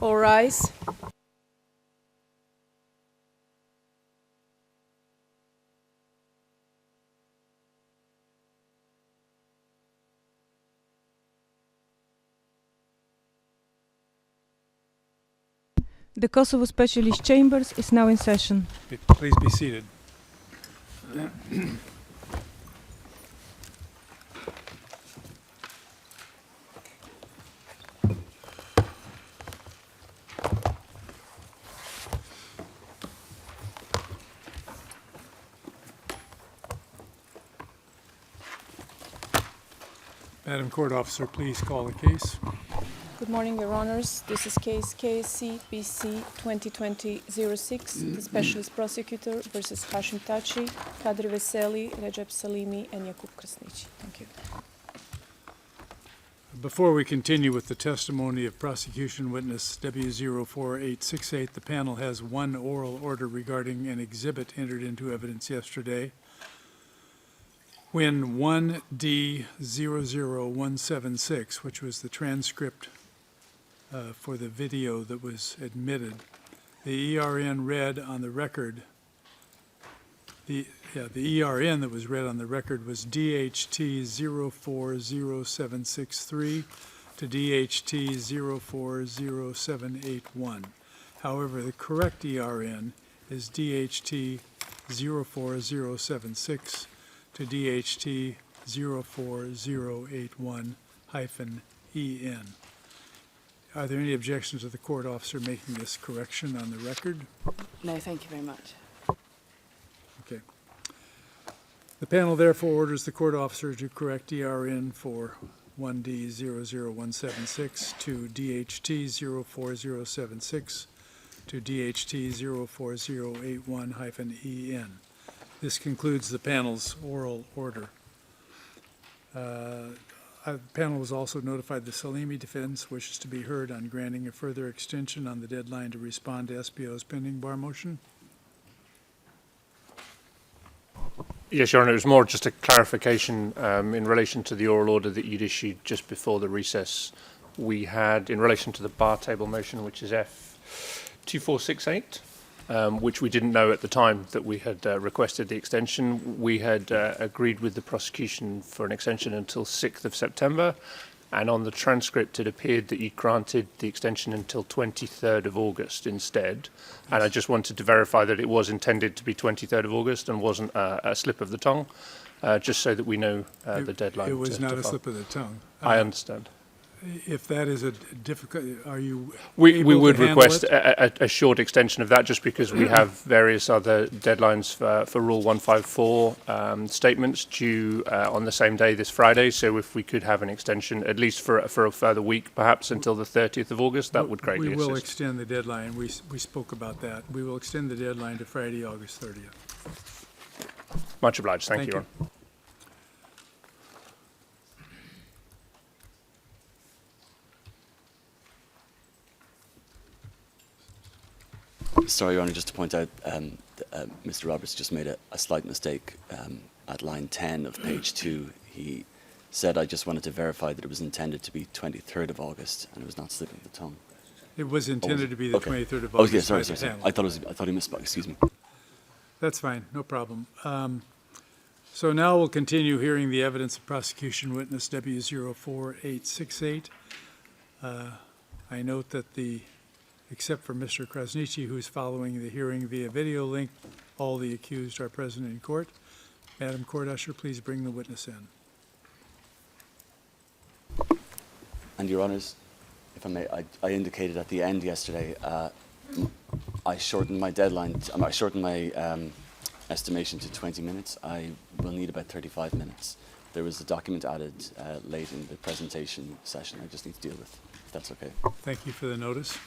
All rise. The Kosovo Specialist Chambers is now in session. Please be seated. Madam Court Officer, please call the case. Good morning, Your Honors. This is case KSC BC 2020-06, the Specialist Prosecutor versus Hashim Thaçi, Kadri Veseli, Recep Salimi, and Jakub Krasniqi. Thank you. Before we continue with the testimony of prosecution witness W04868, the panel has one oral order regarding an exhibit entered into evidence yesterday. When 1D00176, which was the transcript for the video that was admitted, the ERN read on the record, the ERN that was read on the record was DHT 040763 to DHT 040781. However, the correct ERN is DHT 04076 to DHT 04081-EN. Are there any objections to the court officer making this correction on the record? No, thank you very much. Okay. The panel therefore orders the court officer to correct ERN for 1D00176 to DHT 04076 to DHT 04081-EN. This concludes the panel's oral order. The panel was also notified the Salimi defense wishes to be heard on granting a further extension on the deadline to respond to SBO's pending bar motion. Yes, Your Honour, it was more just a clarification in relation to the oral order that you'd issued just before the recess. We had, in relation to the bar table motion, which is F2468, which we didn't know at the time that we had requested the extension. We had agreed with the prosecution for an extension until 6th of September, and on the transcript it appeared that you granted the extension until 23rd of August instead. And I just wanted to verify that it was intended to be 23rd of August and wasn't a slip of the tongue, just so that we know the deadline. It was not a slip of the tongue. I understand. If that is a difficult, are you We would to handle request a short extension of that, just because we have various other deadlines for Rule 154 statements due on the same day this Friday. So if we could have an extension, at least for a further week, perhaps until the 30th of August, that would greatly assist. We will extend the deadline. We spoke about that. We will extend the deadline to Friday, August 30th. Much obliged. Thank you, Your Honour. Sorry, Your Honour, just to point out, Mr. Roberts just made a slight mistake at line 10 of page 2. He said, I just wanted to verify that it was intended to be 23rd of August, and it was not slipping the tongue. It was intended to be the 23rd of Oh, August. yeah, sorry. I thought he misspoke, excuse me. That's fine, no problem. So now we'll continue hearing the evidence of prosecution witness W04868. I note that except for Mr. Krasniqi, who is following the hearing via video link, all the accused are present in court. Madam Court Usher, please bring the witness in. And Your Honours, if I may, I indicated at the end yesterday, I shortened my deadline, I shortened my estimation to 20 minutes. I will need about 35 minutes. There was a document added late in the presentation session I just need to deal with, if that's okay. Thank you for the notice.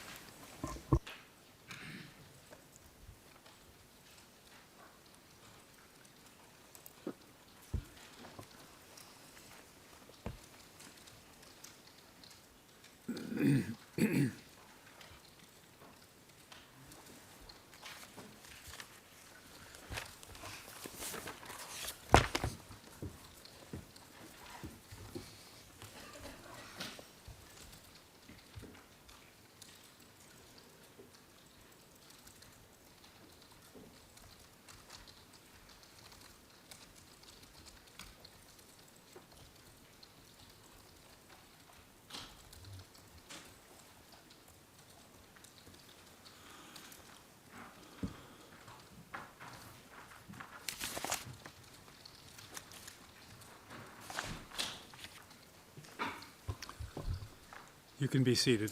You can be seated.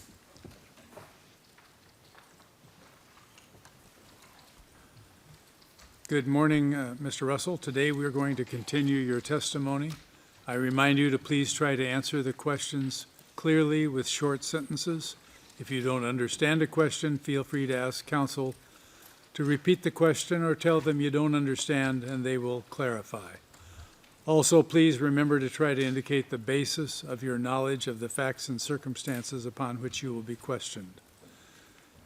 Good morning, Mr. Russell. Today we are going to continue your testimony. I remind you to please try to answer the questions clearly with short sentences. If you don't understand a question, feel free to ask counsel to repeat the question or tell them you don't understand and they will clarify. Also, please remember to try to indicate the basis of your knowledge of the facts and circumstances upon which you will be questioned.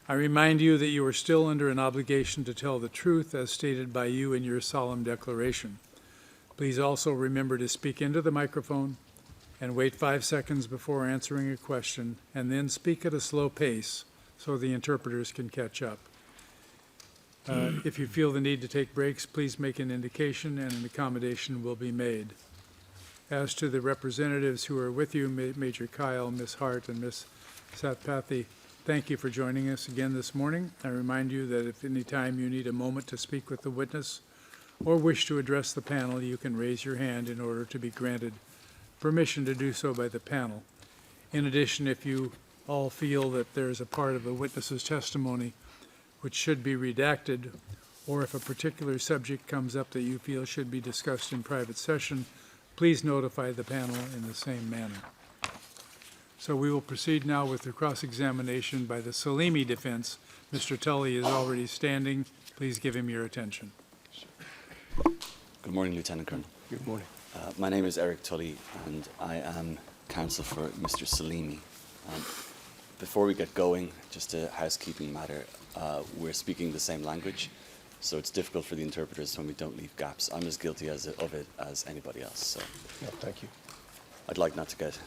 I remind you that you are still under an obligation to tell the truth as stated by you in your solemn declaration. Please also remember to speak into the microphone and wait 5 seconds before answering a question, and then speak at a slow pace so the interpreters can catch up. If you feel the need to take breaks, please make an indication and an accommodation will be made. As to the representatives who are with you, Major Kyle, Ms. Hart, and Ms. Satpathy, thank you for joining us again this morning. I remind you that if any time you need a moment to speak with the witness or wish to address the panel, you can raise your hand in order to be granted permission to do so by the panel. In addition, if you all feel that there is a part of the witness's testimony which should be redacted, or if a particular subject comes up that you feel should be discussed in private session, please notify the panel in the same manner. So we will proceed now with the cross-examination by the Salimi defense. Mr. Tully is already standing. Please give him your attention. Good morning, Lieutenant Colonel. Good morning. My name is Eric Tully, and I am counsel for Mr. Salimi. Before we get going, just a housekeeping matter. We're speaking the same language, so it's difficult for the interpreters when we don't leave gaps. I'm as guilty of it as anybody else. So, No, thank you. I'd like not to get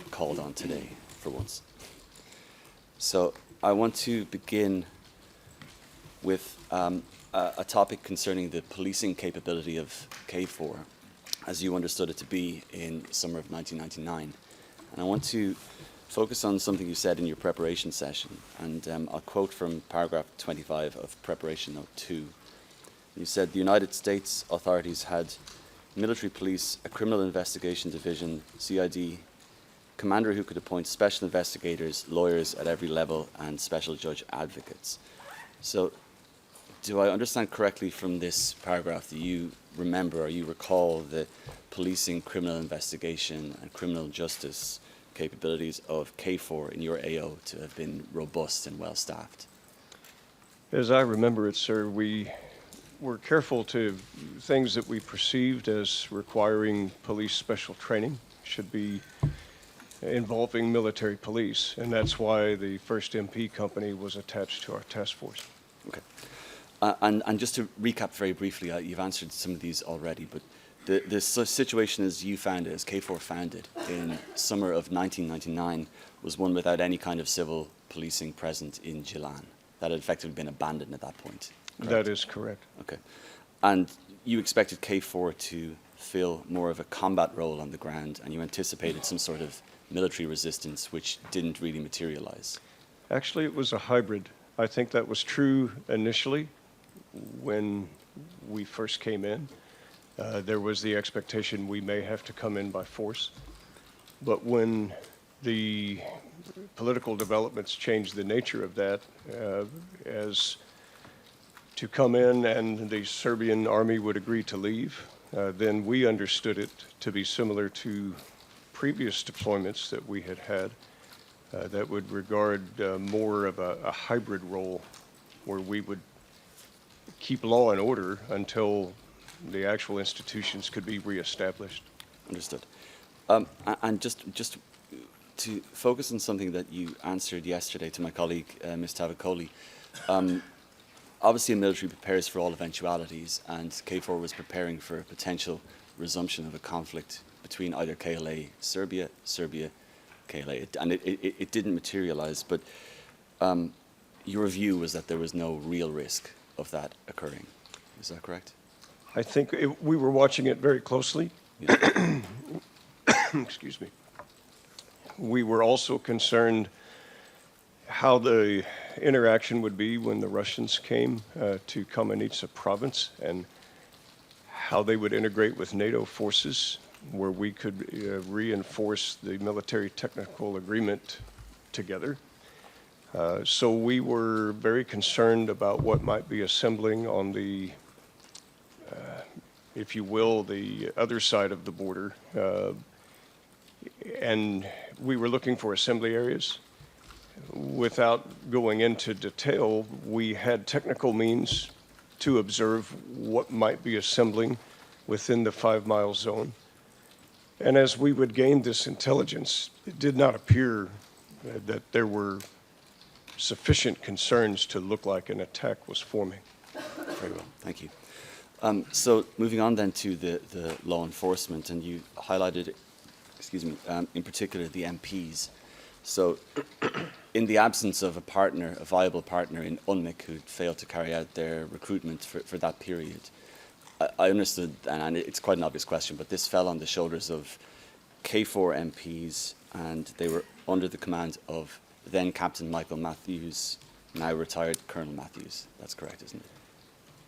called on today, for once. So I want to begin with a topic concerning the policing capability of KFOR, as you understood it to be in summer of 1999. And I want to focus on something you said in your preparation session, and I'll quote from paragraph 25 of preparation note 2. You said the United States authorities had military police, a criminal investigation division, CID, commander who could appoint special investigators, lawyers at every level, and special judge advocates. So do I understand correctly from this paragraph that you remember or you recall the policing, criminal investigation, and criminal justice capabilities of KFOR in your AO to have been robust and well-staffed? As I remember it, sir, we were careful to things that we perceived as requiring police special training should be involving military police, and that's why the first MP company was attached to our task force. Okay. And just to recap very briefly, you've answered some of these already, but the situation as you found it, as KFOR found it in summer of 1999, was one without any kind of civil policing present in Jilan. That had effectively been abandoned at that point. Correct? That is correct. Okay. And you expected KFOR to fill more of a combat role on the ground, and you anticipated some sort of military resistance, which didn't really materialize. Actually, it was a hybrid. I think that was true initially when we first came in. There was the expectation we may have to come in by force. But when the political developments changed the nature of that, as to come in and the Serbian army would agree to leave, then we understood it to be similar to previous deployments that we had had that would regard more of a hybrid role where we would keep law and order until the actual institutions could be reestablished. Understood. And just to focus on something that you answered yesterday to my colleague, Ms. Tavakoli, obviously a military prepares for all eventualities, and KFOR was preparing for a potential resumption of a conflict between either KLA, Serbia, KLA, and it didn't materialize, but your view was that there was no real risk of that occurring. Is that correct? I think we were watching it very closely. Yeah. Excuse me. We were also concerned how the interaction would be when the Russians came to Kamenitsa province and how they would integrate with NATO forces, where we could reinforce the military technical agreement together. So we were very concerned about what might be assembling on the, if you will, the other side of the border. And we were looking for assembly areas. Without going into detail, we had technical means to observe what might be assembling within the 5-mile zone. And as we would gain this intelligence, it did not appear that there were sufficient concerns to look like an attack was forming. Very well, thank you. So moving on then to the law enforcement, and you highlighted, excuse me, in particular the MPs. So in the absence of a partner, a viable partner in UNMIC who'd failed to carry out their recruitment for that period, I understood, and it's quite an obvious question, but this fell on the shoulders of KFOR MPs, and they were under the command of then Captain Michael Matthews, now retired Colonel Matthews. That's correct, isn't it?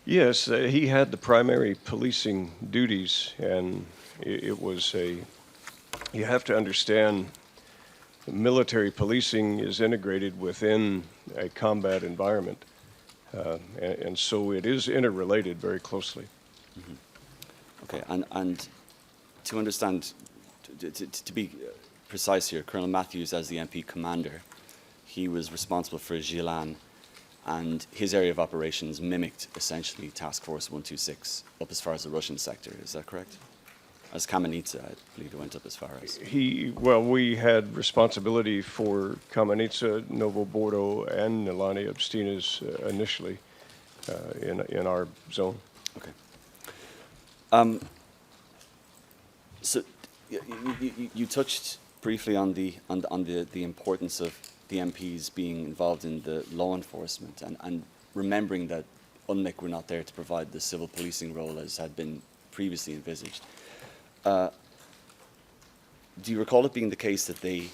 Yes, he had the primary policing duties, and it was you have to understand, military policing is integrated within a combat environment, and so it is interrelated very closely. Mm-hmm. Okay, and to understand, to be precise here, Colonel Matthews, as the MP commander, he was responsible for Gilan, and his area of operations mimicked essentially Task Force 126 up as far as the Russian sector. Is that correct? As Kamenitsa, I believe it went up as far as. We had responsibility for Kamenitsa, Novo Bordo, and Nilani Obstinas initially in our zone. Okay. So you touched briefly on the importance of the MPs being involved in the law enforcement and remembering that UNMIC were not there to provide the civil policing role as had been previously envisaged. Do you recall it being the case that the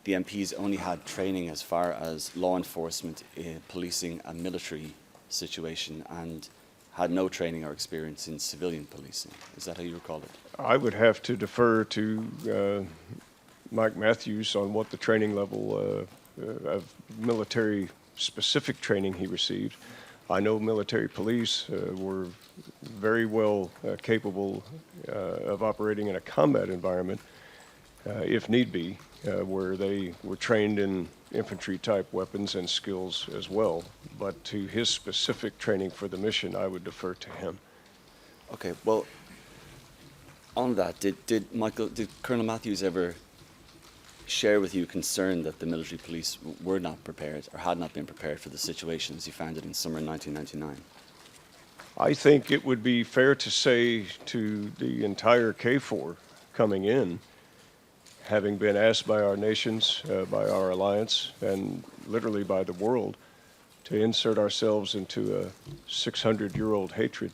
MPs only had training as far as law enforcement in policing a military situation and had no training or experience in civilian policing? Is that how you recall it? I would have to defer to Mike Matthews on what the training level of military-specific training he received. I know military police were very well capable of operating in a combat environment, if need be, where they were trained in infantry-type weapons and skills as well. But to his specific training for the mission, I would defer to him. Okay, well, on that, did Colonel Matthews ever share with you concern that the military police were not prepared or had not been prepared for the situation as you found it in summer 1999? I think it would be fair to say to the entire KFOR coming in, having been asked by our nations, by our alliance, and literally by the world, to insert ourselves into a 600-year-old hatred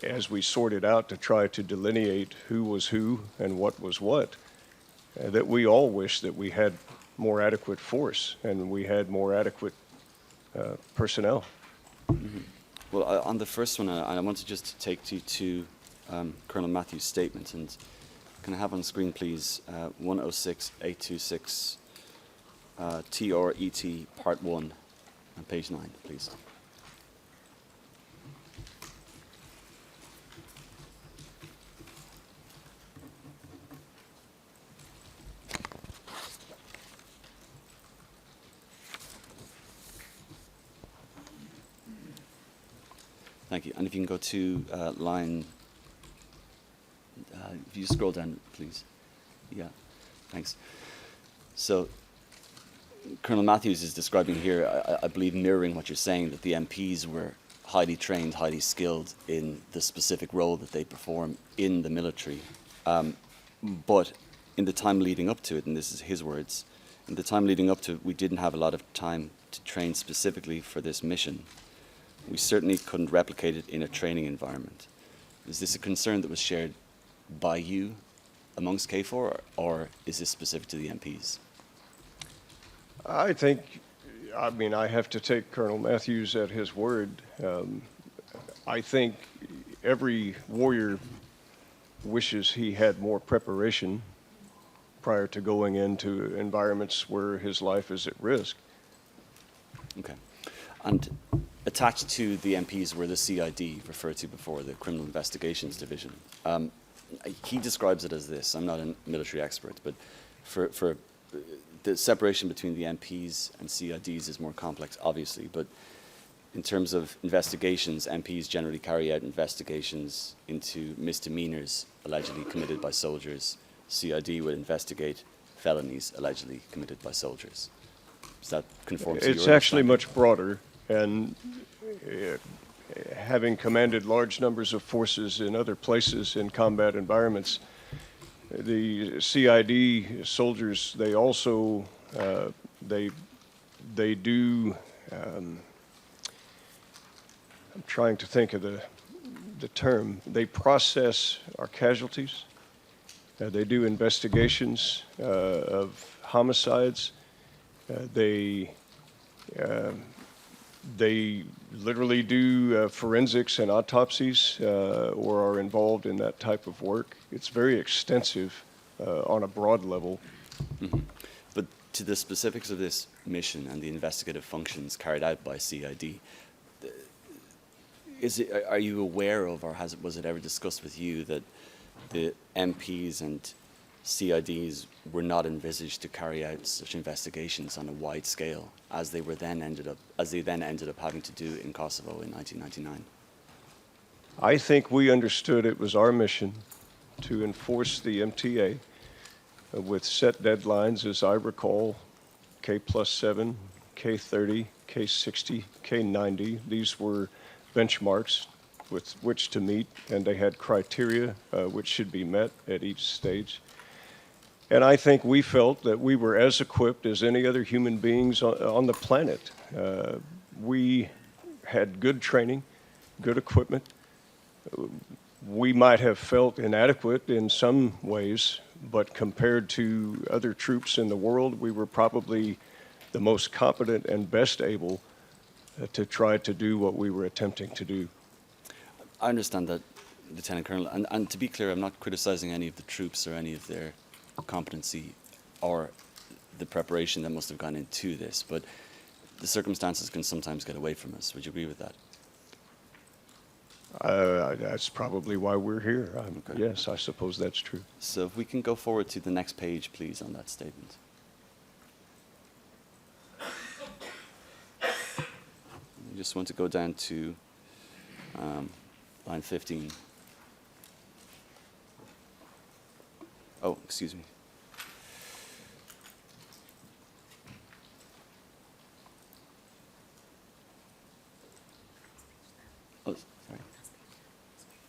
as we sorted out to try to delineate who was who and what was what, that we all wish that we had more adequate force and we had more adequate personnel. Mm-hmm. Well, on the first one, I want to just take you to Colonel Matthews' statement, and can I have on screen, please, 106826 TRET Part 1 on page 9, please. Thank you. And if you can go to line, if you scroll down, please. Yeah, thanks. So Colonel Matthews is describing here, I believe, mirroring what you're saying, that the MPs were highly trained, highly skilled in the specific role that they perform in the military. But in the time leading up to it, and this is his words, in the time leading up to it, we didn't have a lot of time to train specifically for this mission. We certainly couldn't replicate it in a training environment. Is this a concern that was shared by you amongst KFOR, or is this specific to the MPs? I have to take Colonel Matthews at his word. I think every warrior wishes he had more preparation prior to going into environments where his life is at risk. Okay. And attached to the MPs were the CID, referred to before, the Criminal Investigations Division. He describes it as this. I'm not a military expert, but for the separation between the MPs and CIDs is more complex, obviously. But in terms of investigations, MPs generally carry out investigations into misdemeanors allegedly committed by soldiers. CID would investigate felonies allegedly committed by soldiers. Does that conform to your It's actually understanding? much broader, and having commanded large numbers of forces in other places in combat environments, the CID soldiers, they also, they do, I'm trying to think of the term, they process our casualties. They do investigations of homicides. They literally do forensics and autopsies or are involved in that type of work. It's very extensive on a broad level. Mm-hmm. But to the specifics of this mission and the investigative functions carried out by CID, are you aware of, or was it ever discussed with you, that the MPs and CIDs were not envisaged to carry out such investigations on a wide scale as they then ended up having to do in Kosovo in 1999? I think we understood it was our mission to enforce the MTA with set deadlines, as I recall, K+7, K30, K60, K90. These were benchmarks with which to meet, and they had criteria which should be met at each stage. And I think we felt that we were as equipped as any other human beings on the planet. We had good training, good equipment. We might have felt inadequate in some ways, but compared to other troops in the world, we were probably the most competent and best able to try to do what we were attempting to do. I understand that, Lieutenant Colonel, and to be clear, I'm not criticizing any of the troops or any of their competency or the preparation that must have gone into this, but the circumstances can sometimes get away from us. Would you agree with that? That's probably why we're here. Okay. Yes, I suppose that's true. So if we can go forward to the next page, please, on that statement. I just want to go down to line 15. Oh, excuse me. Oh, sorry.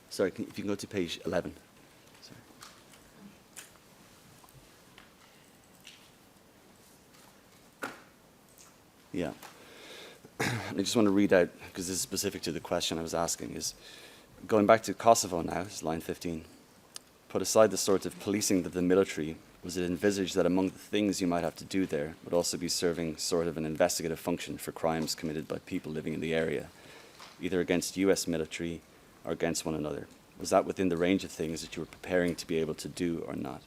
Sorry, if you can go to page 11. Sorry. Yeah. I just want to read out, because this is specific to the question I was asking, is going back to Kosovo now, is line 15. Put aside the sort of policing of the military, was it envisaged that among the things you might have to do there would also be serving sort of an investigative function for crimes committed by people living in the area, either against US military or against one another? Was that within the range of things that you were preparing to be able to do or not?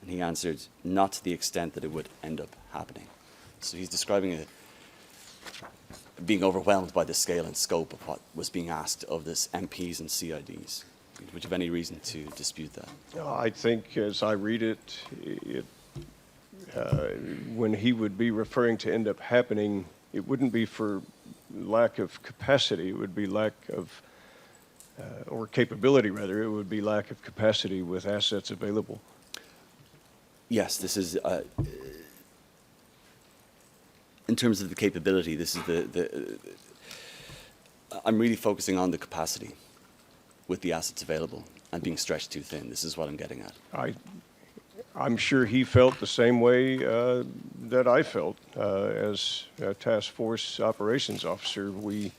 And he answered, not to the extent that it would end up happening. So he's describing it being overwhelmed by the scale and scope of what was being asked of this MPs and CIDs. Would you have any reason to dispute that? I think, as I read it, when he would be referring to end up happening, it wouldn't be for lack of capacity. It would be lack of, or capability rather, it would be lack of capacity with assets available. Yes, this is, in terms of the capability, this is I'm really focusing on the capacity with the assets available and being stretched too thin. This is what I'm getting at. I'm sure he felt the same way that I felt as a task force operations officer. We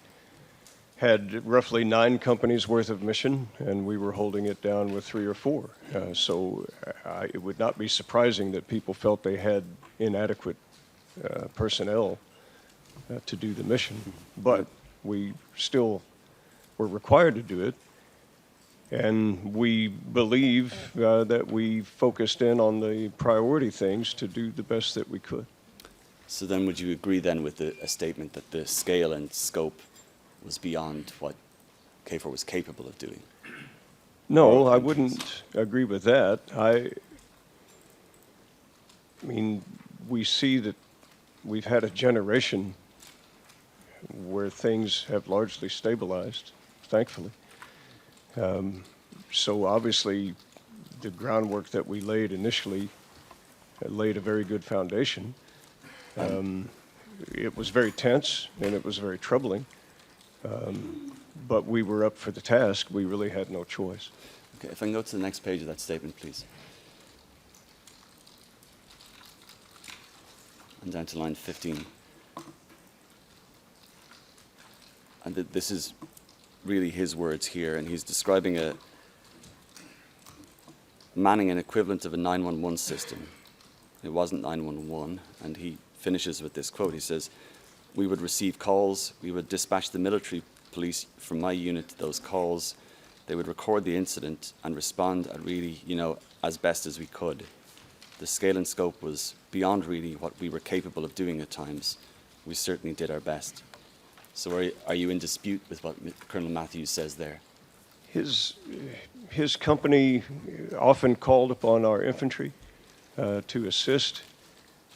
had roughly 9 companies worth of mission, and we were holding it down with 3 or 4. So it would not be surprising that people felt they had inadequate personnel to do the mission. But we still were required to do it. And we believe that we focused in on the priority things to do the best that we could. So then would you agree then with a statement that the scale and scope was beyond what KFOR was capable of doing? No, I wouldn't agree with that. I mean, we see that we've had a generation where things have largely stabilized, thankfully. So obviously, the groundwork that we laid initially laid a very good foundation. It was very tense and it was very troubling, but we were up for the task. We really had no choice. Okay, if I can go to the next page of that statement, please. And down to line 15. And this is really his words here, and he's describing manning an equivalent of a 911 system. It wasn't 911, and he finishes with this quote. He says, "We would receive calls, we would dispatch the military police from my unit to those calls. They would record the incident and respond at really, as best as we could. The scale and scope was beyond really what we were capable of doing at times. We certainly did our best." So are you in dispute with what Colonel Matthews says there? His company often called upon our infantry to assist,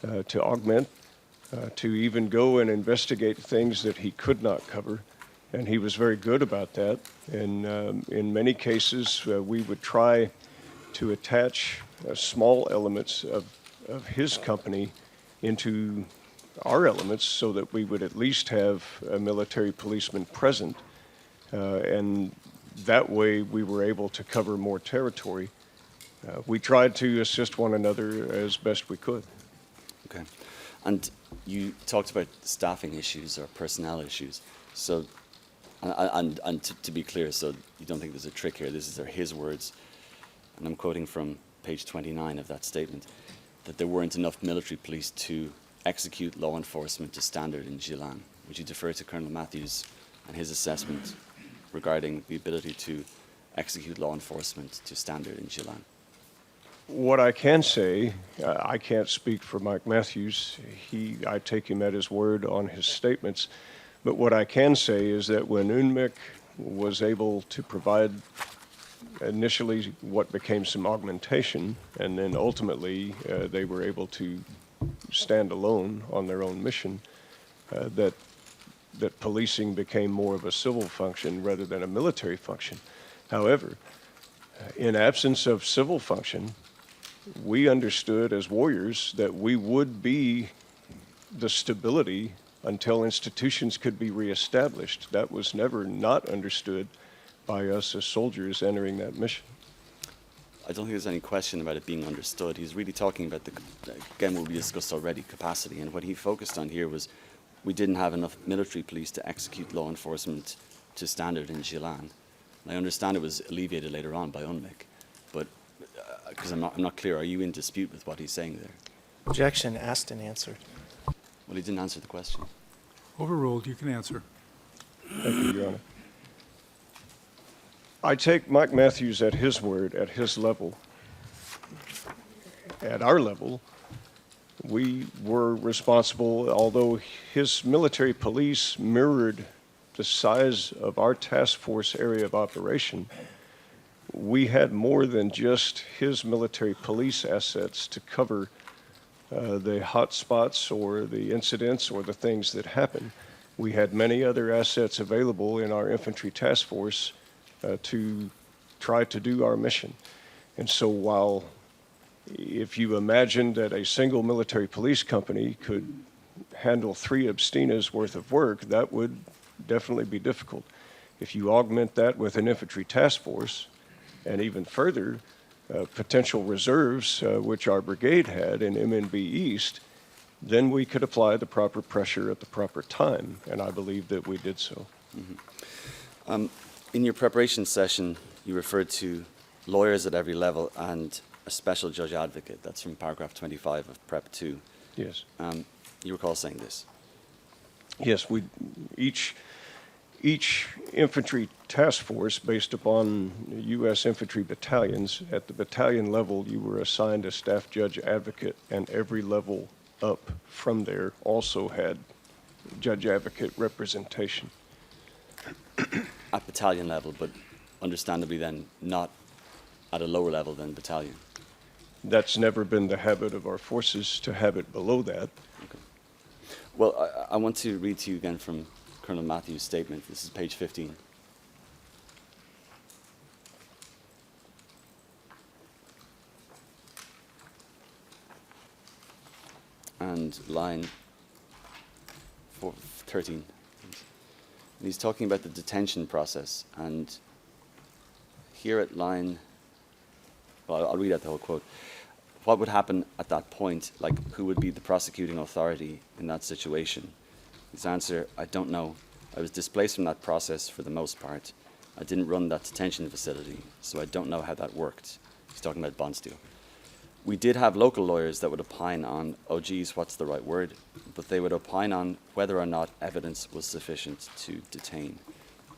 to augment, to even go and investigate things that he could not cover. And he was very good about that. And in many cases, we would try to attach small elements of his company into our elements so that we would at least have a military policeman present. And that way we were able to cover more territory. We tried to assist one another as best we could. Okay. And you talked about staffing issues or personnel issues. So, and to be clear, so you don't think there's a trick here, these are his words, and I'm quoting from page 29 of that statement, that there weren't enough military police to execute law enforcement to standard in Gillan. Would you defer to Colonel Matthews and his assessment regarding the ability to execute law enforcement to standard in Gillan? What I can say, I can't speak for Mike Matthews. I take him at his word on his statements. But what I can say is that when UNMIC was able to provide initially what became some augmentation, and then ultimately they were able to stand alone on their own mission, that policing became more of a civil function rather than a military function. However, in absence of civil function, we understood as warriors that we would be the stability until institutions could be reestablished. That was never not understood by us as soldiers entering that mission. I don't think there's any question about it being understood. He's really talking about, again, what we discussed already, capacity. And what he focused on here was we didn't have enough military police to execute law enforcement to standard in Gillan. And I understand it was alleviated later on by UNMIC, but because I'm not clear, are you in dispute with what he's saying there? Objection, asked and answered. Well, he didn't answer the question. Overruled, you can answer. Thank you, Your Honor. I take Mike Matthews at his word, at his level. At our level, we were responsible, although his military police mirrored the size of our task force area of operation, we had more than just his military police assets to cover the hot spots or the incidents or the things that happen. We had many other assets available in our infantry task force to try to do our mission. And so while if you imagine that a single military police company could handle 3 Abstinas worth of work, that would definitely be difficult. If you augment that with an infantry task force, and even further, potential reserves, which our brigade had in MNB East, then we could apply the proper pressure at the proper time, and I believe that we did so. Mm-hmm. In your preparation session, you referred to lawyers at every level and a special judge advocate. That's from paragraph 25 of Prep 2. Yes. You recall saying this? Yes, each infantry task force, based upon U.S. infantry battalions, at the battalion level, you were assigned a staff judge advocate, and every level up from there also had judge advocate representation. At battalion level, but understandably then not at a lower level than battalion. That's never been the habit of our forces, to have it below that. Okay. Well, I want to read to you again from Colonel Matthews' statement. This is page 15. And line 13. And he's talking about the detention process. And here at line, well, I'll read out the whole quote. What would happen at that point? Like, who would be the prosecuting authority in that situation? His answer, I don't know. I was displaced from that process for the most part. I didn't run that detention facility, so I don't know how that worked. He's talking about Bonsteel. We did have local lawyers that would opine on, oh geez, what's the right word? But they would opine on whether or not evidence was sufficient to detain.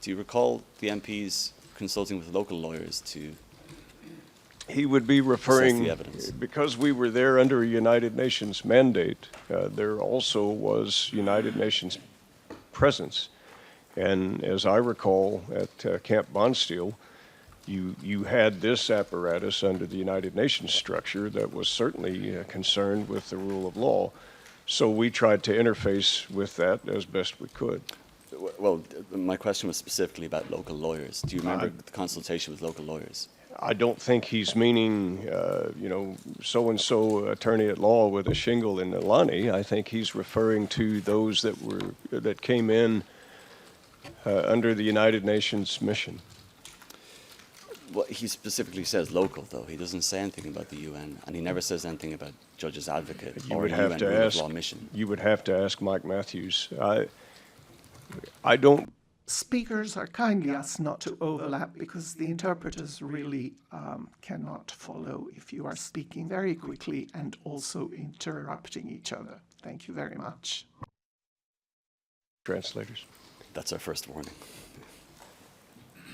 Do you recall the MPs consulting with local lawyers to He would be assess referring, the evidence? because we were there under a United Nations mandate, there also was United Nations presence. And as I recall, at Camp Bonsteel, you had this apparatus under the United Nations structure that was certainly concerned with the rule of law. So we tried to interface with that as best we could. Well, my question was specifically about local lawyers. Do you remember the consultation with local lawyers? I don't think he's meaning, so-and-so attorney at law with a shingle in Ilani. I think he's referring to those that came in under the United Nations mission. Well, he specifically says local, though. He doesn't say anything about the UN, and he never says anything about Judge's Advocate You or would a have UN to rule of ask. law mission. You would have to ask Mike Matthews. I don't. Speakers are kindly asked not to overlap because the interpreters really cannot follow if you are speaking very quickly and also interrupting each other. Thank you very much. Translators. That's our first warning.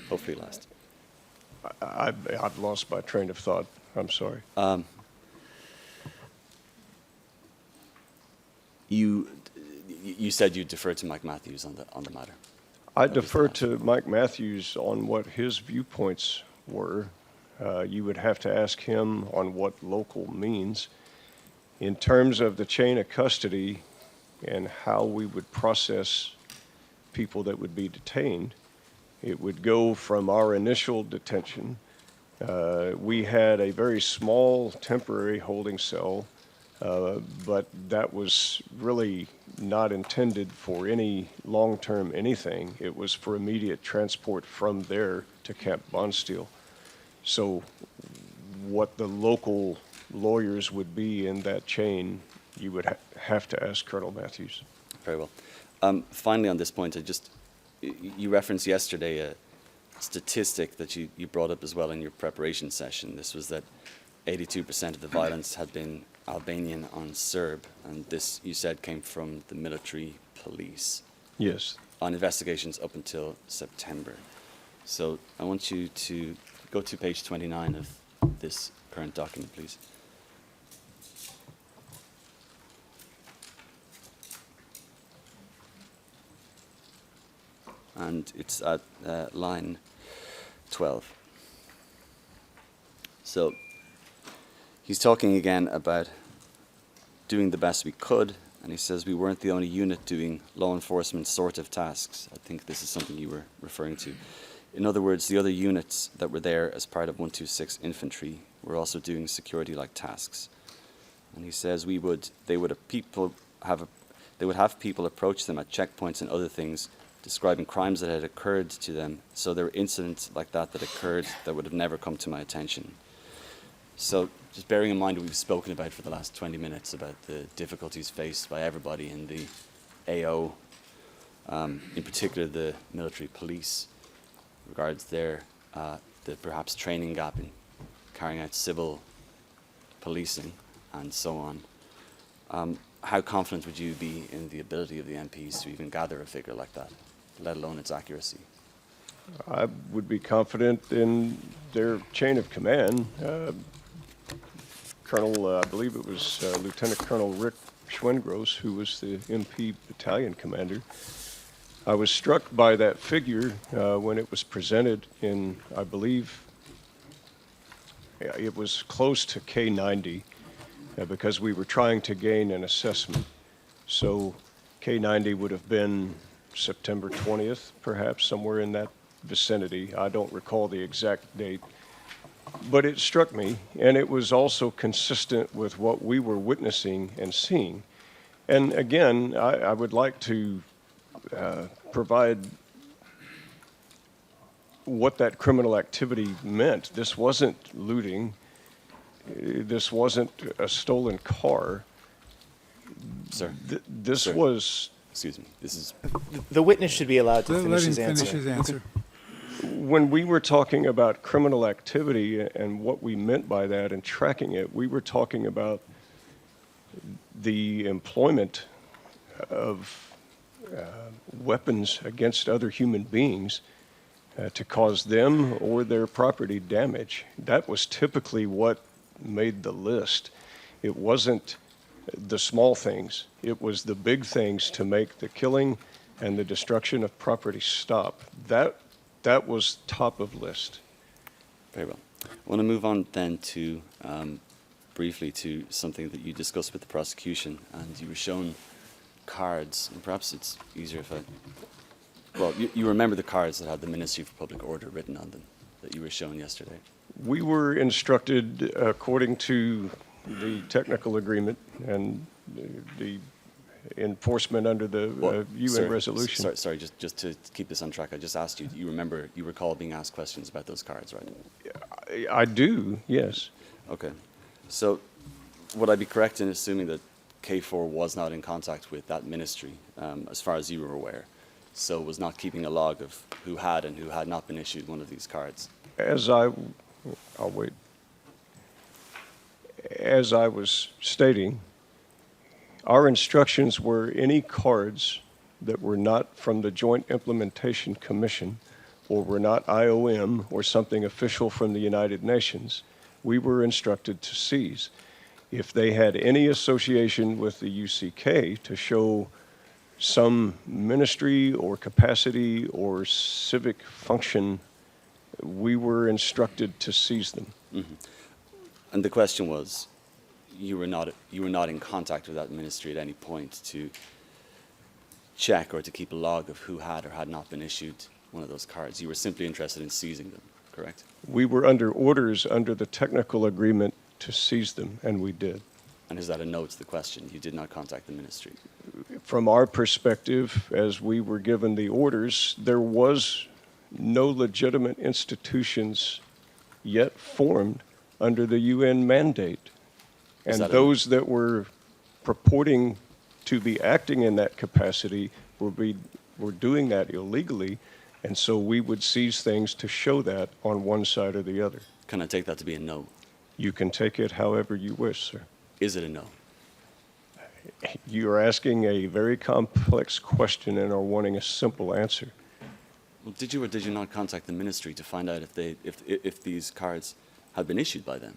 Hopefully last. I've lost my train of thought. I'm sorry. You said you deferred to Mike Matthews on the matter. I That was defer the to Mike Matthews on what his viewpoints were. You would have to ask him on what local means. In terms of the chain of custody and how we would process people that would be detained, it would go from our initial detention. We had a very small temporary holding cell, but that was really not intended for any long-term anything. It was for immediate transport from there to Camp Bonsteel. So what the local lawyers would be in that chain, you would have to ask Colonel Matthews. Very well. Finally, on this point, you referenced yesterday a statistic that you brought up as well in your preparation session. This was that 82% of the violence had been Albanian on Serb, and this, you said, came from the military police. Yes. On investigations up until September. So I want you to go to page 29 of this current document, please. And it's at line 12. So he's talking again about doing the best we could, and he says we weren't the only unit doing law enforcement sort of tasks. I think this is something you were referring to. In other words, the other units that were there as part of 126 Infantry were also doing security-like tasks. And he says they would have people approach them at checkpoints and other things, describing crimes that had occurred to them. So there were incidents like that occurred that would have never come to my attention. So just bearing in mind what we've spoken about for the last 20 minutes about the difficulties faced by everybody in the AO, in particular the military police, regards the perhaps training gap in carrying out civil policing and so on. How confident would you be in the ability of the MPs to even gather a figure like that? let alone its accuracy? I would be confident in their chain of command. I believe it was Lieutenant Colonel Rick Schwengros, who was the MP battalion commander. I was struck by that figure when it was presented in, I believe, it was close to K90 because we were trying to gain an assessment. So K90 would have been September 20th, perhaps, somewhere in that vicinity. I don't recall the exact date. But it struck me, and it was also consistent with what we were witnessing and seeing. And again, I would like to provide what that criminal activity meant. This wasn't looting. This wasn't a stolen car. Sir, This Sir. was, excuse me, this is, The witness should be allowed to Let finish him his finish answer. his answer. when we were talking about criminal activity and what we meant by that and tracking it, we were talking about the employment of weapons against other human beings to cause them or their property damage. That was typically what made the list. It wasn't the small things. It was the big things to make the killing and the destruction of property stop. That was top of list. very well. I want to move on then to, briefly to something that you discussed with the prosecution, and you were shown cards, and perhaps it's easier if I, well, you remember the cards that had the Ministry for Public Order written on them that you were shown yesterday? We were instructed, according to the technical agreement and the enforcement under the UN Sir, resolution. Sorry, just to keep this on track, I just asked you, you recall being asked questions about those cards, right? I do, yes. Okay. So would I be correct in assuming that K4 was not in contact with that ministry, as far as you were aware, so was not keeping a log of who had and who had not been issued one of these cards? I'll wait. As I was stating, our instructions were any cards that were not from the Joint Implementation Commission or were not IOM or something official from the United Nations, we were instructed to seize. If they had any association with the UCK to show some ministry or capacity or civic function, we were instructed to seize them. Mm-hmm. And the question was, you were not in contact with that ministry at any point to check or to keep a log of who had or had not been issued one of those cards. You were simply interested in seizing them, correct? We were under orders under the technical agreement to seize them, and we did. And is that a no to the question? You did not contact the ministry? From our perspective, as we were given the orders, there was no legitimate institutions yet formed under the UN mandate. Is And that those that were purporting to be acting in that capacity were doing that illegally, and so we would seize things to show that on one side or the other. Can I take that to be a no? You can take it however you wish, sir. Is it a no? You are asking a very complex question and are wanting a simple answer. Well, did you or did you not contact the ministry to find out if these cards had been issued by them?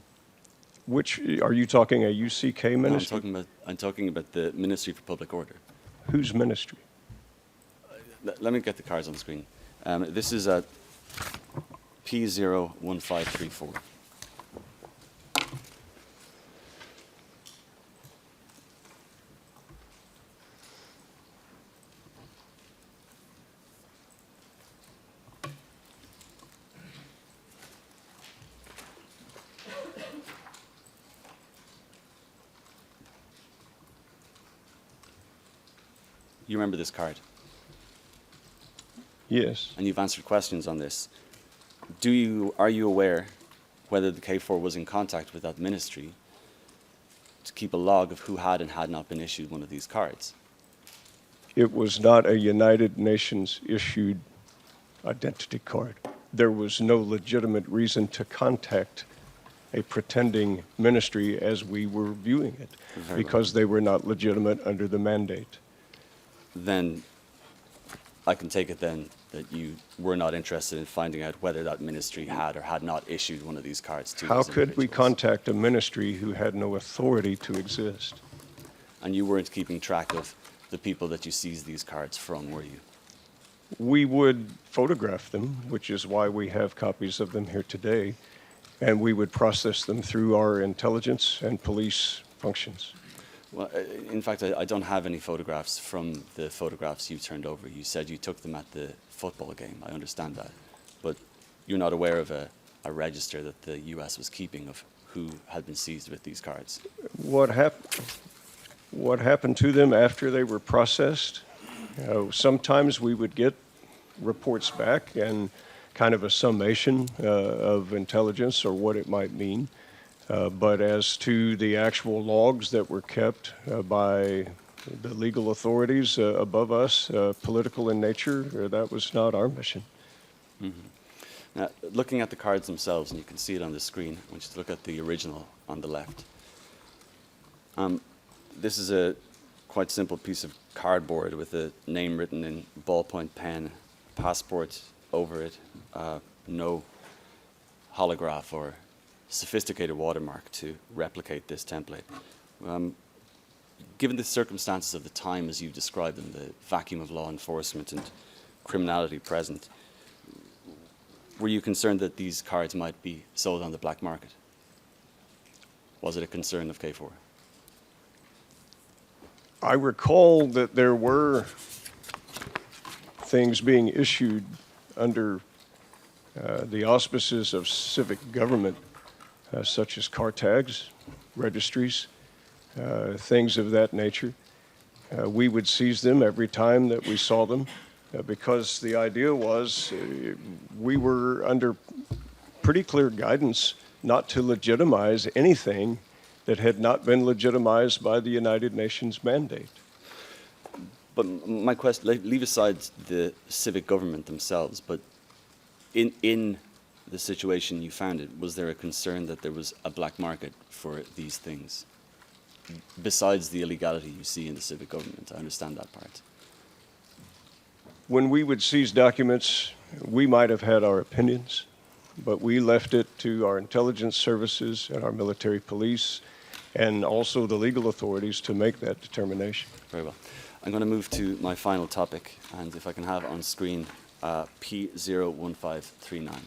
Which, are you talking a UCK No, ministry? I'm talking about the Ministry for Public Order. Whose ministry? Let me get the cards on the screen. This is a P01534. You remember this card, Yes. and you've answered questions on this. Are you aware whether the K4 was in contact with that ministry to keep a log of who had and had not been issued one of these cards? It was not a United Nations issued identity card. There was no legitimate reason to contact a pretending ministry as we were viewing it, Very well. because they were not legitimate under the mandate. Then I can take it then that you were not interested in finding out whether that ministry had or had not issued one of these cards to How those could we individuals. contact a ministry who had no authority to exist? And you weren't keeping track of the people that you seized these cards from, were you? We would photograph them, which is why we have copies of them here today, and we would process them through our intelligence and police functions. Well, in fact, I don't have any photographs from the photographs you turned over. You said you took them at the football game. I understand that. But you're not aware of a register that the US was keeping of who had been seized with these cards. What happened to them after they were processed? Sometimes we would get reports back and kind of a summation of intelligence or what it might mean. But as to the actual logs that were kept by the legal authorities above us, political in nature, that was not our mission. Mm-hmm. Now, looking at the cards themselves, and you can see it on the screen, I want you to look at the original on the left. This is a quite simple piece of cardboard with a name written in ballpoint pen, passport over it, no holograph or sophisticated watermark to replicate this template. Given the circumstances of the time as you described them, the vacuum of law enforcement and criminality present, were you concerned that these cards might be sold on the black market? Was it a concern of K4? I recall that there were things being issued under the auspices of civic government, such as car tags, registries, things of that nature. We would seize them every time that we saw them because the idea was we were under pretty clear guidance not to legitimize anything that had not been legitimized by the United Nations mandate. But my question, leave aside the civic government themselves, but in the situation you found it, was there a concern that there was a black market for these things? Besides the illegality you see in the civic government, I understand that part. When we would seize documents, we might have had our opinions, but we left it to our intelligence services and our military police and also the legal authorities to make that determination. Very well. I'm going to move to my final topic, and if I can have on screen P01539.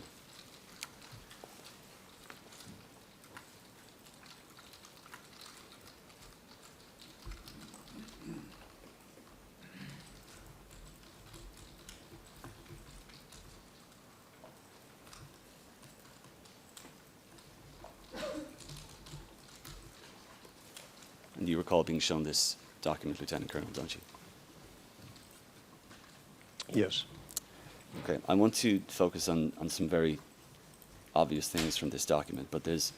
And you recall being shown this document, Lieutenant Colonel, don't you? Yes. Okay, I want to focus on some very obvious things from this document, but there's,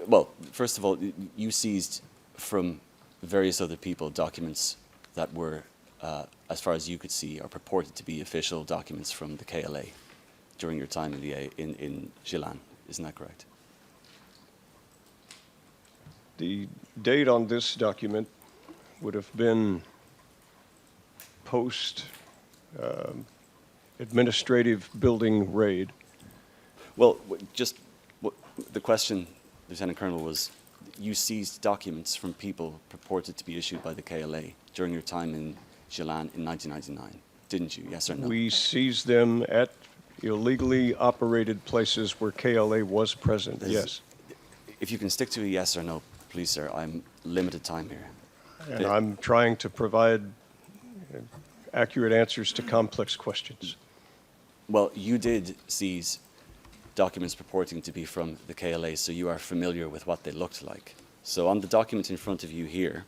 well, first of all, you seized from various other people documents that were, as far as you could see, are purported to be official documents from the KLA during your time in Gilan. Isn't that correct? The date on this document would have been post administrative building raid. Well, the question, Lieutenant Colonel, was you seized documents from people purported to be issued by the KLA during your time in Gilan in 1999, didn't you? Yes or no? We seized them at illegally operated places where KLA was present, yes. If you can stick to a yes or no, please, sir. I'm limited time here. And I'm trying to provide accurate answers to complex questions. Well, you did seize documents purporting to be from the KLA, so you are familiar with what they looked like. So on the document in front of you here,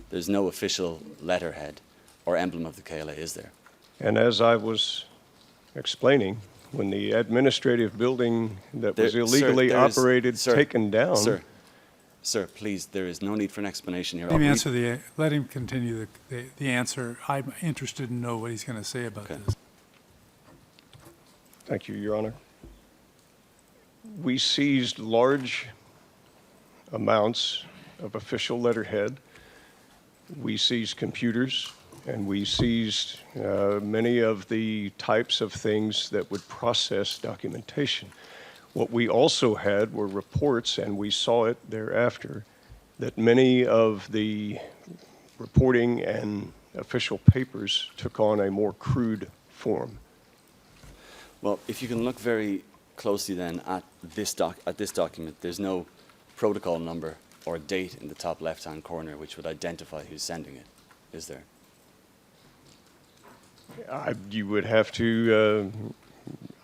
there's no official letterhead or emblem of the KLA, is there? And as I was explaining, when the administrative building that was illegally operated taken down. Sir, please, there is no need for an explanation here. Let him continue the answer. I'm interested to know what he's going to say about this. Thank you, Your Honor. We seized large amounts of official letterhead. We seized computers. and we seized many of the types of things that would process documentation. What we also had were reports, and we saw it thereafter, that many of the reporting and official papers took on a more crude form. Well, if you can look very closely then at this document, there's no protocol number or date in the top left-hand corner which would identify who's sending it, is there? You would have to,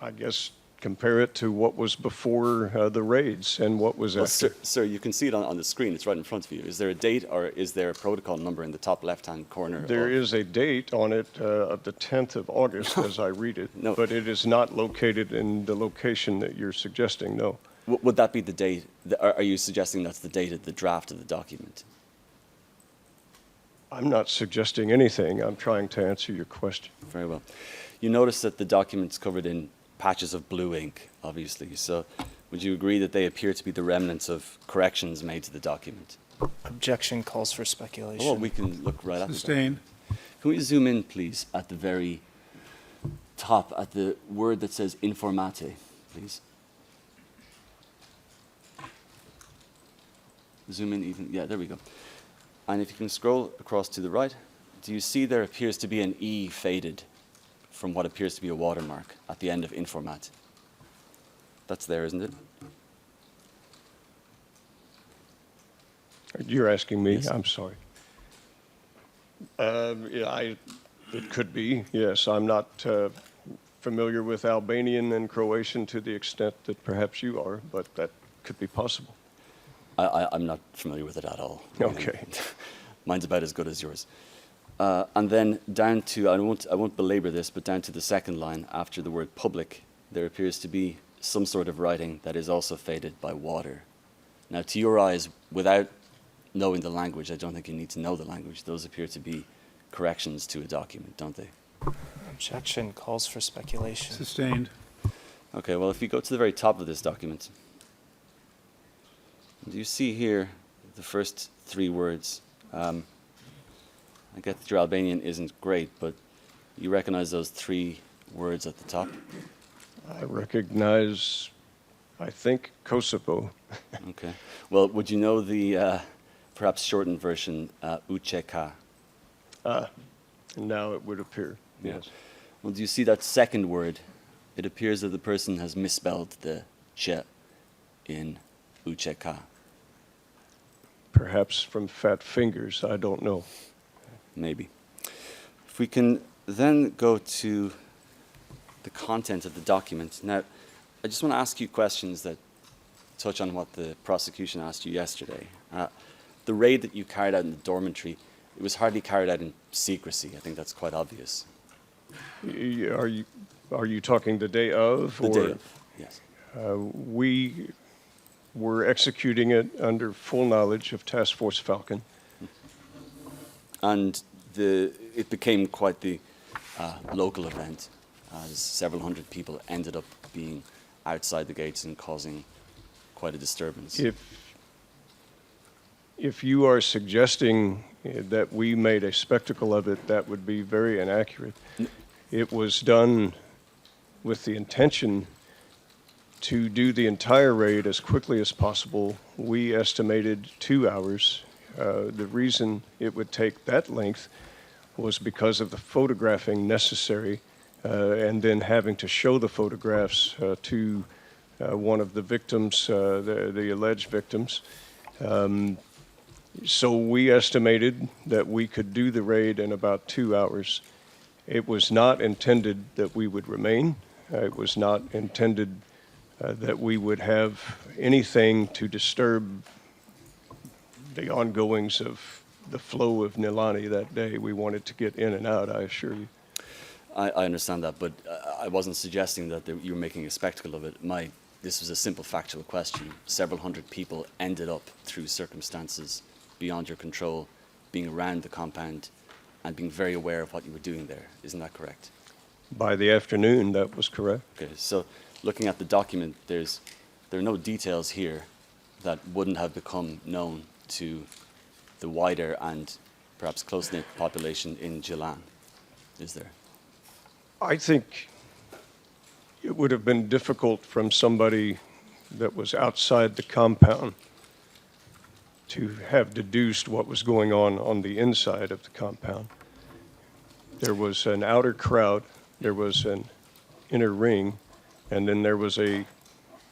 I guess, compare it to what was before the raids and what was Well, after. sir, you can see it on the screen. It's right in front of you. Is there a date or is there a protocol number in the top left-hand corner? There is a date on it of the 10th of August, as I read it, No. but it is not located in the location that you're suggesting, no. Would that be the date? Are you suggesting that's the date of the draft of the document? I'm not suggesting anything. I'm trying to answer your question. Very well. You notice that the document's covered in patches of blue ink, obviously. So would you agree that they appear to be the remnants of corrections made to the document? Objection calls for speculation. Oh, well, we can look right at it. Sustained. Can we zoom in, please, at the very top, at the word that says informate, please? Zoom in even, yeah, there we go. And if you can scroll across to the right, do you see there appears to be an E faded from what appears to be a watermark at the end of informat? That's there, isn't it? You're asking me? Yes. I'm sorry. Yeah, it could be, yes. I'm not familiar with Albanian and Croatian to the extent that perhaps you are, but that could be possible. I'm not familiar with it at all. Okay. Mine's about as good as yours. And then down to, I won't belabor this, but down to the second line, after the word public, there appears to be some sort of writing that is also faded by water. Now, to your eyes, without knowing the language, I don't think you need to know the language. Those appear to be corrections to a document, don't they? Objection calls for speculation. Sustained. Okay, well, if you go to the very top of this document, do you see here the first three words? I get that your Albanian isn't great, but you recognize those three words at the top? I recognize, I think, Kosovo. Okay. Well, would you know the perhaps shortened version, UÇK? Now it would appear, Yeah. yes. Well, do you see that second word? It appears that the person has misspelled the ch in UÇK. Perhaps from fat fingers, I don't know. Maybe. If we can then go to the content of the document. Now, I just want to ask you questions that touch on what the prosecution asked you yesterday. The raid that you carried out in the dormitory, it was hardly carried out in secrecy. I think that's quite obvious. Are you talking the day of? The day of, yes. We were executing it under full knowledge of Task Force Falcon. And it became quite the local event, as several hundred people ended up being outside the gates and causing quite a disturbance. If you are suggesting that we made a spectacle of it, that would be very inaccurate. It was done with the intention to do the entire raid as quickly as possible. We estimated 2 hours. The reason it would take that length was because of the photographing necessary and then having to show the photographs to one of the victims, the alleged victims. So we estimated that we could do the raid in about 2 hours. It was not intended that we would remain. It was not intended that we would have anything to disturb the ongoings of the flow of Nilani that day. We wanted to get in and out, I assure you. I understand that, but I wasn't suggesting that you were making a spectacle of it. This was a simple factual question. Several hundred people ended up, through circumstances beyond your control, being around the compound and being very aware of what you were doing there. Isn't that correct? By the afternoon, that was correct. Okay, so looking at the document, there are no details here that wouldn't have become known to the wider and perhaps close-knit population in Jilan, is there? I think it would have been difficult from somebody that was outside the compound to have deduced what was going on the inside of the compound. There was an outer crowd, there was an inner ring, and then there was a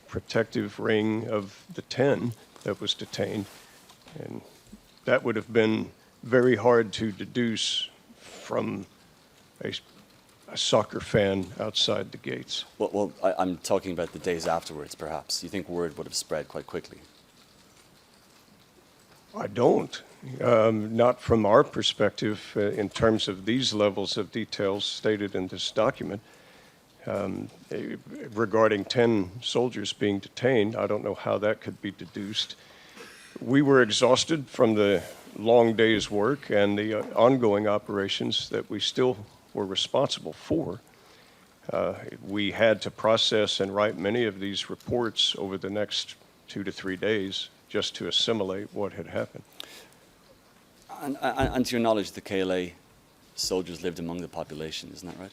protective ring of the 10 that was detained. And that would have been very hard to deduce from a soccer fan outside the gates. Well, I'm talking about the days afterwards, perhaps. You think word would have spread quite quickly? I don't. Not from our perspective in terms of these levels of details stated in this document. Regarding 10 soldiers being detained, I don't know how that could be deduced. We were exhausted from the long day's work and the ongoing operations that we still were responsible for. We had to process and write many of these reports over the next 2 to 3 days just to assimilate what had happened. And to your knowledge, the KLA soldiers lived among the population, isn't that right?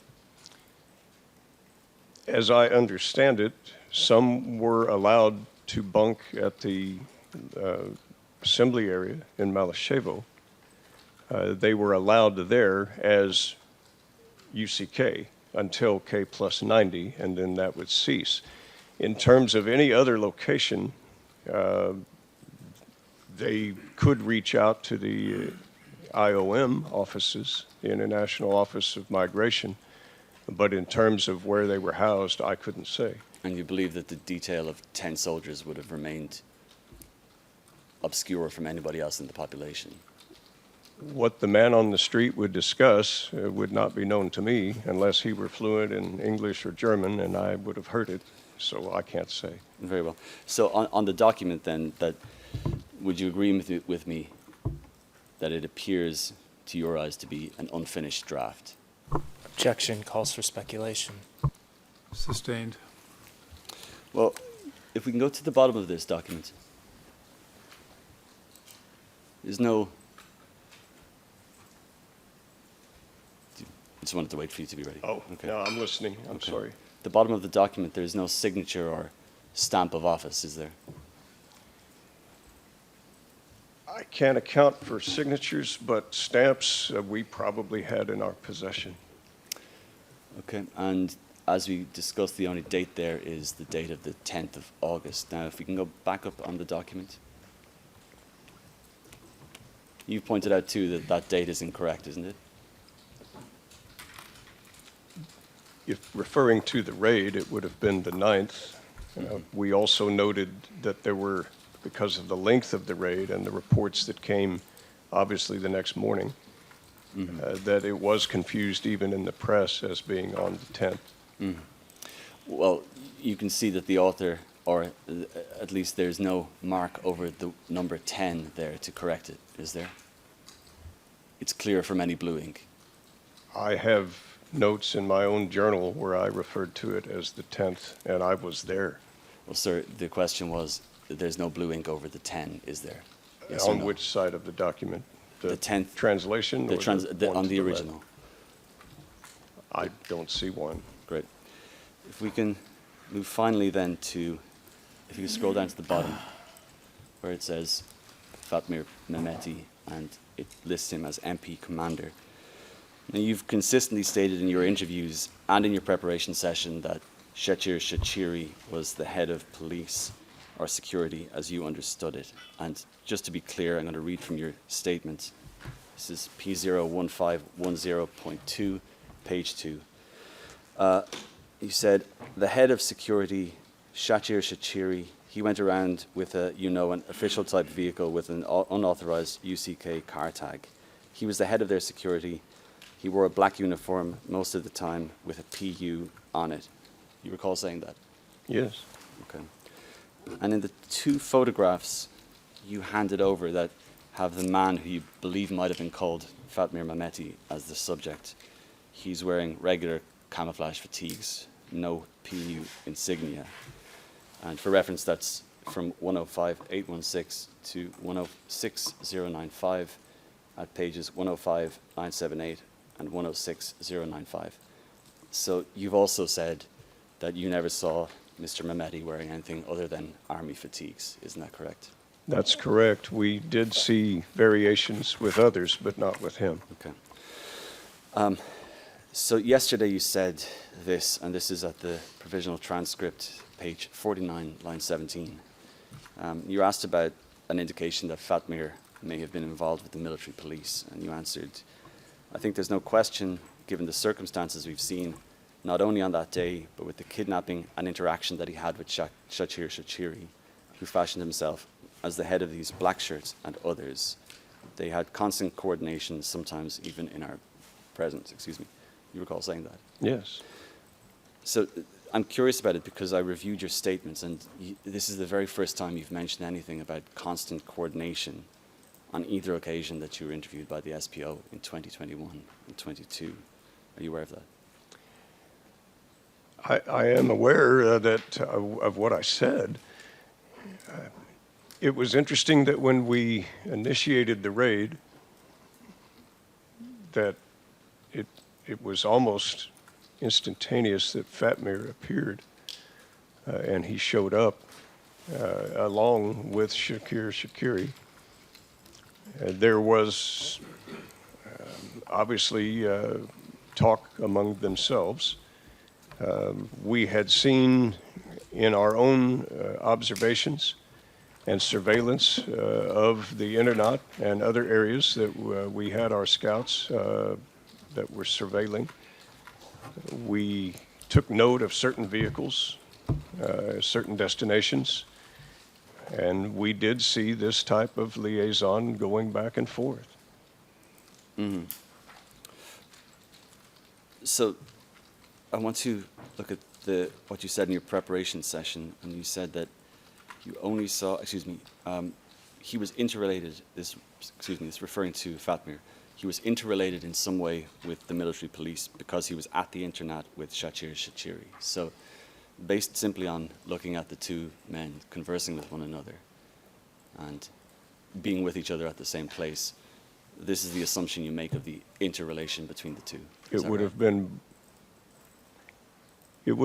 As I understand it, some were allowed to bunk at the assembly area in Malyshevo. They were allowed there as UCK until K plus 90, and then that would cease. In terms of any other location, they could reach out to the IOM offices, the International Office of Migration, but in terms of where they were housed, I couldn't say. And you believe that the detail of 10 soldiers would have remained obscure from anybody else in the population? What the man on the street would discuss would not be known to me unless he were fluent in English or German, and I would have heard it, so I can't say. Very well. So on the document then, that would you agree with me that it appears to your eyes to be an unfinished draft? Objection calls for speculation. Sustained. Well, if we can go to the bottom of this document, there's no... I just wanted to wait for you to be ready. Oh, okay. no, I'm listening. I'm Okay. sorry. The bottom of the document, there's no signature or stamp of office, is there? I can't account for signatures, but stamps we probably had in our possession. Okay, and as we discussed, the only date there is the date of the 10th of August. Now, if we can go back up on the document. You pointed out, too, that that date is incorrect, isn't it? If referring to the raid, it would have been the 9th. We also noted that there were, because of the length of the raid and the reports that came, obviously, the next morning, that it was confused even in the press as being on the 10th. Well, you can see that the author, or at least there's no mark over the number 10 there to correct it, is there? It's clear from any blue ink. I have notes in my own journal where I referred to it as the 10th, and I was there. Well, sir, the question was, there's no blue ink over the 10, is there? Yes or On no? which side of the document? The 10th translation? The or one on to the left? original. I don't see one. Great. If we can move finally then to, if you scroll down to the bottom, where it says Fatmir Mehmeti, and it lists him as MP Commander. Now, you've consistently stated in your interviews and in your preparation session that Shechir Shachiri was the head of police or security as you understood it. And just to be clear, I'm going to read from your statement. This is P01510.2, page 2. You said, the head of security, Shachir Shachiri, he went around with an official type vehicle with an unauthorized UCK car tag. He was the head of their security. He wore a black uniform most of the time with a PU on it. You recall saying that? Yes. Okay. And in the 2 photographs you handed over that have the man who you believe might have been called Fatmir Mehmeti as the subject, he's wearing regular camouflage fatigues, no PU insignia. And for reference, that's from 105.816 to 106.095, at pages 105, 978, and 106, 095. So you've also said that you never saw Mr. Mehmeti wearing anything other than army fatigues. Isn't that correct? That's correct. We did see variations with others, but not with him. Okay. So yesterday you said this, and this is at the provisional transcript, page 49, line 17. You asked about an indication that Fatmir may have been involved with the military police, and you answered, I think there's no question, given the circumstances we've seen, not only on that day, but with the kidnapping and interaction that he had with Shachir Shachiri, who fashioned himself as the head of these black shirts and others. They had constant coordination, sometimes even in our presence. Excuse me. You recall saying that? Yes. So I'm curious about it because I reviewed your statements, and this is the very first time you've mentioned anything about constant coordination on either occasion that you were interviewed by the SPO in 2021 and 22. Are you aware of that? I am aware of what I said. It was interesting that when we initiated the raid, that it was almost instantaneous that Fatmir appeared, and he showed up along with Shakir Shakiri. There was obviously talk among themselves. We had seen in our own observations and surveillance of the Internet and other areas that we had our scouts that were surveilling. We took note of certain vehicles, certain destinations, and we did see this type of liaison going back and forth. Mm-hmm. So I want to look at what you said in your preparation session, and you said that you only saw, he was interrelated, this referring to Fatmir, he was interrelated in some way with the military police because he was at the Internet with Shachir Shachiri. So based simply on looking at the two men conversing with one another and being with each other at the same place, this is the assumption you make of the interrelation between the two. It would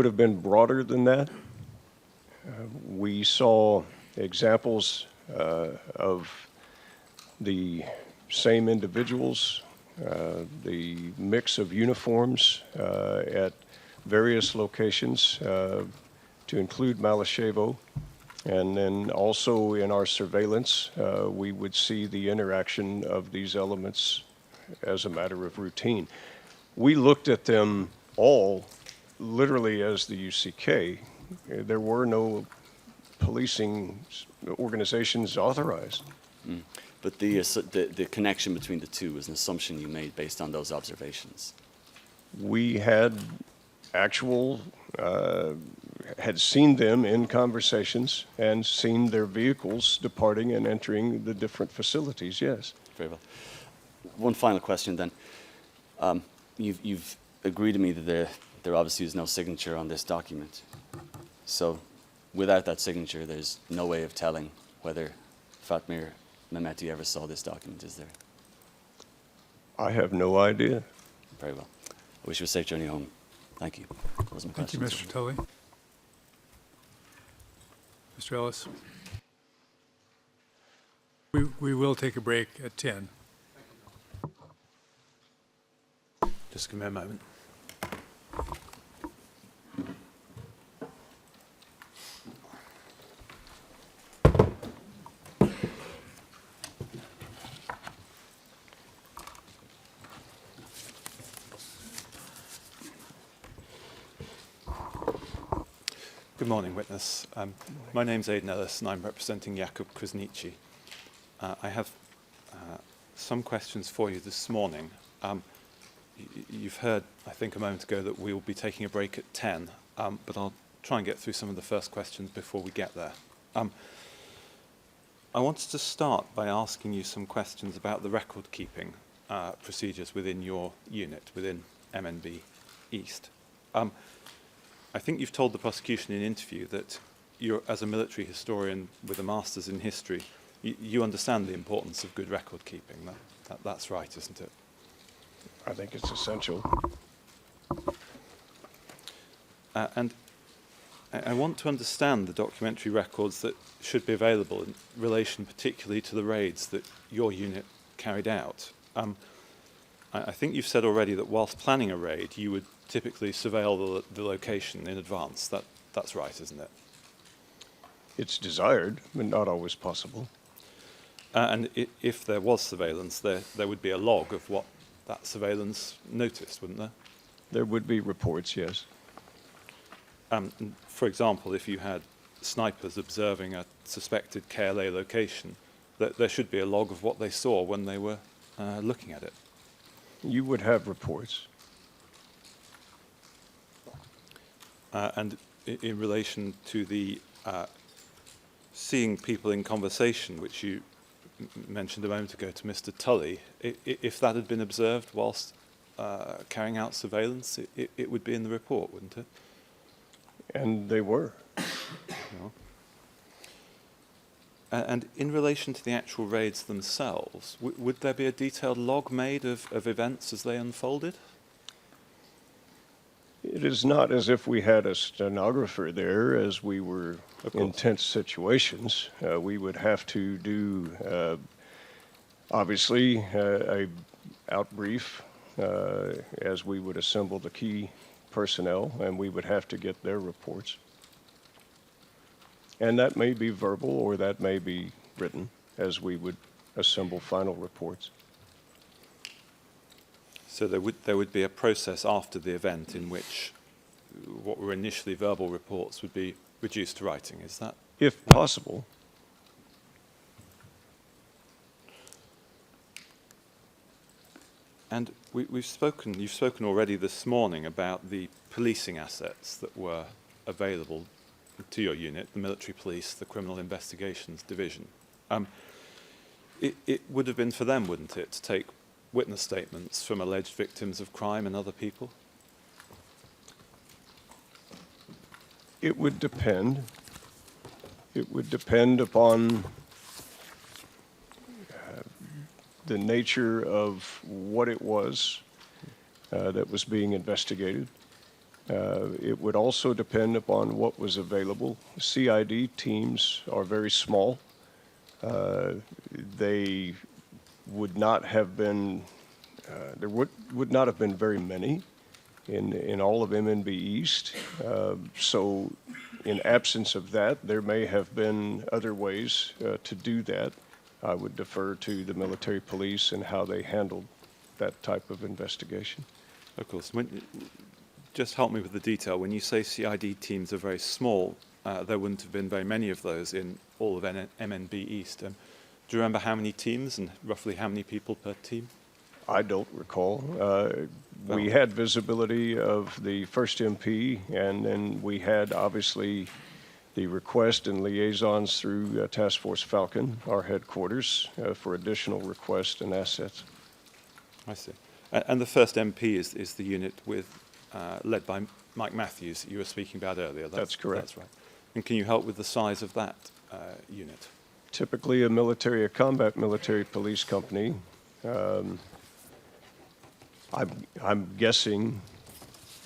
have been broader than that. We saw examples of the same individuals, the mix of uniforms at various locations to include Malyshevo. And then also in our surveillance, we would see the interaction of these elements as a matter of routine. We looked at them all literally as the UCK. There were no policing organizations authorized. Mm. But the connection between the two was an assumption you made based on those observations. We had had seen them in conversations and seen their vehicles departing and entering the different facilities, yes. Very well. One final question then. You've agreed to me that there obviously is no signature on this document. So without that signature, there's no way of telling whether Fatmir Mehmeti ever saw this document, is there? I have no idea. Very well. I wish you a safe journey home. Thank you. Those are my Thank you, questions. Mr. Tully. Mr. Ellis? We will take a break at 10. Just give me a moment. Good morning, witness. My name's Aidan Ellis, and I'm representing Jakub Krasniqi. I have some questions for you this morning. You've heard, I think, a moment ago that we will be taking a break at 10, but I'll try and get through some of the first questions before we get there. I wanted to start by asking you some questions about the record-keeping procedures within your unit, within MNB East. I think you've told the prosecution in interview that you're, as a military historian with a master's in history, You understand the importance of good record keeping. That's right, isn't it? I think it's essential. And I want to understand the documentary records that should be available in relation particularly to the raids that your unit carried out. I think you've said already that whilst planning a raid, you would typically surveil the location in advance. That's right, isn't it? It's desired, but not always possible. And if there was surveillance, there would be a log of what that surveillance noticed, wouldn't there? There would be reports, yes. For example, if you had snipers observing a suspected KLA location, there should be a log of what they saw when they were looking at it. You would have reports. And in relation to the seeing people in conversation, which you mentioned a moment ago to Mr. Tully, if that had been observed whilst carrying out surveillance, it would be in the report, wouldn't it? And they were. No. And in relation to the actual raids themselves, would there be a detailed log made of events as they unfolded? It is not as if we had a stenographer there as we were in tense situations. We would have to do, obviously, a outbrief as we would assemble the key personnel, and we would have to get their reports. And that may be verbal or that may be written as we would assemble final reports. So there would be a process after the event in which what were initially verbal reports would be reduced to writing, is that? If possible. And you've spoken already this morning about the policing assets that were available to your unit, the military police, the criminal investigations division. It would have been for them, wouldn't it, to take witness statements from alleged victims of crime and other people? It would depend. It would depend upon the nature of what it was that was being investigated. It would also depend upon what was available. CID teams are very small. They would not have been, there would not have been very many in all of MNB East. So in absence of that, there may have been other ways to do that. I would defer to the military police and how they handled that type of investigation. Of course. Just help me with the detail. When you say CID teams are very small, there wouldn't have been very many of those in all of MNB East. Do you remember how many teams and roughly how many people per team? I don't recall. We had visibility of the first MP, and then we had obviously the request and liaisons through Task Force Falcon, our headquarters, for additional requests and assets. I see. And the first MP is the unit led by Mike Matthews that you were speaking about earlier. That's correct. That's right. And can you help with the size of that unit? Typically a combat military police company. I'm guessing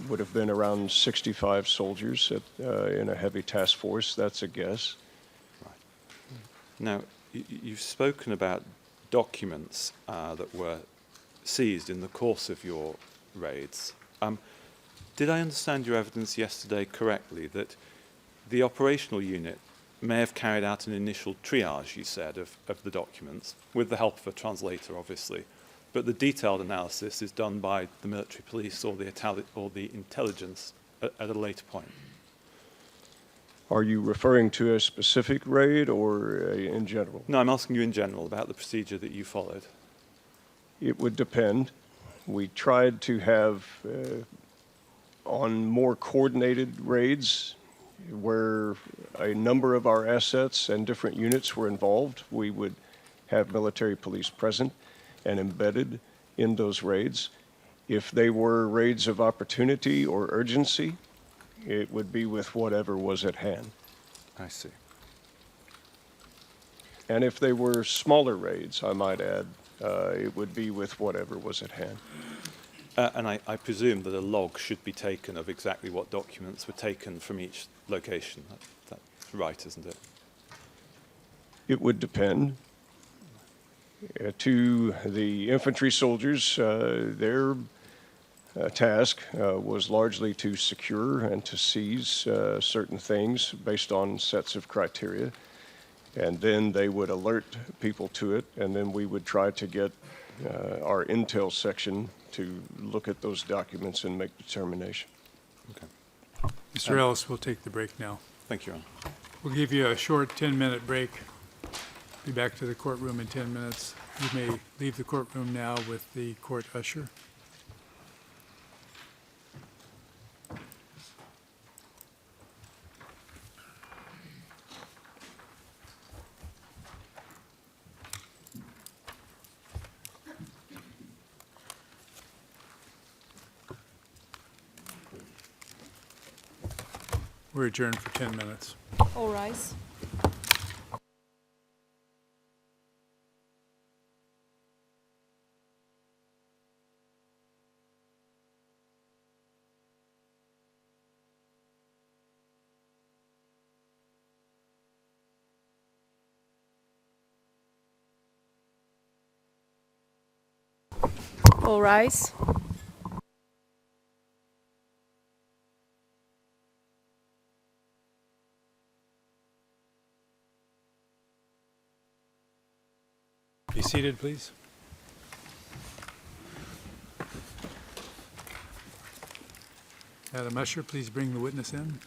would have been around 65 soldiers in a heavy task force. That's a guess. Right. Now, you've spoken about documents that were seized in the course of your raids. Did I understand your evidence yesterday correctly that the operational unit may have carried out an initial triage, you said, of the documents, with the help of a translator, obviously, but the detailed analysis is done by the military police or the intelligence at a later point? Are you referring to a specific raid or in general? No, I'm asking you in general about the procedure that you followed. It would depend. We tried to have, on more coordinated raids, where a number of our assets and different units were involved, we would have military police present and embedded in those raids. If they were raids of opportunity or urgency, it would be with whatever was at hand. I see. And if they were smaller raids, I might add, it would be with whatever was at hand. And I presume that a log should be taken of exactly what documents were taken from each location. That's right, isn't it? It would depend. To the infantry soldiers, their task was largely to secure and to seize certain things based on sets of criteria. And then they would alert people to it, and then we would try to get our intel section to look at those documents and make determination. Okay. Mr. Ellis will take the break now. Thank you, Your Honor. We'll give you a short 10-minute break. Be back to the courtroom in 10 minutes. You may leave the courtroom now with the court usher. We're adjourned for 10 minutes. All rise. All rise. Be seated, please. Madam Usher, please bring the witness in.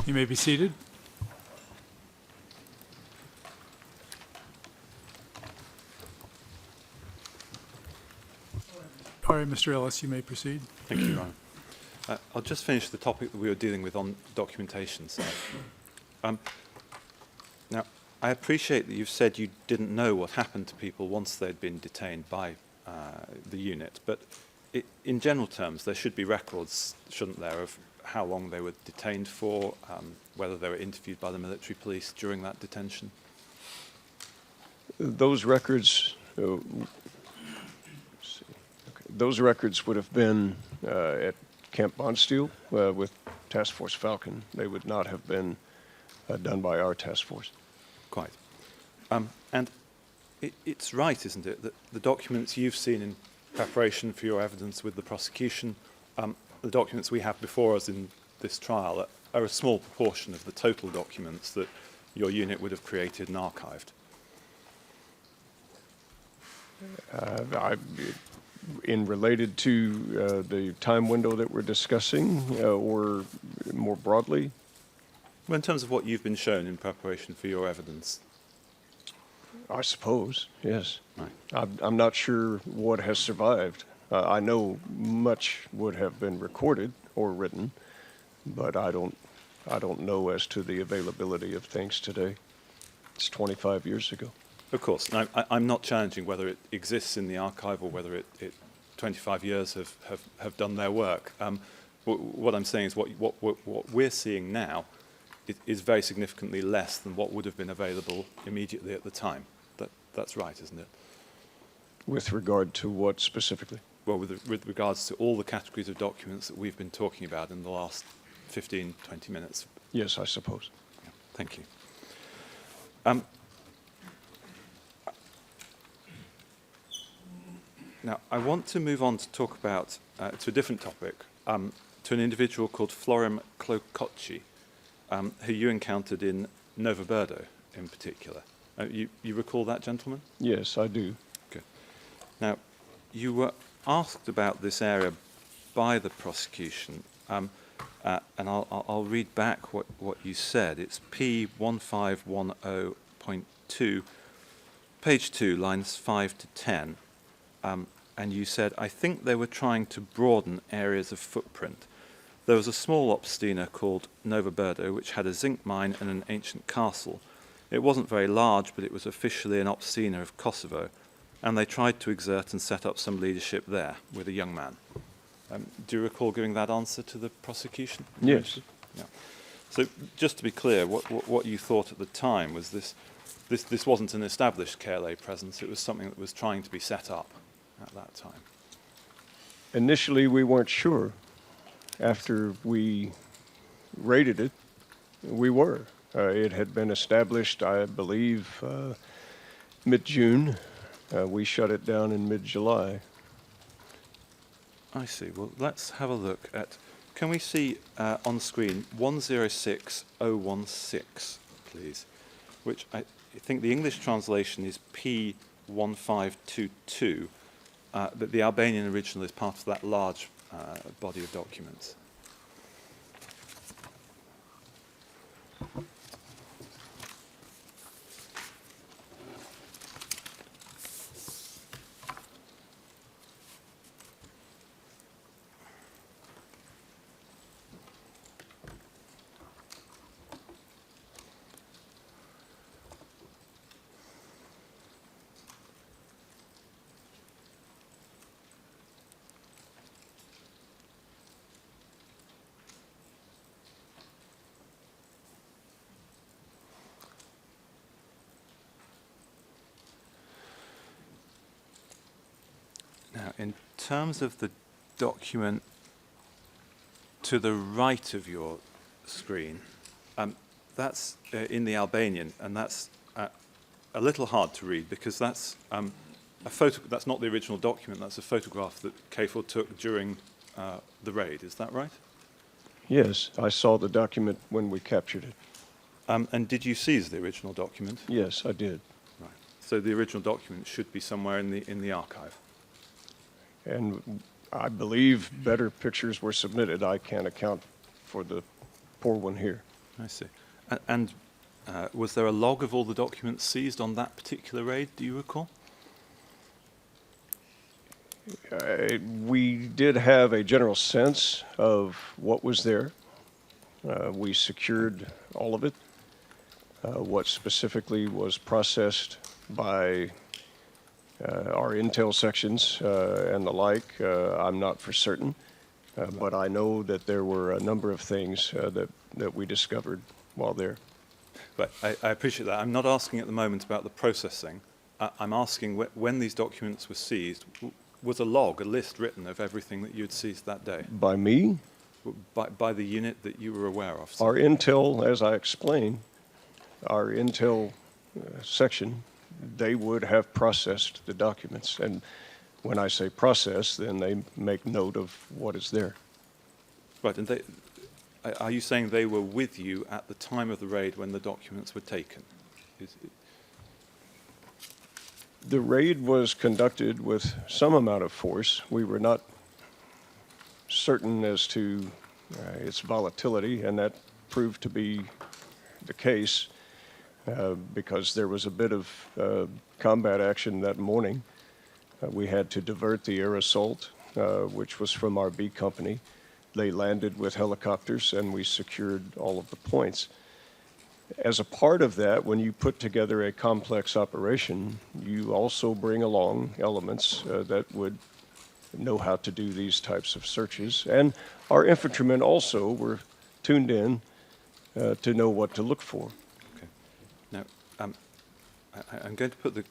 You may be seated. All right, Mr. Ellis, you may proceed. Thank you, Your Honor. I'll just finish the topic that we were dealing with on documentation. So, now, I appreciate that you've said you didn't know what happened to people once they'd been detained by the unit, but in general terms, there should be records, shouldn't there, of how long they were detained for, whether they were interviewed by the military police during that detention? Those records, those records would have been at Camp Bondsteel with Task Force Falcon. They would not have been done by our task force. Quite. And it's right, isn't it, that the documents you've seen in preparation for your evidence with the prosecution, the documents we have before us in this trial are a small proportion of the total documents that your unit would have created and archived. In related to the time window that we're discussing, or more broadly? Well, in terms of what you've been shown in preparation for your evidence. I suppose, yes. Right. I'm not sure what has survived. I know much would have been recorded or written, but I don't know as to the availability of things today. It's 25 years ago. Of course. Now, I'm not challenging whether it exists in the archive or whether 25 years have done their work. What I'm saying is what we're seeing now is very significantly less than what would have been available immediately at the time. That's right, isn't it? With regard to what specifically? Well, with regards to all the categories of documents that we've been talking about in the last 15, 20 minutes. Yes, I suppose. Yeah, thank you. Now, I want to move on to talk about, to a different topic, to an individual called Florim Clococci, who you encountered in Novo Burdo in particular. You recall that gentleman? Yes, I do. Good. Now, you were asked about this area by the prosecution, and I'll read back what you said. It's P1510.2, page 2, lines 5 to 10. And you said, I think they were trying to broaden areas of footprint. There was a small obstina called Novo Burdo, which had a zinc mine and an ancient castle. It wasn't very large, but it was officially an obstina of Kosovo, and they tried to exert and set up some leadership there with a young man. Do you recall giving that answer to the prosecution? Yes. Yeah. So just to be clear, what you thought at the time was this wasn't an established KLA presence, it was something that was trying to be set up at that time. Initially, we weren't sure. After we raided it, we were. It had been established, I believe, mid-June. We shut it down in mid-July. I see. Well, let's have a look at, can we see on screen 106016, please, which I think the English translation is P1522, but the Albanian original is part of that large body of documents. Now, in terms of the document to the right of your screen, that's in the Albanian, and that's a little hard to read because that's a photo. That's not the original document. That's a photograph that KFOR took during the raid. Is that right? Yes, I saw the document when we captured it. And did you seize the original document? Yes, I did. Right. So the original document should be somewhere in the archive. And I believe better pictures were submitted. I can't account for the poor one here. I see. And was there a log of all the documents seized on that particular raid, do you recall? We did have a general sense of what was there. We secured all of it. What specifically was processed by our intel sections and the like, I'm not for certain. But I know that there were a number of things that we discovered while there. But I appreciate that. I'm not asking at the moment about the processing. I'm asking when these documents were seized, was a log, a list written of everything that you had seized that day? By me? By the unit that you were aware of? Our intel, as I explained, our intel section, they would have processed the documents. And when I say process, then they make note of what is there. Right, and are you saying they were with you at the time of the raid when the documents were taken? The raid was conducted with some amount of force. We were not certain as to its volatility, and that proved to be the case because there was a bit of combat action that morning. We had to divert the air assault, which was from our B company. They landed with helicopters, and we secured all of the points. As a part of that, when you put together a complex operation, you also bring along elements that would know how to do these types of searches. And our infantrymen also were tuned in to know what to look for. Okay. Now, I'm going to put the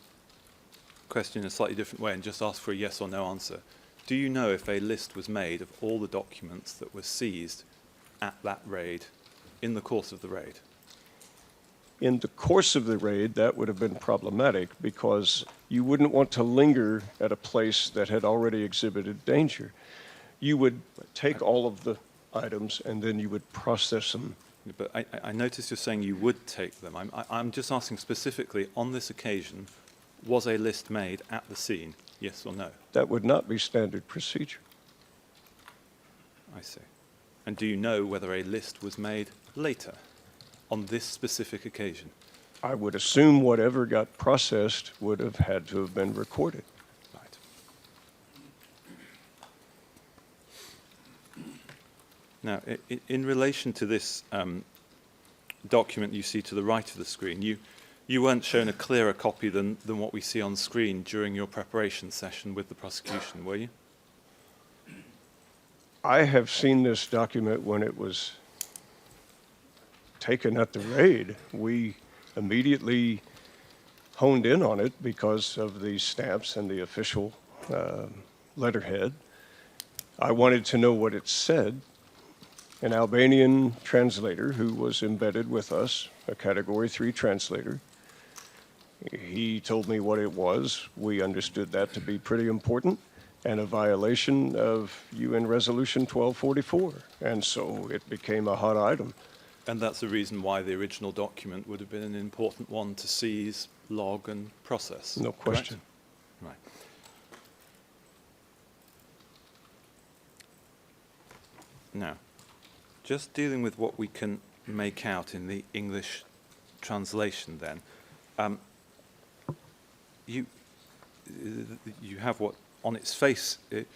question in a slightly different way and just ask for a yes or no answer. Do you know if a list was made of all the documents that were seized at that raid, in the course of the raid? In the course of the raid, that would have been problematic because you wouldn't want to linger at a place that had already exhibited danger. You would take all of the items and then you would process them. But I noticed you're saying you would take them. I'm just asking specifically, on this occasion, was a list made at the scene, yes or no? That would not be standard procedure. I see. And do you know whether a list was made later, on this specific occasion? I would assume whatever got processed would have had to have been recorded. Right. Now, in relation to this document you see to the right of the screen, you weren't shown a clearer copy than what we see on screen during your preparation session with the prosecution, were you? I have seen this document when it was taken at the raid. We immediately honed in on it because of the stamps and the official letterhead. I wanted to know what it said. An Albanian translator who was embedded with us, a Category 3 translator, he told me what it was. We understood that to be pretty important and a violation of UN Resolution 1244. And so it became a hot item. And that's the reason why the original document would have been an important one to seize, log, and process. No question. Correct? Right. Now, just dealing with what we can make out in the English translation then, you have what, on its face, it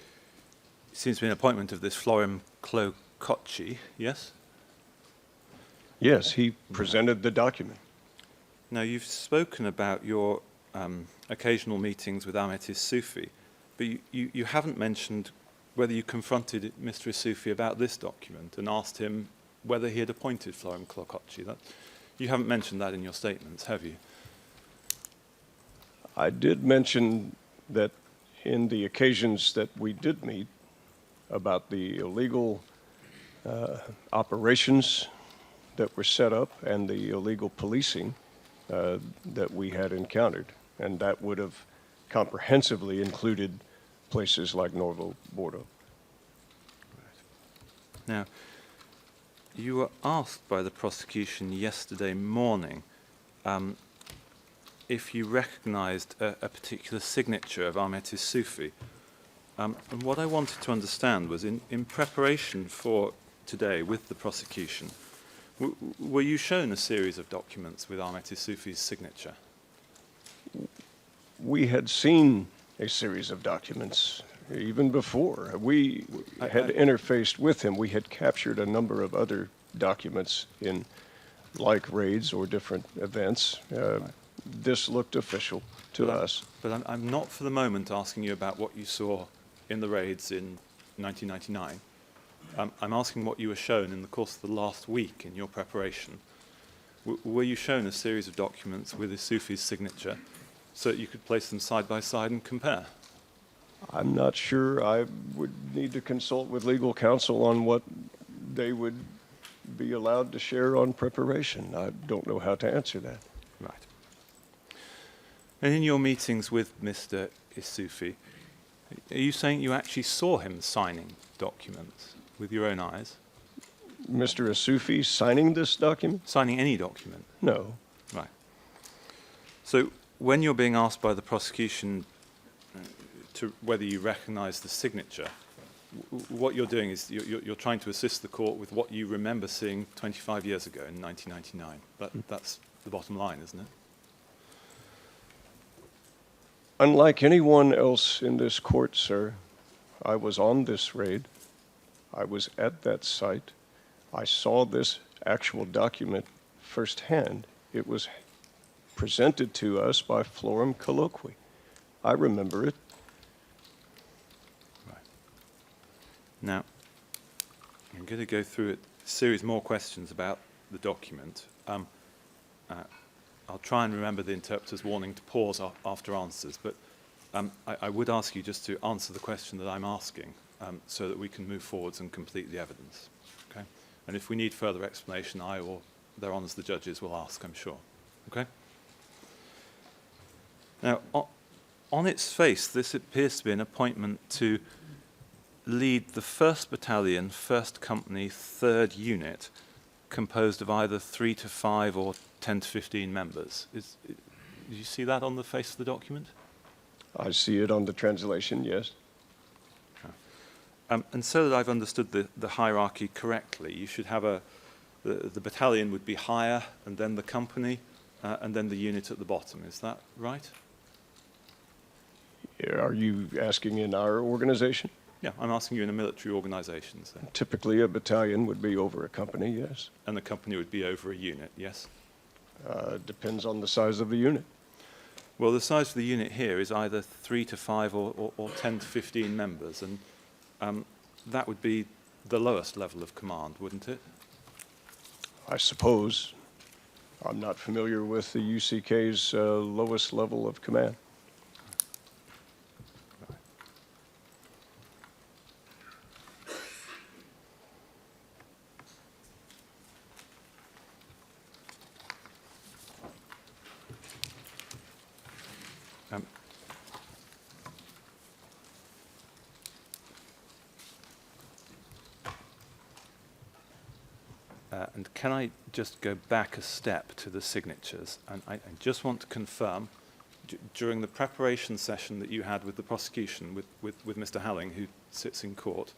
seems to be an appointment of this Florem Clococci, yes? Yes, he presented the document. Now, you've spoken about your occasional meetings with Ahmet Sufi, but you haven't mentioned whether you confronted Mr. Sufi about this document and asked him whether he had appointed Florem Clococci. You haven't mentioned that in your statements, have you? I did mention that in the occasions that we did meet about the illegal operations that were set up and the illegal policing that we had encountered. And that would have comprehensively included places like Novo Bordo. Now, you were asked by the prosecution yesterday morning if you recognized a particular signature of Ahmet Sufi. And what I wanted to understand was, in preparation for today with the prosecution, were you shown a series of documents with Ahmet Sufi's signature? We had seen a series of documents even before. We had interfaced with him. We had captured a number of other documents in like raids or different events. This looked official to us. But I'm not for the moment asking you about what you saw in the raids in 1999. I'm asking what you were shown in the course of the last week in your preparation. Were you shown a series of documents with Sufi's signature so that you could place them side by side and compare? I'm not sure. I would need to consult with legal counsel on what they would be allowed to share on preparation. I don't know how to answer that. Right. And in your meetings with Mr. Sufi, are you saying you actually saw him signing documents with your own eyes? Mr. Asufi signing this document? Signing any document? No. Right. So when you're being asked by the prosecution to whether you recognize the signature, what you're doing is you're trying to assist the court with what you remember seeing 25 years ago in 1999. That's the bottom line, isn't it? Unlike anyone else in this court, sir, I was on this raid. I was at that site. I saw this actual document firsthand. It was presented to us by Florem Colloqui. I remember it. Right. Now, I'm going to go through a series more questions about the document. I'll try and remember the interpreter's warning to pause after answers, but I would ask you just to answer the question that I'm asking so that we can move forwards and complete the evidence. Okay? And if we need further explanation, I or their honours the judges will ask, I'm sure. Okay? Now, on its face, this appears to be an appointment to lead the 1st Battalion, 1st Company, 3rd Unit, composed of either 3 to 5 or 10 to 15 members. Do you see that on the face of the document? I see it on the translation, yes. And so that I've understood the hierarchy correctly, you should have the battalion would be higher, and then the company, and then the unit at the bottom. Is that right? Are you asking in our organization? Yeah, I'm asking you in a military organisation. So. Typically, a battalion would be over a company, yes. And the company would be over a unit, yes? Depends on the size of the unit. Well, the size of the unit here is either 3 to 5 or 10 to 15 members, and that would be the lowest level of command, wouldn't it? I suppose. I'm not familiar with the UCK's lowest level of command. And can I just go back a step to the signatures? And I just want to confirm, during the preparation session that you had with the prosecution, with Mr. Halling, who sits in court,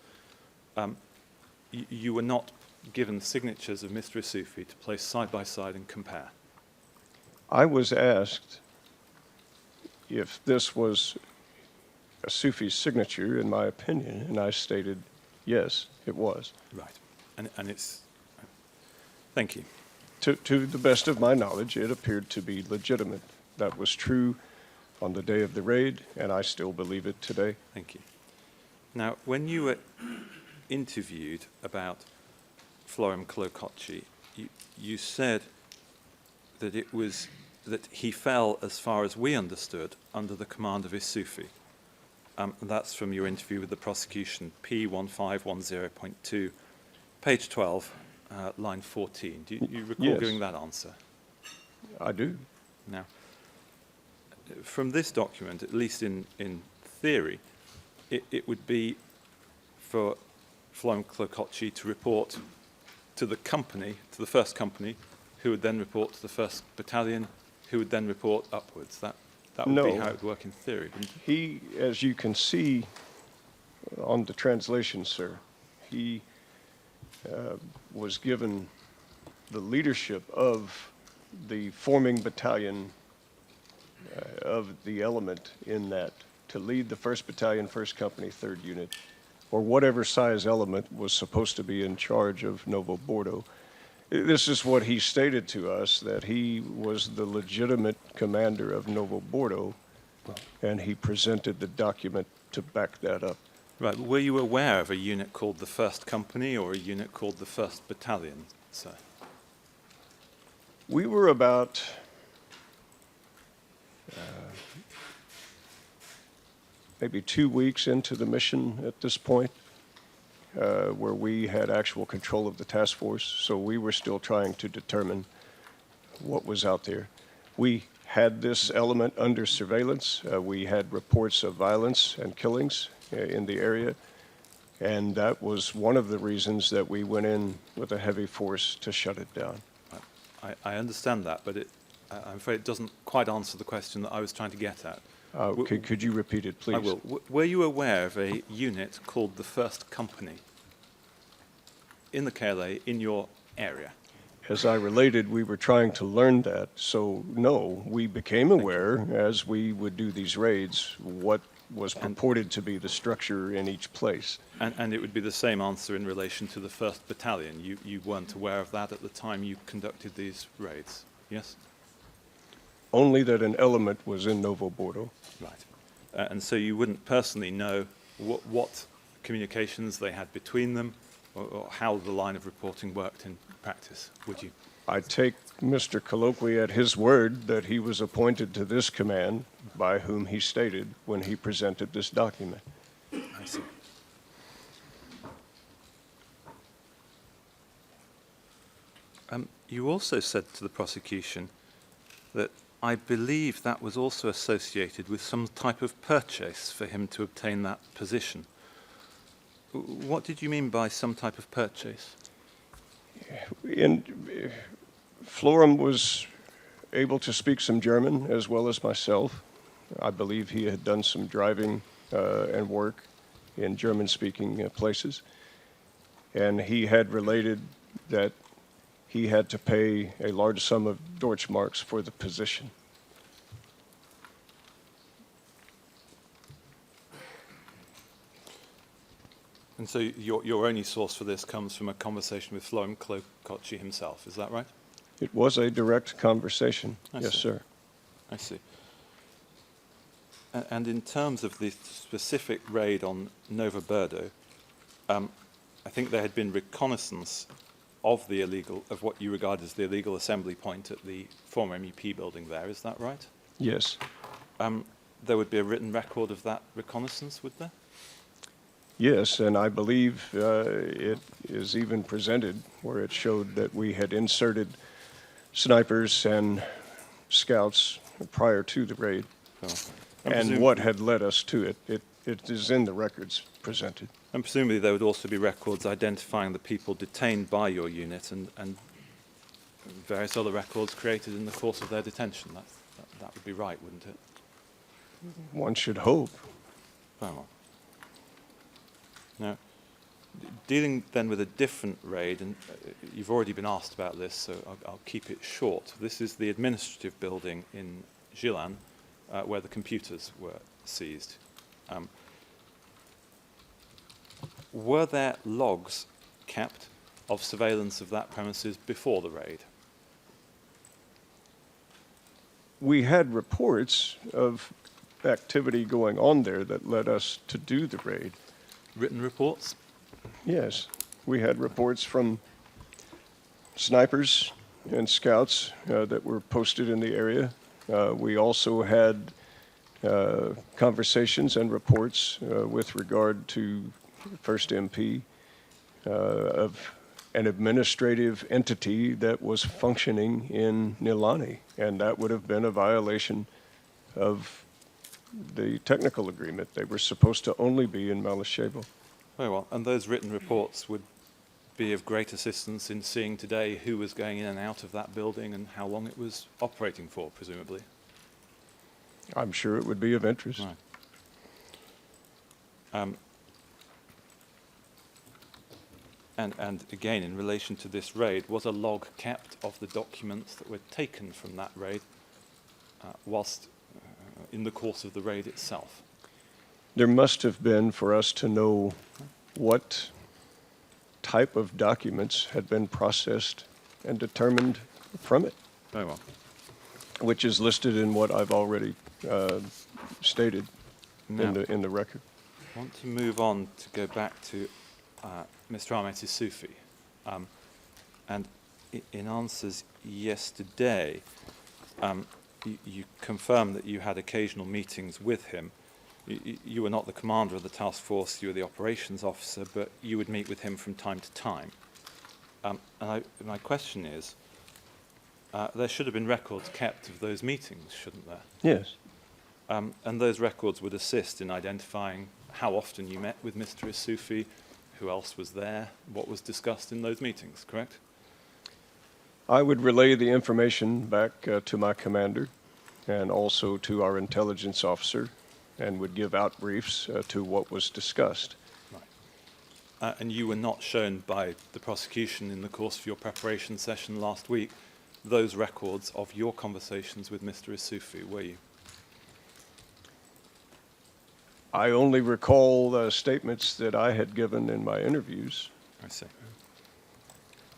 you were not given signatures of Mr. Isufi to place side by side and compare. I was asked if this was Isufi's signature, in my opinion, and I stated, yes, it was. Right. And it's... Thank you. To the best of my knowledge, it appeared to be legitimate. That was true on the day of the raid, and I still believe it today. Thank you. Now, when you were interviewed about Florem Clococci, you said that it was that he fell, as far as we understood, under the command of Isufi. That's from your interview with the prosecution, P1510.2, page 12. Line 14. Do you recall Yes. giving that answer? I do. Now, from this document, at least in theory, it would be for Florem Clococci to report to the company, to the 1st Company, who would then report to the 1st Battalion, who would then report upwards. That would be how it would work in theory, wouldn't it? He, as you can see on the translation, sir, he was given the leadership of the forming battalion of the element in that to lead the 1st Battalion, 1st Company, 3rd Unit, or whatever size element was supposed to be in charge of Novo Bordo. This is what he stated to us, that he was the legitimate commander of Novo Bordo, and he presented the document to back that up. Right. Were you aware of a unit called the 1st Company or a unit called the 1st Battalion, sir? We were about maybe 2 weeks into the mission at this point, where we had actual control of the task force, so we were still trying to determine what was out there. We had this element under surveillance. We had reports of violence and killings in the area, and that was one of the reasons that we went in with a heavy force to shut it down. I understand that, but I'm afraid it doesn't quite answer the question that I was trying to get at. Could you repeat it, please? I will. Were you aware of a unit called the 1st Company in the KLA in your area? As I related, we were trying to learn that, so no, we became aware as we would do these raids what was purported to be the structure in each place. And it would be the same answer in relation to the 1st Battalion. You weren't aware of that at the time you conducted these raids, yes? Only that an element was in Novo Bordo. Right. And so you wouldn't personally know what communications they had between them, or how the line of reporting worked in practice, would you? I take Mr. Colloquy at his word that he was appointed to this command by whom he stated when he presented this document. I see. You also said to the prosecution that I believe that was also associated with some type of purchase for him to obtain that position. What did you mean by some type of purchase? Florum was able to speak some German as well as myself. I believe he had done some driving and work in German-speaking places. And he had related that he had to pay a large sum of Deutschmarks for the position. And so your only source for this comes from a conversation with Florum Clocci himself, is that right? It was a direct conversation, I yes, see. sir. I see. And in terms of the specific raid on Nova Birdo, I think there had been reconnaissance of what you regard as the illegal assembly point at the former MEP building there, is that right? Yes. There would be a written record of that reconnaissance, would there? Yes, and I believe it is even presented where it showed that we had inserted snipers and scouts prior to the raid, and what had led us to it. It is in the records presented. And presumably there would also be records identifying the people detained by your unit and various other records created in the course of their detention. That would be right, wouldn't it? One should hope. Very well. Now, dealing then with a different raid, and you've already been asked about this, so I'll keep it short. This is the administrative building in Gilan, where the computers were seized. Were there logs kept of surveillance of that premises before the raid? We had reports of activity going on there that led us to do the raid. Written reports? Yes, we had reports from snipers and scouts that were posted in the area. We also had conversations and reports with regard to First MP of an administrative entity that was functioning in Nilani, and that would have been a violation of the technical agreement. They were supposed to only be in Malashebo. Very well. And those written reports would be of great assistance in seeing today who was going in and out of that building and how long it was operating for, presumably. I'm sure it would be of interest. Right. And again, in relation to this raid, was a log kept of the documents that were taken from that raid whilst in the course of the raid itself? There must have been for us to know what type of documents had been processed and determined from it. Very well. Which is listed in what I've already stated Now, in the record. I want to move on to go back to Mr. Ahmed Isufi. And in answers yesterday, you confirmed that you had occasional meetings with him. You were not the commander of the task force, you were the operations officer, but you would meet with him from time to time. My question is, there should have been records kept of those meetings, shouldn't there? Yes. And those records would assist in identifying how often you met with Mr. Isufi, who else was there, what was discussed in those meetings, correct? I would relay the information back to my commander and also to our intelligence officer and would give out briefs to what was discussed. Right. And you were not shown by the prosecution in the course of your preparation session last week those records of your conversations with Mr. Isufi, were you? I only recall the statements that I had given in my interviews. I see.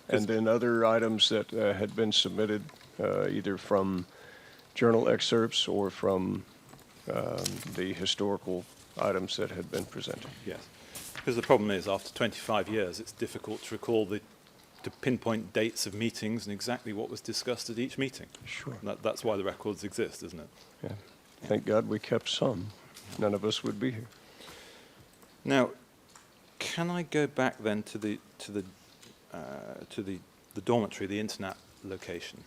And then other items that had been submitted either from journal excerpts or from the historical items that had been presented. Yes. Because the problem is, after 25 years, it's difficult to recall to pinpoint dates of meetings and exactly what was discussed at each meeting. Sure. That's why the records exist, isn't it? Yeah. Thank God we kept some. None of us would be here. Now, can I go back then to the dormitory, the internat location?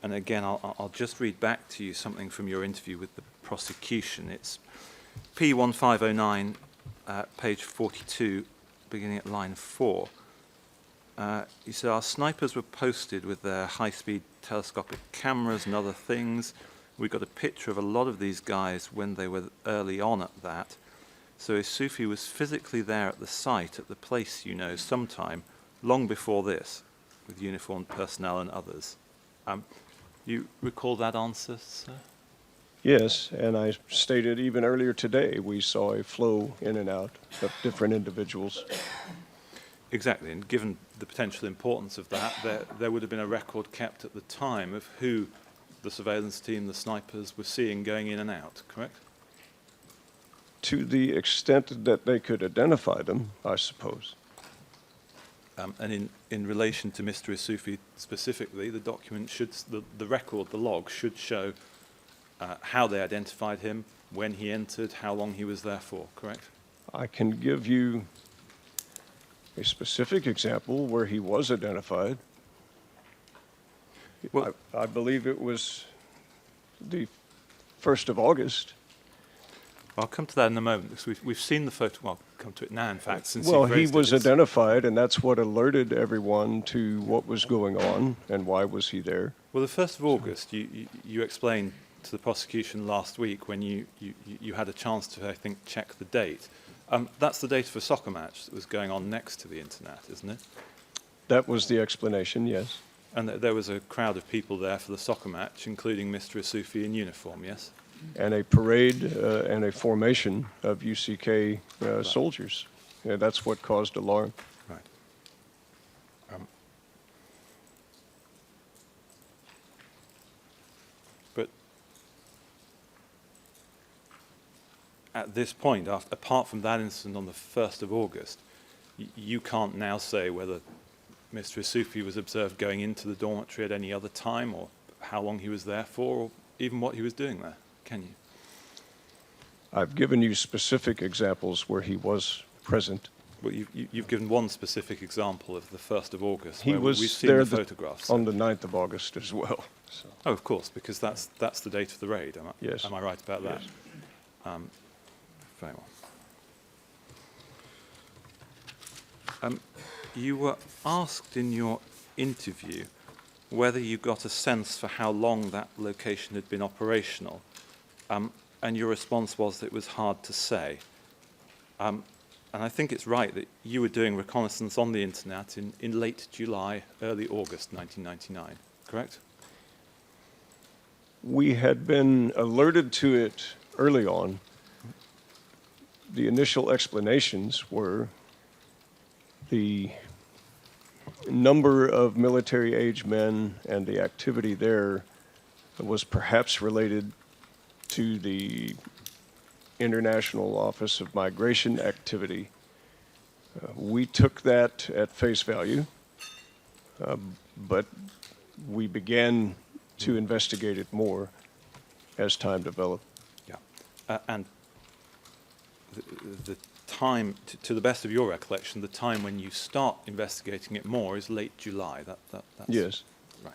And again, I'll just read back to you something from your interview with the prosecution. It's P1509, page 42, beginning at line 4. You said, our snipers were posted with their high-speed telescopic cameras and other things. We got a picture of a lot of these guys when they were early on at that. So Isufi was physically there at the site, at the place, you know, sometime, long before this, with uniformed personnel and others. You recall that answer, sir? Yes, and I stated even earlier today, we saw a flow in and out of different individuals. Exactly, and given the potential importance of that, there would have been a record kept at the time of who the surveillance team, the snipers, were seeing going in and out, correct? To the extent that they could identify them, I suppose. And in relation to Mr. Isufi specifically, the document should, the record, the log, should show how they identified him, when he entered, how long he was there for, correct? I can give you a specific example where he was identified. Well, I believe it was the 1st of August. I'll come to that in a moment, because we've seen the photo, well, come to it now, in fact, since Well, you've he raised it. was It's- identified, and that's what alerted everyone to what was going on and why was he there. Well, the 1st of August, you explained to the prosecution last week when you had a chance to, I think, check the date. That's the date of a soccer match that was going on next to the internet, isn't it? That was the explanation, yes. And there was a crowd of people there for the soccer match, including Mr. Isufi in uniform, yes? And a parade and a formation of UCK soldiers. Yeah, that's what caused alarm. Right. But at this point, apart from that incident on the 1st of August, you can't now say whether Mr. Isufi was observed going into the dormitory at any other time, or how long he was there for, or even what he was doing there, can you? I've given you specific examples where he was present. Well, you've given one specific example of the 1st of August. He where was we've seen there the photographs. on the 9th of August as well. So. Oh, of course, because that's the date of the raid. Yes. Am I right about that? Yes. Very well. You were asked in your interview whether you got a sense for how long that location had been operational, and your response was that it was hard to say. And I think it's right that you were doing reconnaissance on the internet in late July, early August 1999, correct? We had been alerted to it early on. The initial explanations were the number of military-age men and the activity there was perhaps related to the International Office of Migration activity. We took that at face value, but we began to investigate it more as time developed. Yeah. And the time, to the best of your recollection, the time when you start investigating it more is late July. That's Yes. right.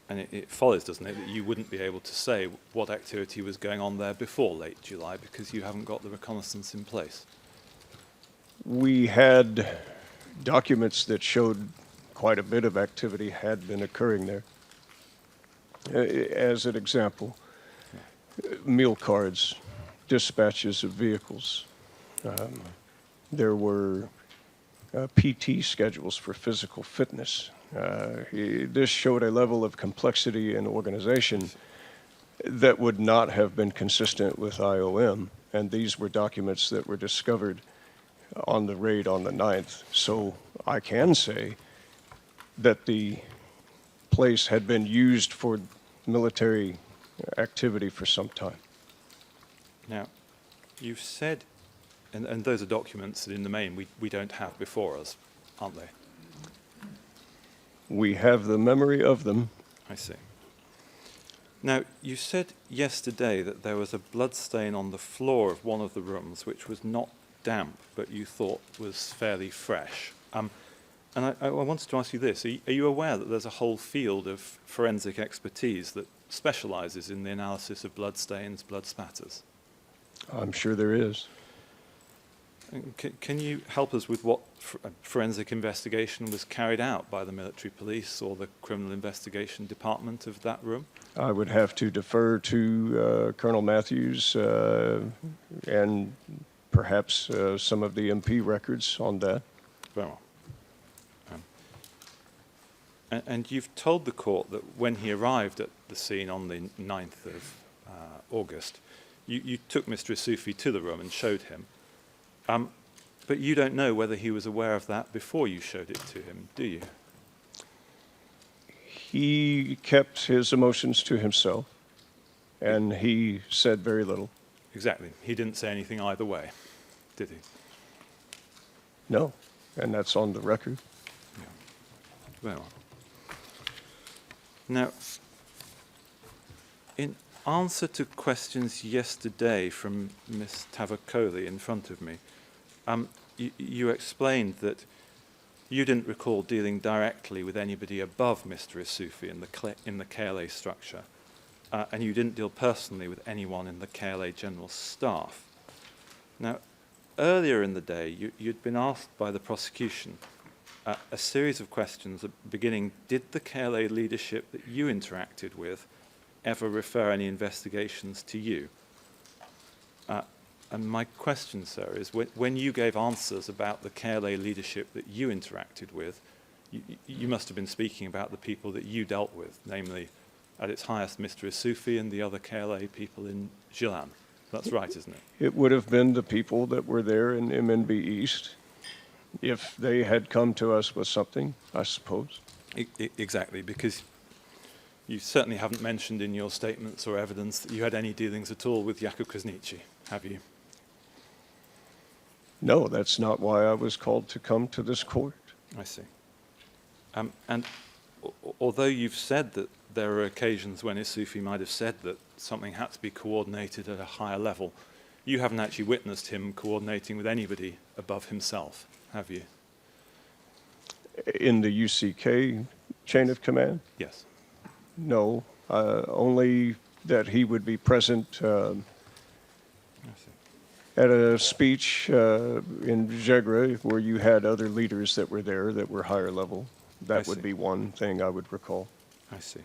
And it follows, doesn't it, that you wouldn't be able to say what activity was going on there before late July because you haven't got the reconnaissance in place. We had documents that showed quite a bit of activity had been occurring there. As an example, meal cards, dispatches of vehicles. There were PT schedules for physical fitness. This showed a level of complexity and organization that would not have been consistent with IOM, and these were documents that were discovered on the raid on the 9th. So I can say that the place had been used for military activity for some time. Now, you've said, and those are documents that in the main we don't have before us, aren't they? We have the memory of them. I see. Now, you said yesterday that there was a blood stain on the floor of one of the rooms which was not damp, but you thought was fairly fresh. And I wanted to ask you this. Are you aware that there's a whole field of forensic expertise that specializes in the analysis of blood stains, blood spatters? I'm sure there is. Can you help us with what forensic investigation was carried out by the military police or the criminal investigation department of that room? I would have to defer to Colonel Matthews and perhaps some of the MP records on that. Very well. And you've told the court that when he arrived at the scene on the 9th of August, you took Mr. Isufi to the room and showed him. But you don't know whether he was aware of that before you showed it to him, do you? He kept his emotions to himself, and he said very little. Exactly. He didn't say anything either way, did he? No, and that's on the record. Yeah. Very well. Now, in answer to questions yesterday from Ms. Tavakoli in front of me, you explained that you didn't recall dealing directly with anybody above Mr. Isufi in the KLA structure, and you didn't deal personally with anyone in the KLA General Staff. Now, earlier in the day, you'd been asked by the prosecution a series of questions beginning, did the KLA leadership that you interacted with ever refer any investigations to you? And my question, sir, is when you gave answers about the KLA leadership that you interacted with, you must have been speaking about the people that you dealt with, namely, at its highest, Mr. Isufi and the other KLA people in Gilan. That's right, isn't it? It would have been the people that were there in MNB East if they had come to us with something, I suppose. Exactly, because you certainly haven't mentioned in your statements or evidence that you had any dealings at all with Jakub Krasniqi, have you? No, that's not why I was called to come to this court. I see. And although you've said that there are occasions when Isufi might have said that something had to be coordinated at a higher level, you haven't actually witnessed him coordinating with anybody above himself, have you? In the UCK chain of command? Yes. No, only that he would be present I see. at a speech in Jegra where you had other leaders that were there that were higher level. That would see. be one thing I would recall. I see.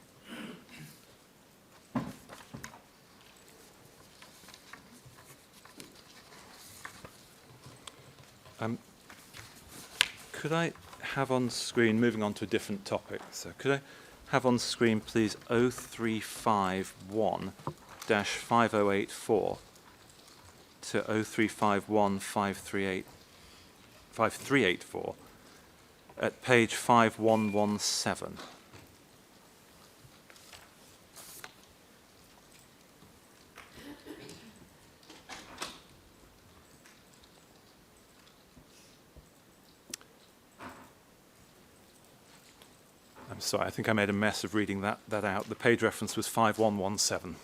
Could I have on screen, moving on to a different topic, so could I have on screen, please, 0351-5084 to 0351-5384 at page 5117. I'm sorry, I think I made a mess of reading that out. The page reference was 5117.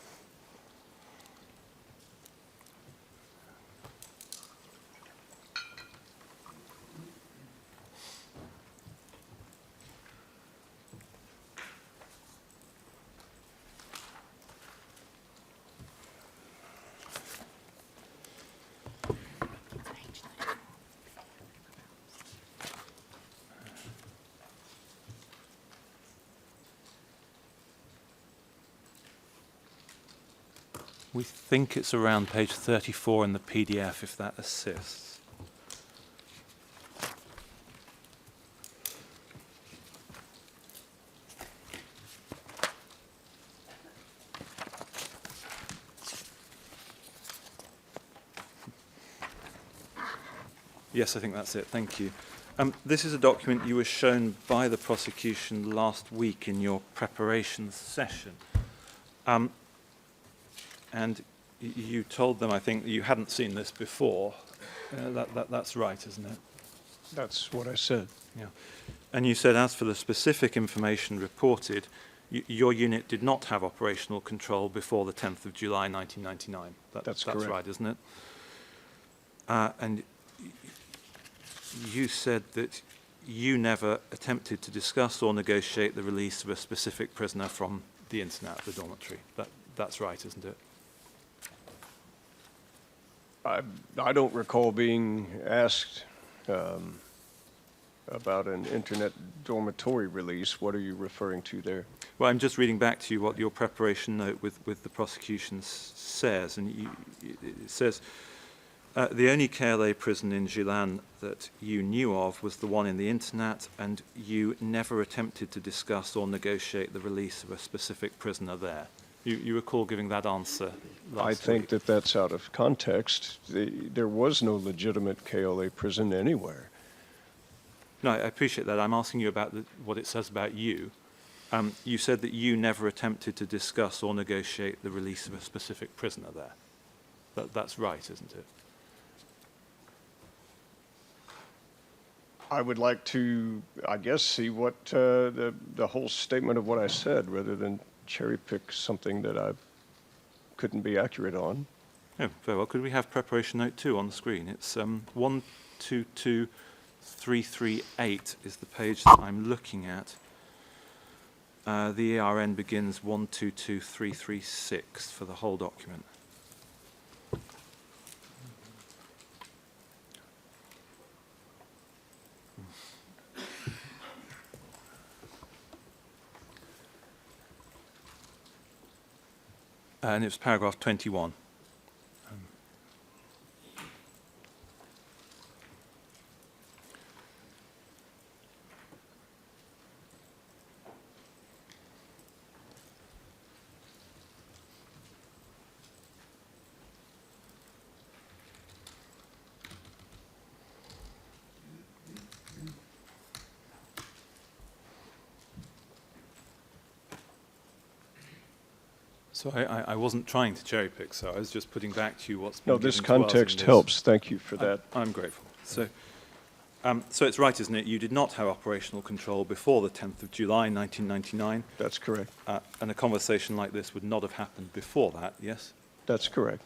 We think it's around page 34 in the PDF, if that assists. Yes, I think that's it. Thank you. This is a document you were shown by the prosecution last week in your preparation session. and you told them, I think, that you hadn't seen this before. That's right, isn't it? That's what I said. Yeah. And you said, as for the specific information reported, your unit did not have operational control before the 10th of July 1999. That's correct. That's right, isn't it? And you said that you never attempted to discuss or negotiate the release of a specific prisoner from the internet, the dormitory. That's right, isn't it? I don't recall being asked about an internet dormitory release. What are you referring to there? Well, I'm just reading back to you what your preparation note with the prosecution says, and it says, the only KLA prison in Gilan that you knew of was the one in the internet, and you never attempted to discuss or negotiate the release of a specific prisoner there. You recall giving that answer last I think week. that that's out of context. There was no legitimate KLA prison anywhere. No, I appreciate that. I'm asking you about what it says about you. You said that you never attempted to discuss or negotiate the release of a specific prisoner there. That's right, isn't it? I would like to, I guess, see what the whole statement of what I said, rather than cherry pick something that I couldn't be accurate on. Oh, very well. Could we have preparation note 2 on the screen? It's 122338 is the page that I'm looking at. The ERN begins 122336 for the whole document. And it's paragraph 21. So I wasn't trying to cherry pick, so I was just putting back to you what's been No, this given to us in context this. helps. Thank you for that. I'm grateful. So it's right, isn't it? You did not have operational control before the 10th of July 1999, That's correct. and a conversation like this would not have happened before that, yes? That's correct.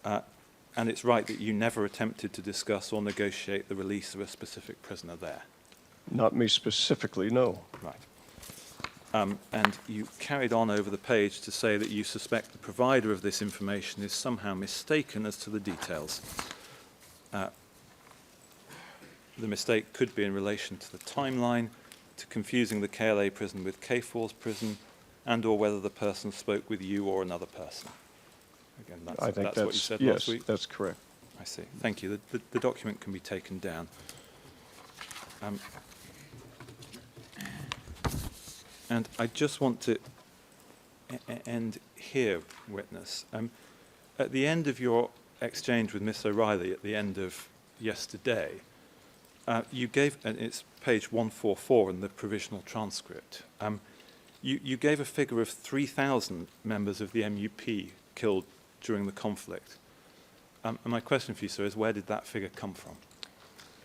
And it's right that you never attempted to discuss or negotiate the release of a specific prisoner there. Not me specifically, no. Right. And you carried on over the page to say that you suspect the provider of this information is somehow mistaken as to the details. The mistake could be in relation to the timeline, to confusing the KLA prison with K4's prison, and or whether the person spoke with you or another person. Again, I think that's what you said yes, last week? that's correct. I see. Thank you. The document can be taken down. And I just want to end here, witness. At the end of your exchange with Miss O'Reilly at the end of yesterday, you gave, and it's page 144 in the provisional transcript, you gave a figure of 3,000 members of the MUP killed during the conflict. And my question for you, sir, is where did that figure come from?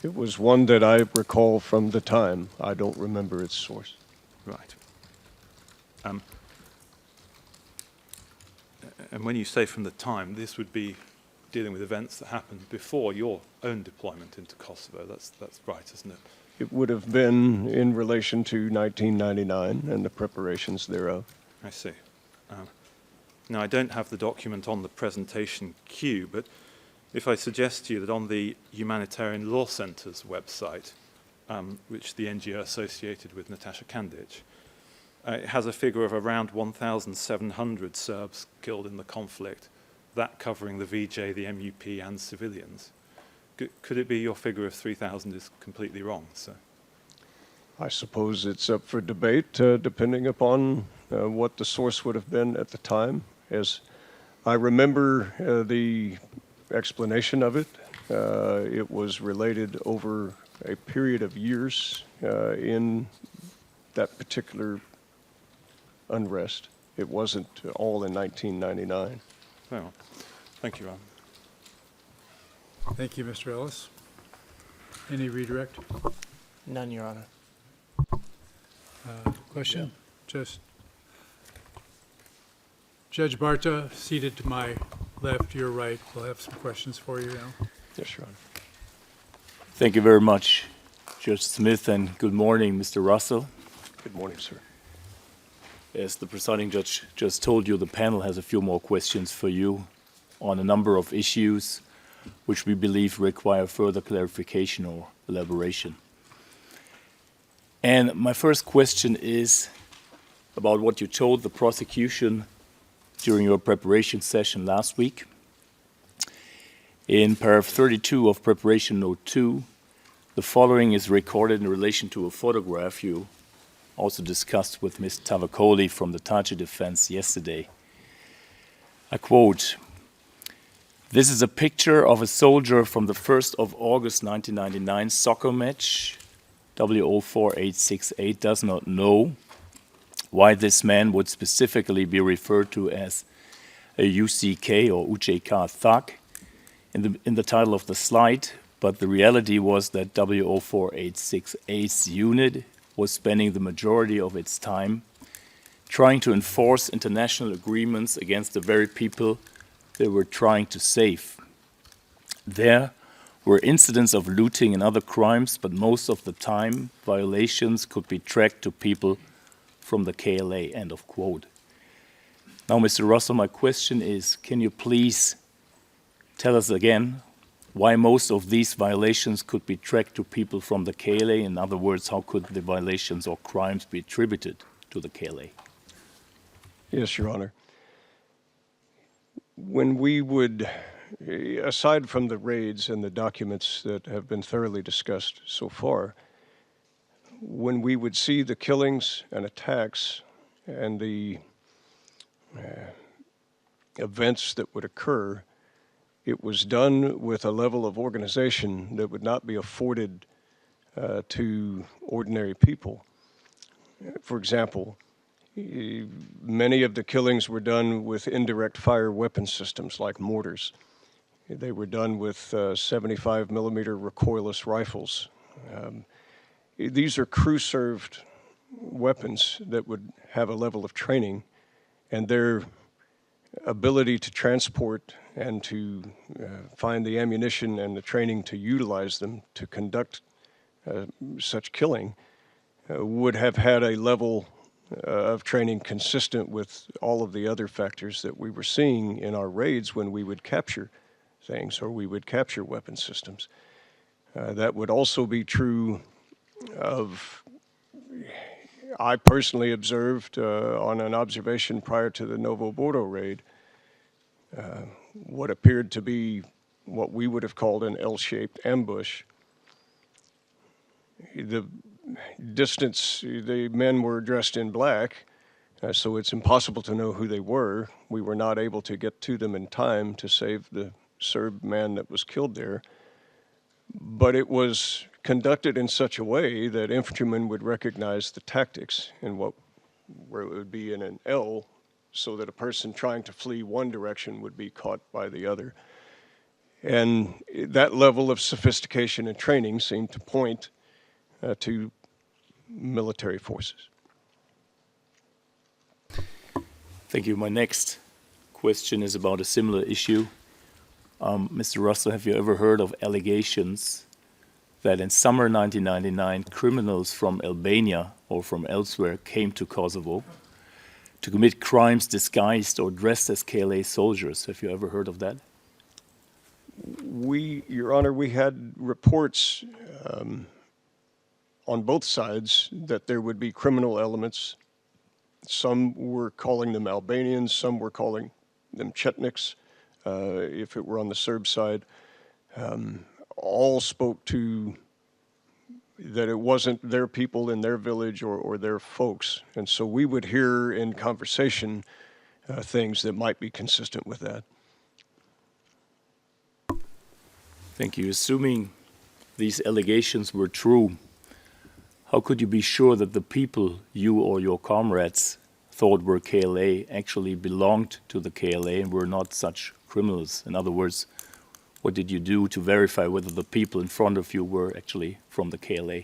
It was one that I recall from the time. I don't remember its source. Right. And when you say from the time, this would be dealing with events that happened before your own deployment into Kosovo. That's right, isn't it? It would have been in relation to 1999 and the preparations thereof. I see. Now, I don't have the document on the presentation queue, but if I suggest to you that on the Humanitarian Law Centre's website, which the NGO associated with Natasha Kandic, it has a figure of around 1,700 Serbs killed in the conflict, that covering the VJ, the MUP, and civilians. Could it be your figure of 3,000 is completely wrong, sir? I suppose it's up for debate, depending upon what the source would have been at the time. As I remember the explanation of it, it was related over a period of years in that particular unrest. It wasn't all in 1999. Very well. Thank you, Ron. Thank you, Mr. Ellis. Any redirect? None, Your Honor. Question? Just Judge Barta, seated to my left, your right, will have some questions for you now. Yes, Your Honor. Thank you very much, Judge Smith, and good morning, Mr. Russell. Good morning, sir. As the presiding judge just told you, the panel has a few more questions for you on a number of issues which we believe require further clarification or elaboration. And my first question is about what you told the prosecution during your preparation session last week. In paragraph 32 of preparation note 2, the following is recorded in relation to a photograph you also discussed with Ms. Tavakoli from the Thaçi defense yesterday. I quote, "This is a picture of a soldier from the 1st of August 1999 soccer match. W04868 does not know why this man would specifically be referred to as a UCK or UJK thug in the title of the slide, but the reality was that W04868's unit was spending the majority of its time trying to enforce international agreements against the very people they were trying to save. There were incidents of looting and other crimes, but most of the time violations could be tracked to people from the KLA," end of quote. Now, Mr. Russell, my question is, can you please tell us again why most of these violations could be tracked to people from the KLA? In other words, how could the violations or crimes be attributed to the KLA? Yes, Your Honor. When we would, aside from the raids and the documents that have been thoroughly discussed so far, when we would see the killings and attacks and the events that would occur, it was done with a level of organization that would not be afforded to ordinary people. For example, many of the killings were done with indirect fire weapon systems like mortars. They were done with 75 millimeter recoilless rifles. These are crew-served weapons that would have a level of training, and their ability to transport and to find the ammunition and the training to utilize them to conduct such killing would have had a level of training consistent with all of the other factors that we were seeing in our raids when we would capture things or we would capture weapon systems. That would also be true of, I personally observed on an observation prior to the Novo Bordo raid, what appeared to be what we would have called an L-shaped ambush. The distance, the men were dressed in black, so it's impossible to know who they were. We were not able to get to them in time to save the Serb man that was killed there. But it was conducted in such a way that infantrymen would recognize the tactics in where it would be in an L, so that a person trying to flee one direction would be caught by the other. And that level of sophistication and training seemed to point to military forces. Thank you. My next question is about a similar issue. Mr. Russell, have you ever heard of allegations that in summer 1999, criminals from Albania or from elsewhere came to Kosovo to commit crimes disguised or dressed as KLA soldiers? Have you ever heard of that? Your Honor, we had reports on both sides that there would be criminal elements. Some were calling them Albanians, some were calling them Chetniks, if it were on the Serb side. All spoke to that it wasn't their people in their village or their folks. And so we would hear in conversation things that might be consistent with that. Thank you. Assuming these allegations were true, how could you be sure that the people you or your comrades thought were KLA actually belonged to the KLA and were not such criminals? In other words, what did you do to verify whether the people in front of you were actually from the KLA?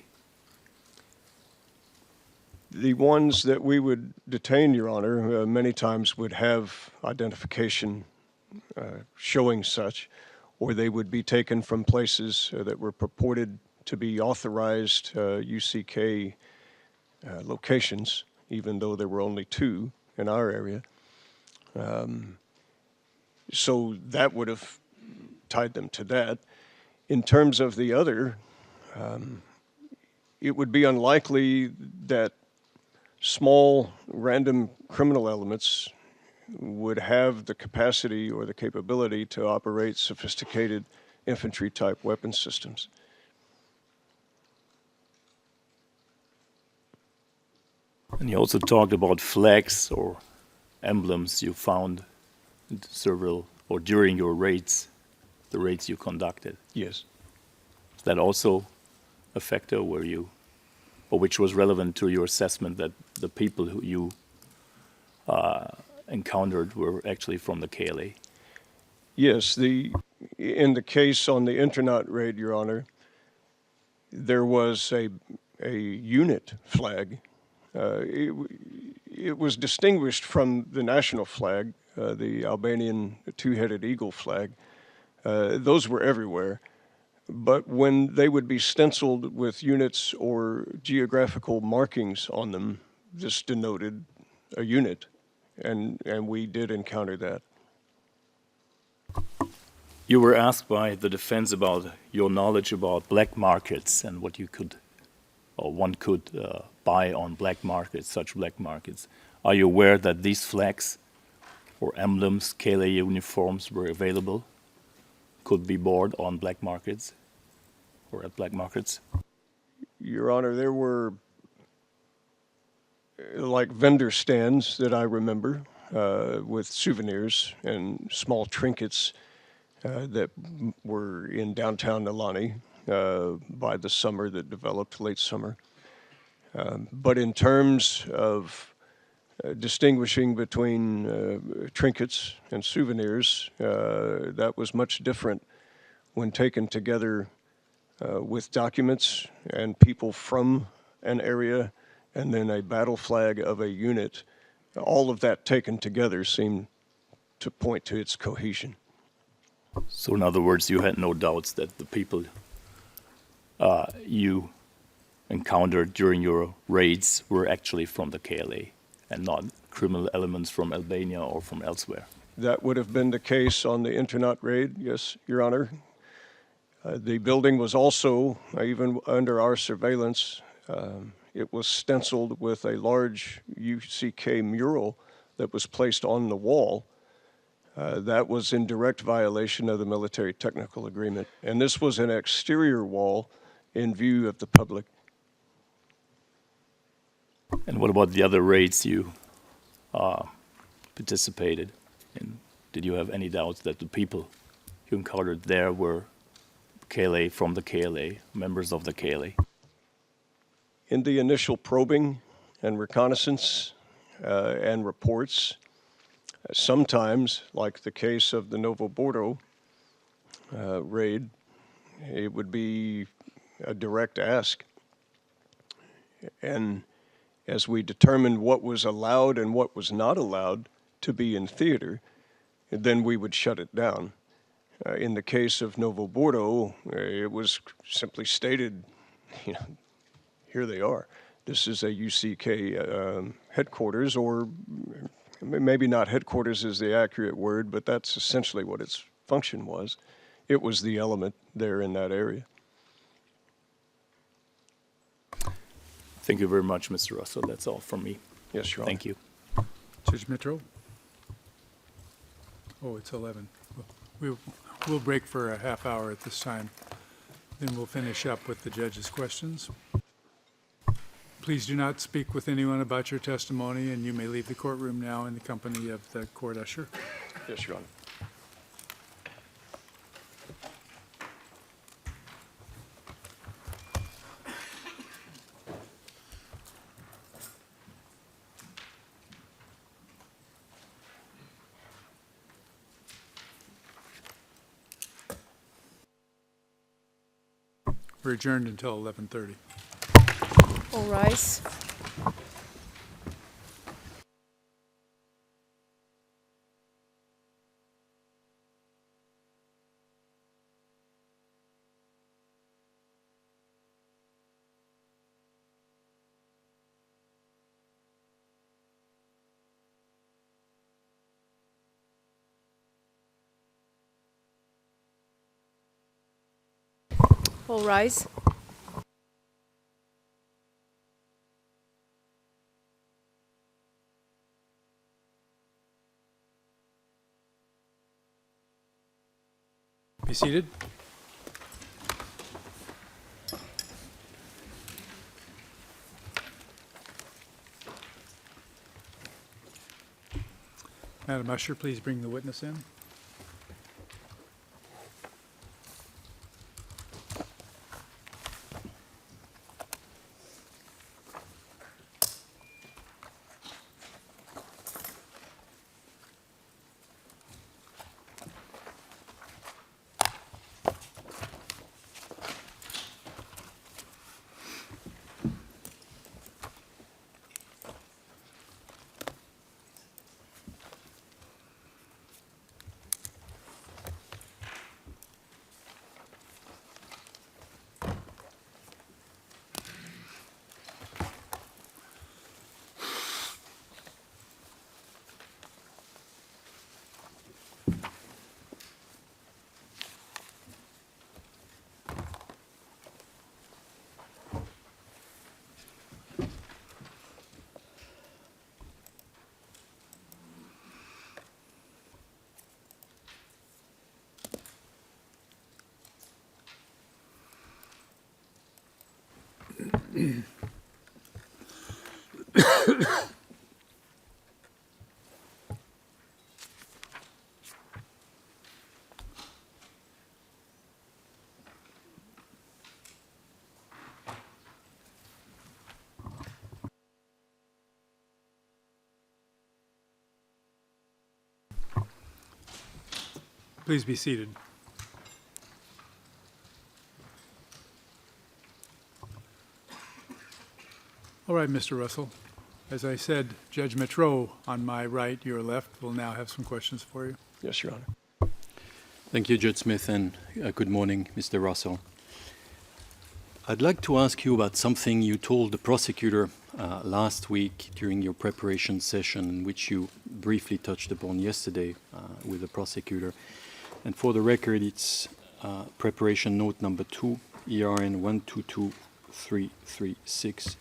The ones that we would detain, Your Honor, many times would have identification showing such, or they would be taken from places that were purported to be authorized UCK locations, even though there were only 2 in our area. So that would have tied them to that. In terms of the other, it would be unlikely that small random criminal elements would have the capacity or the capability to operate sophisticated infantry-type weapon systems. And you also talked about flags or emblems you found in several or during your raids, the raids you conducted. Yes. Is that also a factor where you, or which was relevant to your assessment that the people who you encountered were actually from the KLA? Yes, in the case on the Internat raid, Your Honor, there was a unit flag. It was distinguished from the national flag, the Albanian two-headed eagle flag. Those were everywhere. But when they would be stenciled with units or geographical markings on them, this denoted a unit, and we did encounter that. You were asked by the defense about your knowledge about black markets and what you could, or one could buy on black markets, such black markets. Are you aware that these flags or emblems, KLA uniforms were available, could be bought on black markets or at black markets? Your Honor, there were like vendor stands that I remember with souvenirs and small trinkets that were in downtown Nalani by the summer that developed, late summer. But in terms of distinguishing between trinkets and souvenirs, that was much different when taken together with documents and people from an area and then a battle flag of a unit. All of that taken together seemed to point to its cohesion. So in other words, you had no doubts that the people you encountered during your raids were actually from the KLA and not criminal elements from Albania or from elsewhere? That would have been the case on the Internat raid, yes, Your Honor. The building was also, even under our surveillance, it was stenciled with a large UCK mural that was placed on the wall. That was in direct violation of the military technical agreement. And this was an exterior wall in view of the public. And what about the other raids you participated in? Did you have any doubts that the people you encountered there were KLA, from the KLA, members of the KLA? In the initial probing and reconnaissance and reports, sometimes, like the case of the Novo Bordo raid, it would be a direct ask. And as we determined what was allowed and what was not allowed to be in theater, then we would shut it down. In the case of Novo Bordo, it was simply stated, you know, here they are. This is a UCK headquarters, or maybe not headquarters is the accurate word, but that's essentially what its function was. It was the element there in that area. Thank you very much, Mr. Russell. That's all from me. Yes, Your Honor. Thank you. Judge Mitro? Oh, it's 11. We'll break for a half hour at this time. Then we'll finish up with the judge's questions. Please do not speak with anyone about your testimony, and you may leave the courtroom now in the company of the court usher. Yes, Your Honor. We're adjourned until 11:30. All rise. All rise. Be seated. Madam Usher, please bring the witness in. Please be seated. All right, Mr. Russell. As I said, Judge Metro on my right, your left, will now have some questions for you. Yes, Your Honor. Thank you, Judge Smith, and good morning, Mr. Russell. I'd like to ask you about something you told the prosecutor last week during your preparation session, in which you briefly touched upon yesterday with the prosecutor. And for the record, it's preparation note number 2, ERN 122336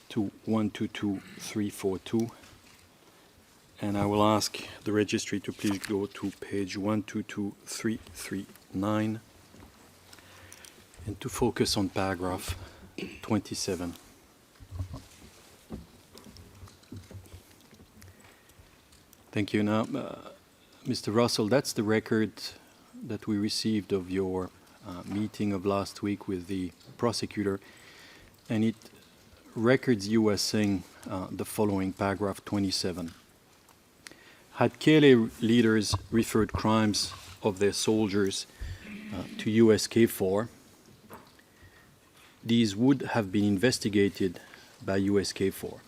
to 122342. And I will ask the registry to please go to page 122339 and to focus on paragraph 27. Thank you. Now, Mr. Russell, that's the record that we received of your meeting of last week with the prosecutor, and it records you as saying the following, paragraph 27. Had KLA leaders referred crimes of their soldiers to US KFOR, these would have been investigated by US KFOR.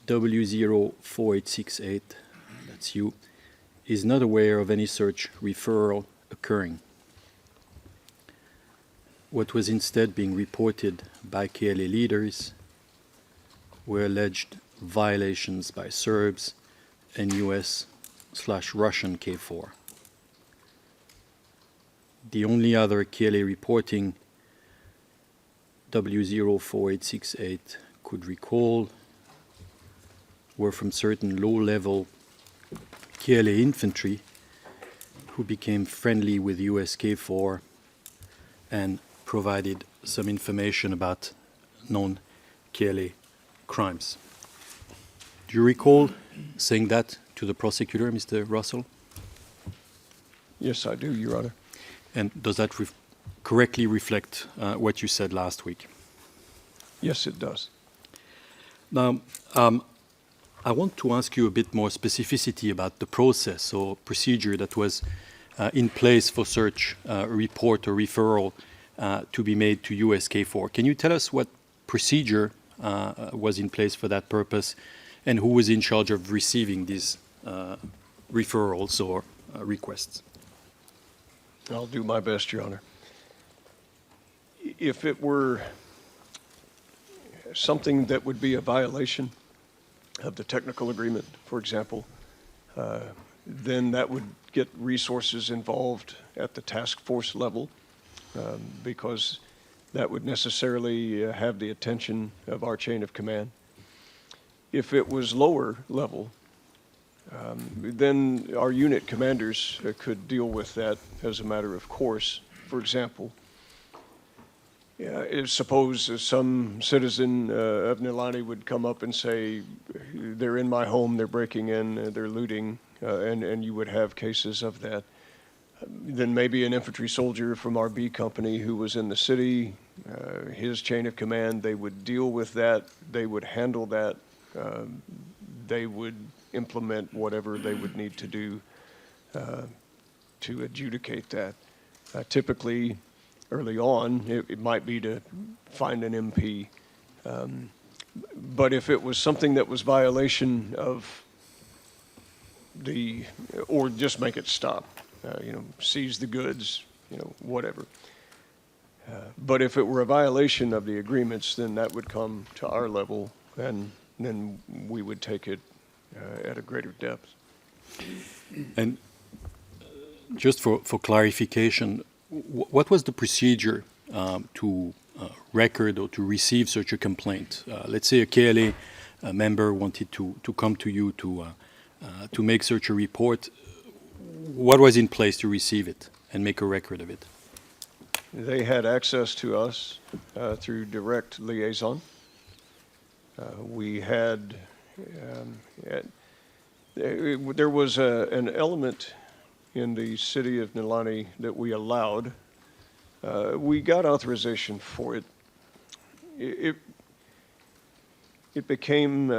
W04868, that's you, is not aware of any such referral occurring. What was instead being reported by KLA leaders were alleged violations by Serbs and US/Russian KFOR. The only other KLA reporting W04868 could recall were from certain low-level KLA infantry who became friendly with US KFOR and provided some information about known KLA crimes. Do you recall saying that to the prosecutor, Mr. Russell? Yes, I do, Your Honor. And does that correctly reflect what you said last week? Yes, it does. Now, I want to ask you a bit more specificity about the process or procedure that was in place for such report or referral to be made to USK4. Can you tell us what procedure was in place for that purpose, and who was in charge of receiving these referrals or requests? I'll do my best, Your Honor. If it were something that would be a violation of the technical agreement, for example, then that would get resources involved at the task force level, because that would necessarily have the attention of our chain of command. If it was lower level, then our unit commanders could deal with that as a matter of course. For example, if suppose some citizen of Nilani would come up and say, they're in my home, they're breaking in, they're looting, and you would have cases of that. Then maybe an infantry soldier from our B company who was in the city, his chain of command, they would deal with that, they would handle that, they would implement whatever they would need to do to adjudicate that. Typically, early on, it might be to find an MP. But if it was something that was violation of or just make it stop, seize the goods, whatever. But if it were a violation of the agreements, then that would come to our level, and then we would take it at a greater depth. And just for clarification, what was the procedure to record or to receive such a complaint? Let's say a KLA member wanted to come to you to make such a report. What was in place to receive it and make a record of it? They had access to us through direct liaison. We had, there was an element in the city of Nilani that we allowed. We got authorization for it. It became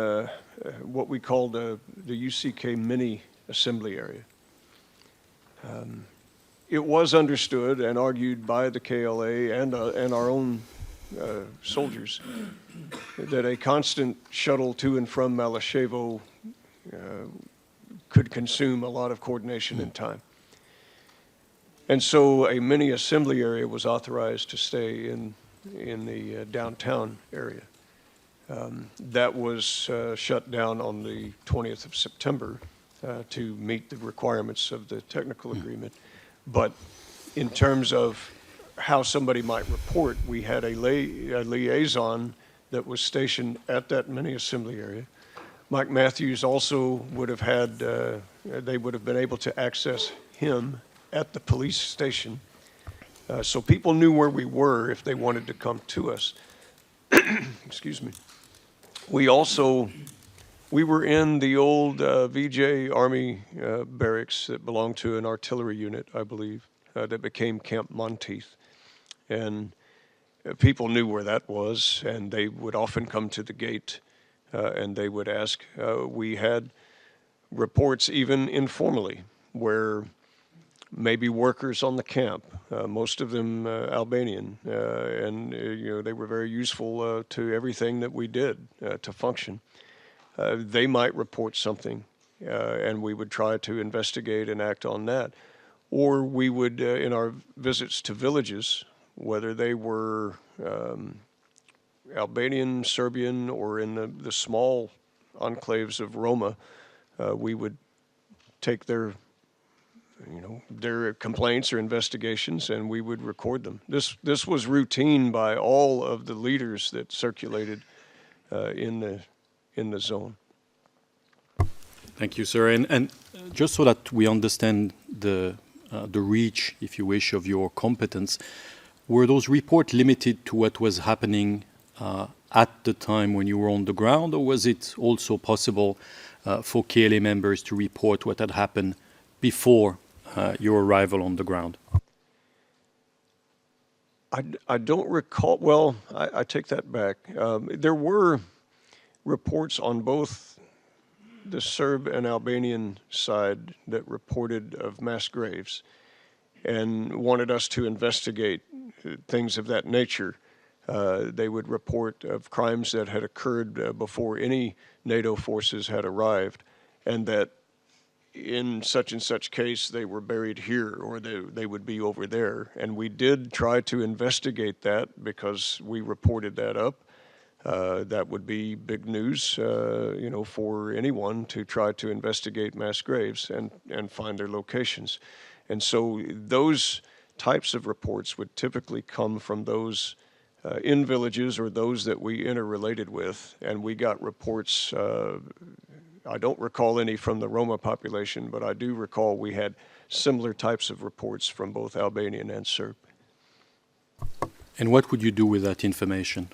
what we called the UCK mini assembly area. It was understood and argued by the KLA and our own soldiers that a constant shuttle to and from Malyshevo could consume a lot of coordination and time. And so a mini assembly area was authorized to stay in the downtown area. That was shut down on the 20th of September to meet the requirements of the technical agreement. But in terms of how somebody might report, we had a liaison that was stationed at that mini assembly area. Mike Matthews also would have had, they would have been able to access him at the police station. So people knew where we were if they wanted to come to us. Excuse me. We were in the old VJ Army barracks that belonged to an artillery unit, I believe, that became Camp Monteith. And people knew where that was, and they would often come to the gate and they would ask. We had reports even informally where maybe workers on the camp, most of them Albanian, and they were very useful to everything that we did to function. They might report something, and we would try to investigate and act on that. Or we would, in our visits to villages, whether they were Albanian, Serbian, or in the small enclaves of Roma, we would take their complaints or investigations, and we would record them. This was routine by all of the leaders that circulated in the zone. Thank you, sir. And just so that we understand the reach, if you wish, of your competence, were those reports limited to what was happening at the time when you were on the ground, or was it also possible for KLA members to report what had happened before your arrival on the ground? I don't recall. Well, I take that back. There were reports on both the Serb and Albanian side that reported of mass graves. and wanted us to investigate things of that nature. They would report of crimes that had occurred before any NATO forces had arrived, and that in such and such case they were buried here or they would be over there. And we did try to investigate that because we reported that up. That would be big news, for anyone to try to investigate mass graves and find their locations. And so those types of reports would typically come from those in villages or those that we interrelated with. And we got reports, I don't recall any from the Roma population, but I do recall we had similar types of reports from both Albanian and Serb. And what would you do with that information?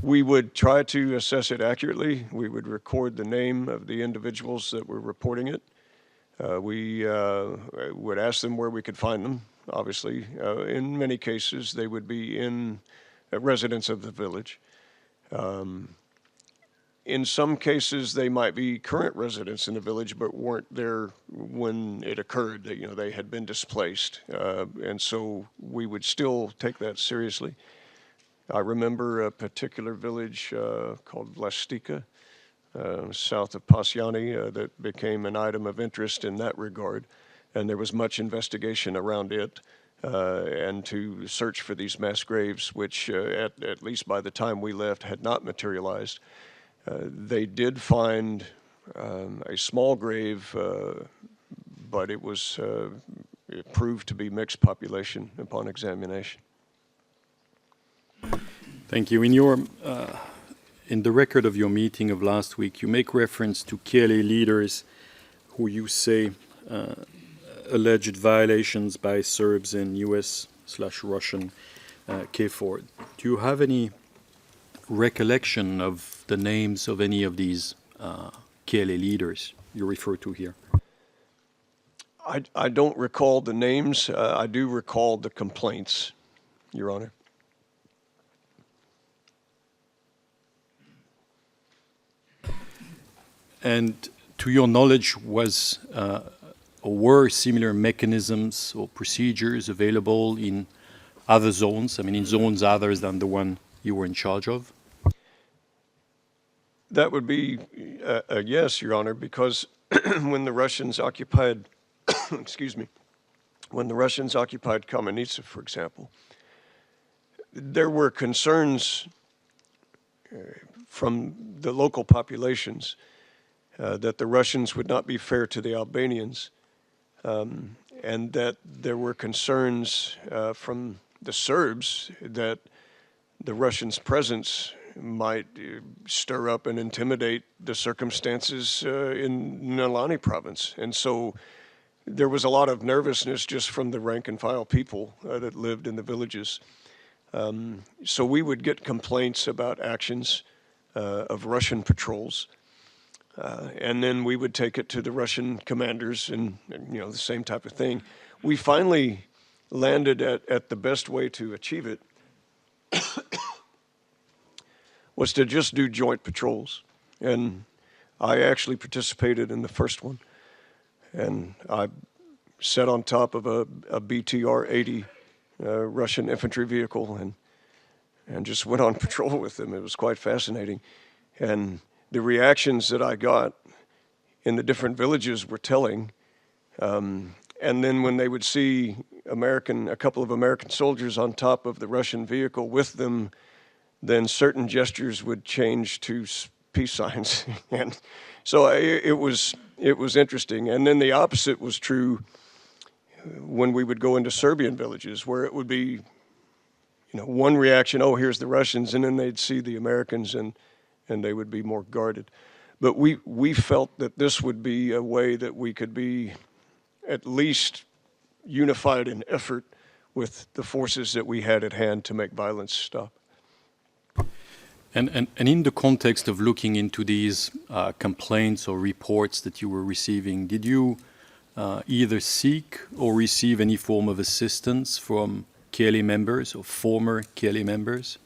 We would try to assess it accurately. We would record the name of the individuals that were reporting it. We would ask them where we could find them, obviously. In many cases, they would be in residents of the village. In some cases, they might be current residents in the village, but weren't there when it occurred. They had been displaced. And so we would still take that seriously. I remember a particular village called Vlastika, south of Pasiani, that became an item of interest in that regard. And there was much investigation around it and to search for these mass graves, which at least by the time we left had not materialized. They did find a small grave, but it proved to be mixed population upon examination. Thank you. In the record of your meeting of last week, you make reference to KLA leaders who you say alleged violations by Serbs in US/Russian KFOR. Do you have any recollection of the names of any of these KLA leaders you refer to here? I don't recall the names. I do recall the complaints, Your Honor. And to your knowledge, were similar mechanisms or procedures available in other zones? I mean, in zones other than the one you were in charge of? That would be a yes, Your Honor, because when the Russians occupied, when the Russians occupied Kamenitsa, for example, there were concerns from the local populations that the Russians would not be fair to the Albanians, and that there were concerns from the Serbs that the Russians' presence might stir up and intimidate the circumstances in Nalani province. And so there was a lot of nervousness just from the rank and file people that lived in the villages. So we would get complaints about actions of Russian patrols. And then we would take it to the Russian commanders and the same type of thing. We finally landed at the best way to achieve it was to just do joint patrols. And I actually participated in the first one. And I sat on top of a BTR-80 Russian infantry vehicle and just went on patrol with them. It was quite fascinating. And the reactions that I got in the different villages were telling. And then when they would see a couple of American soldiers on top of the Russian vehicle with them, then certain gestures would change to peace signs. And so it was interesting. And then the opposite was true when we would go into Serbian villages, where it would be, one reaction, oh, here's the Russians, and then they'd see the Americans and they would be more guarded. But we felt that this would be a way that we could be at least unified in effort with the forces that we had at hand to make violence stop. And in the context of looking into these complaints or reports that you were receiving, did you either seek or receive any form of assistance from KLA members or former KLA members?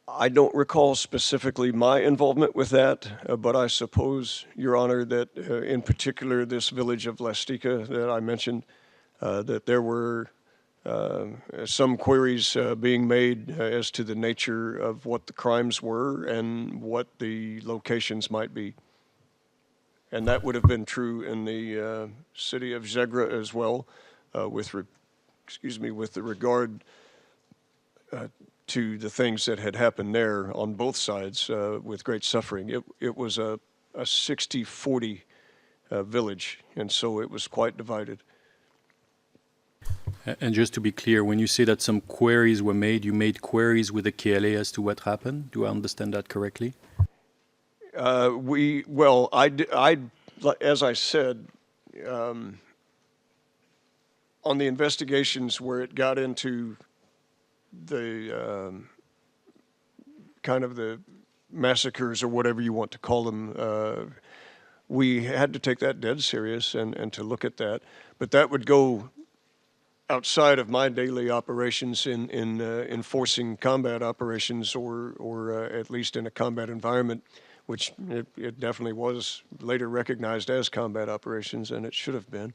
I don't recall specifically my involvement with that, but I suppose, Your Honor, that in particular this village of Vlastika that I mentioned, that there were some queries being made as to the nature of what the crimes were and what the locations might be. And that would have been true in the city of Zegra as well, with the regard to the things that had happened there on both sides with great suffering. It was a 60-40 village, and so it was quite divided. And just to be clear, when you say that some queries were made, you made queries with the KLA as to what happened? Do I understand that correctly? As I said, on the investigations where it got into the kind of the massacres or whatever you want to call them, we had to take that dead serious and to look at that. But that would go outside of my daily operations in enforcing combat operations or at least in a combat environment, which it definitely was later recognized as combat operations, and it should have been.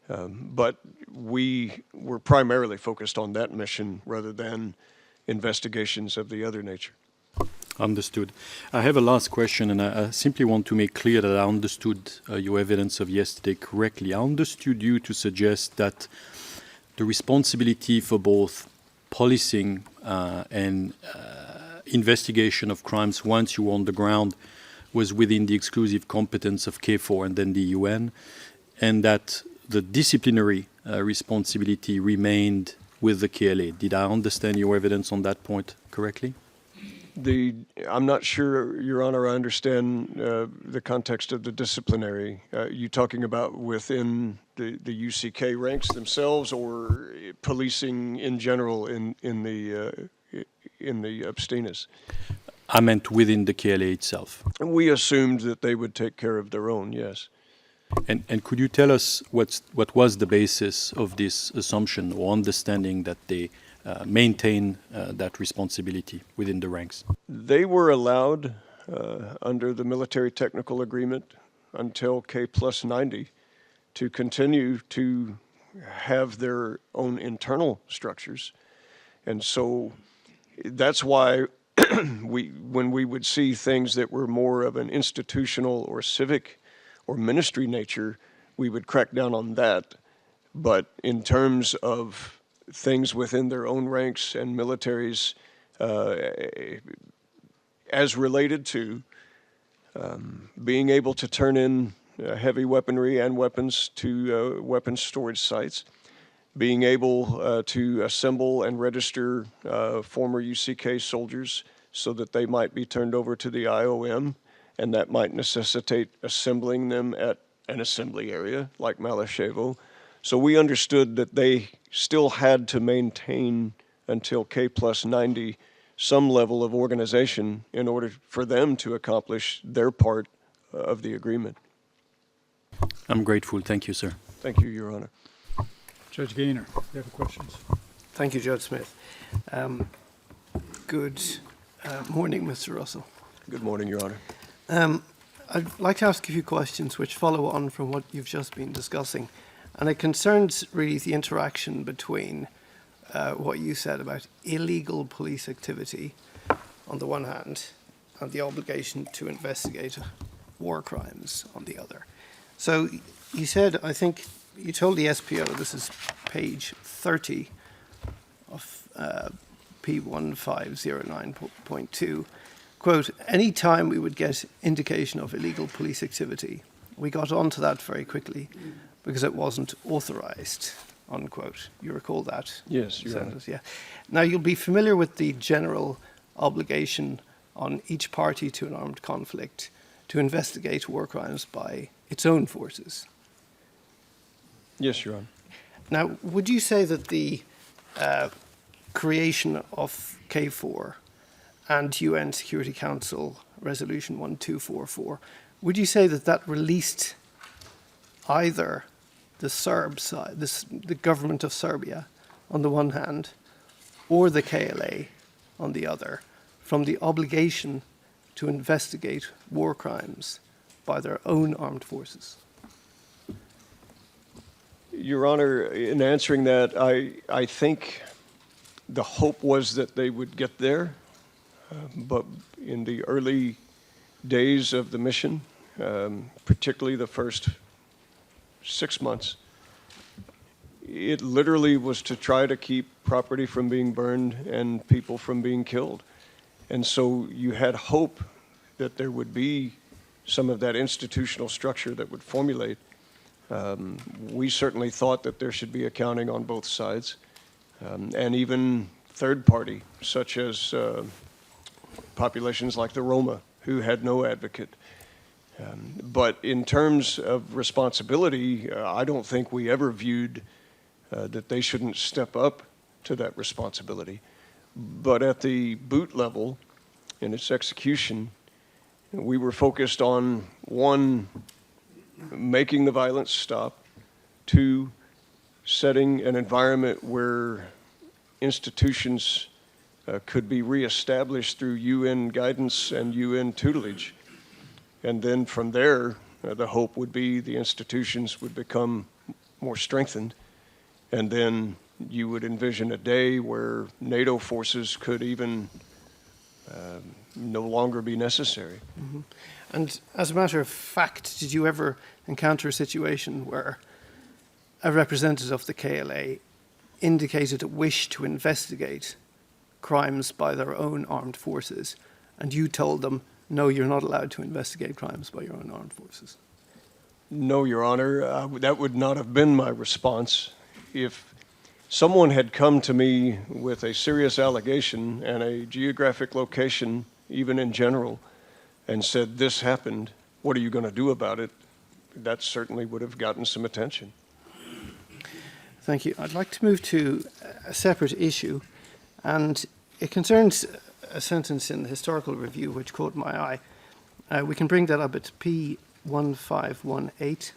But we were primarily focused on that mission rather than investigations of the other nature. Understood. I have a last question, and I simply want to make clear that I understood your evidence of yesterday correctly. I understood you to suggest that the responsibility for both policing and investigation of crimes once you were on the ground was within the exclusive competence of KFOR and then the UN, and that the disciplinary responsibility remained with the KLA. Did I understand your evidence on that point correctly? I'm not sure, Your Honor, I understand the context of the disciplinary. You talking about within the UCK ranks themselves, or policing in general in the Abstinas? I meant within the KLA itself. We assumed that they would take care of their own, yes. And could you tell us what was the basis of this assumption or understanding that they maintain that responsibility within the ranks? They were allowed under the military technical agreement until K+90 to continue to have their own internal structures. And so that's why when we would see things that were more of an institutional or civic or ministry nature, we would crack down on that. But in terms of things within their own ranks and militaries, as related to being able to turn in heavy weaponry and weapons to weapons storage sites, being able to assemble and register former UCK soldiers so that they might be turned over to the IOM, and that might necessitate assembling them at an assembly area like Malyshevo. So we understood that they still had to maintain until K+90 some level of organization in order for them to accomplish their part of the agreement. I'm grateful. Thank you, sir. Thank you, Your Honor. Judge Gaynor, you have questions? Thank you, Judge Smith. Good morning, Mr. Russell. Good morning, Your Honor. I'd like to ask a few questions which follow on from what you've just been discussing. And it concerns really the interaction between what you said about illegal police activity on the one hand and the obligation to investigate war crimes on the other. So you said, I think you told the SPO, this is page 30 of P1509.2, quote, any time we would get indication of illegal police activity, we got onto that very quickly because it wasn't authorized, unquote. You recall that? Yes, Your sentence, Honor. yeah. Now, you'll be familiar with the general obligation on each party to an armed conflict to investigate war crimes by its own forces. Yes, Your Honor. Now, would you say that the creation of KFOR and UN Security Council Resolution 1244, would you say that that released either the Serb side, the government of Serbia on the one hand, or the KLA on the other, from the obligation to investigate war crimes by their own armed forces? Your Honor, in answering that, I think the hope was that they would get there, but in the early days of the mission, particularly the first 6 months, it literally was to try to keep property from being burned and people from being killed. And so you had hope that there would be some of that institutional structure that would formulate. We certainly thought that there should be accounting on both sides, and even third party, such as populations like the Roma, who had no advocate. But in terms of responsibility, I don't think we ever viewed that they shouldn't step up to that responsibility. But at the boot level, in its execution, we were focused on, one, making the violence stop, two, setting an environment where institutions could be reestablished through UN guidance and UN tutelage. And then from there, the hope would be the institutions would become more strengthened. And then you would envision a day where NATO forces could even no longer be necessary. Mm-hmm. And as a matter of fact, did you ever encounter a situation where a representative of the KLA indicated a wish to investigate crimes by their own armed forces, and you told them, no, you're not allowed to investigate crimes by your own armed forces? No, Your Honor, that would not have been my response. If someone had come to me with a serious allegation and a geographic location, even in general, and said, this happened, what are you going to do about it? That certainly would have gotten some attention. Thank you. I'd like to move to a separate issue, and it concerns a sentence in the historical review which caught my eye. We can bring that up at P1518,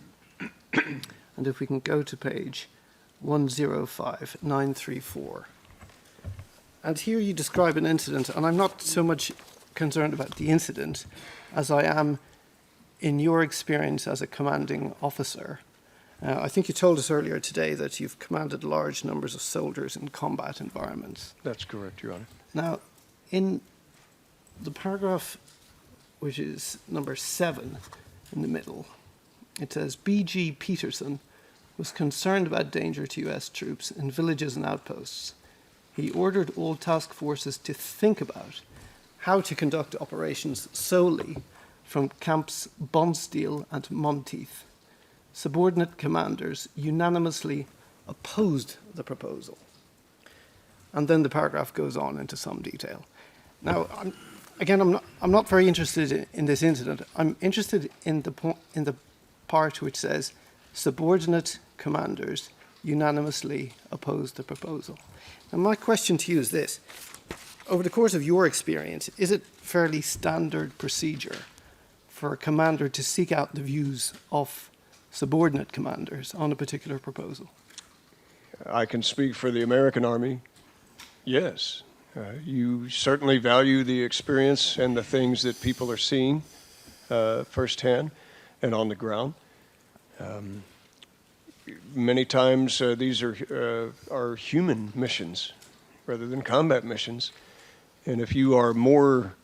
and if we can go to page 105934. And here you describe an incident, and I'm not so much concerned about the incident as I am in your experience as a commanding officer. I think you told us earlier today that you've commanded large numbers of soldiers in combat environments. That's correct, Your Honor. Now, in the paragraph, which is number 7 in the middle, it says, B.G. Peterson was concerned about danger to U.S. troops in villages and outposts. He ordered all task forces to think about how to conduct operations solely from camps Bonsteel and Monteith. Subordinate commanders unanimously opposed the proposal. And then the paragraph goes on into some detail. Now, I'm not very interested in this incident. I'm interested in the part which says subordinate commanders unanimously opposed the proposal. And my question to you is this. Over the course of your experience, is it fairly standard procedure for a commander to seek out the views of subordinate commanders on a particular proposal? I can speak for the American Army. Yes. You certainly value the experience and the things that people are seeing firsthand and on the ground. Many times these are human missions rather than combat missions. And if you are more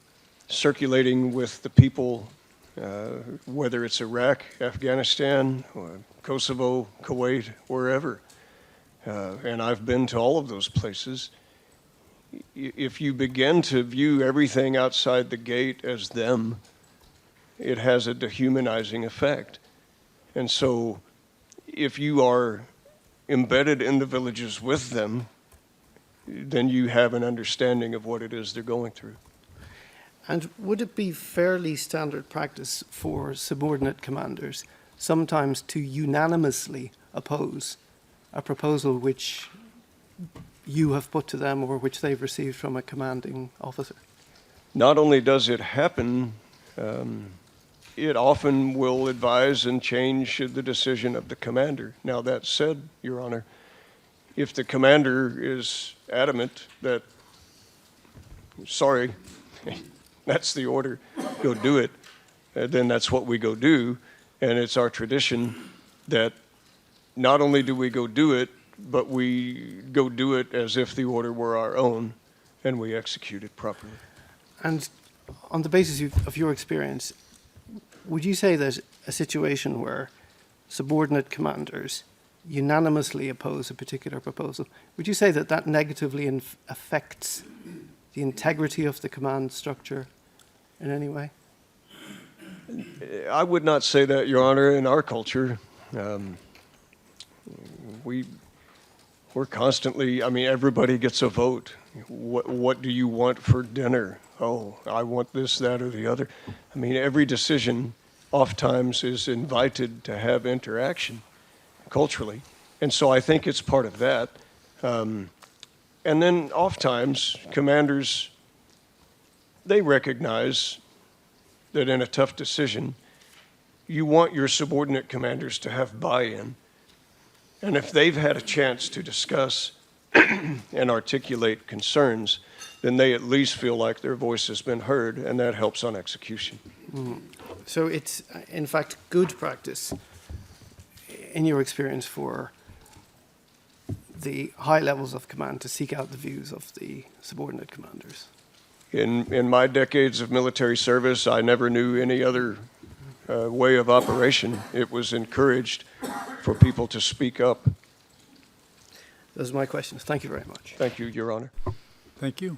circulating with the people, whether it's Iraq, Afghanistan, or Kosovo, Kuwait, wherever, and I've been to all of those places, if you begin to view everything outside the gate as them, it has a dehumanizing effect. And so if you are embedded in the villages with them, then you have an understanding of what it is they're going through. And would it be fairly standard practice for subordinate commanders sometimes to unanimously oppose a proposal which you have put to them or which they've received from a commanding officer? Not only does it happen, it often will advise and change the decision of the commander. Now, that said, Your Honor, if the commander is adamant that, sorry, that's the order, go do it, then that's what we go do. And it's our tradition that not only do we go do it, but we go do it as if the order were our own, and we execute it properly. And on the basis of your experience, would you say that a situation where subordinate commanders unanimously oppose a particular proposal, would you say that that negatively affects the integrity of the command structure in any way? I would not say that, Your Honor. In our culture, we're constantly, I mean, everybody gets a vote. What do you want for dinner? Oh, I want this, that, or the other. I mean, every decision oftentimes is invited to have interaction culturally. And so I think it's part of that. And then oftentimes commanders, they recognize that in a tough decision, you want your subordinate commanders to have buy-in. And if they've had a chance to discuss and articulate concerns, then they at least feel like their voice has been heard, and that helps on execution. Mm. So it's, in fact, good practice, in your experience, for the high levels of command to seek out the views of the subordinate commanders. In my decades of military service, I never knew any other way of operation. It was encouraged for people to speak up. Those are my questions. Thank you very much. Thank you, Your Honor. Thank you.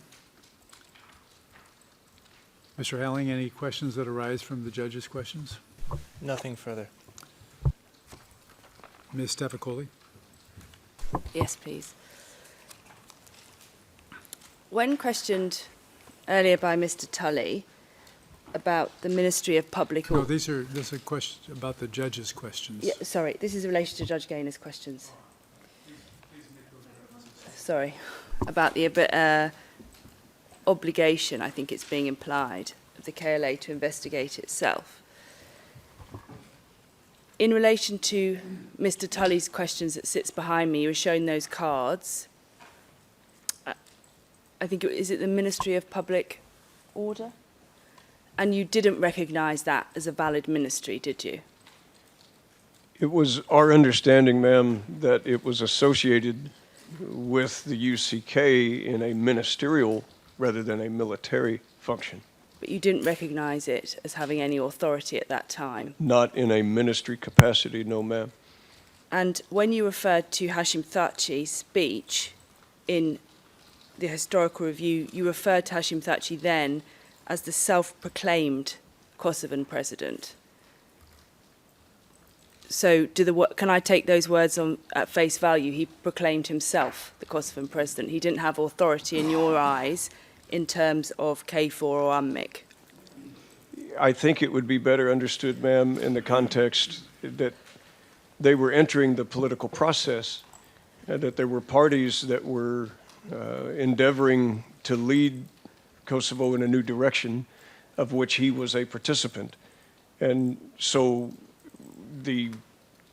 Mr. Helling, any questions that arise from the judge's questions? Nothing further. Ms. Stefacoli? Yes, please. When questioned earlier by Mr. Tully about the Ministry of Public... No, this is a question about the judge's questions. Yeah, sorry, this is in relation to Judge Gaynor's questions. Sorry, about the obligation, I think it's being implied, of the KLA to investigate itself. In relation to Mr. Tully's questions that sits behind me, you were showing those cards. I think, is it the Ministry of Public Order? And you didn't recognise that as a valid ministry, did you? It was our understanding, ma'am, that it was associated with the UCK in a ministerial rather than a military function. But you didn't recognise it as having any authority at that time? Not in a ministry capacity, no, ma'am. And when you referred to Hashim Thaçi's speech in the historical review, you referred to Hashim Thaçi then as the self-proclaimed Kosovan president. So can I take those words at face value? He proclaimed himself the Kosovan president. He didn't have authority in your eyes in terms of KFOR or UNMIC. I think it would be better understood, ma'am, in the context that they were entering the political process, and that there were parties that were endeavoring to lead Kosovo in a new direction, of which he was a participant. And so the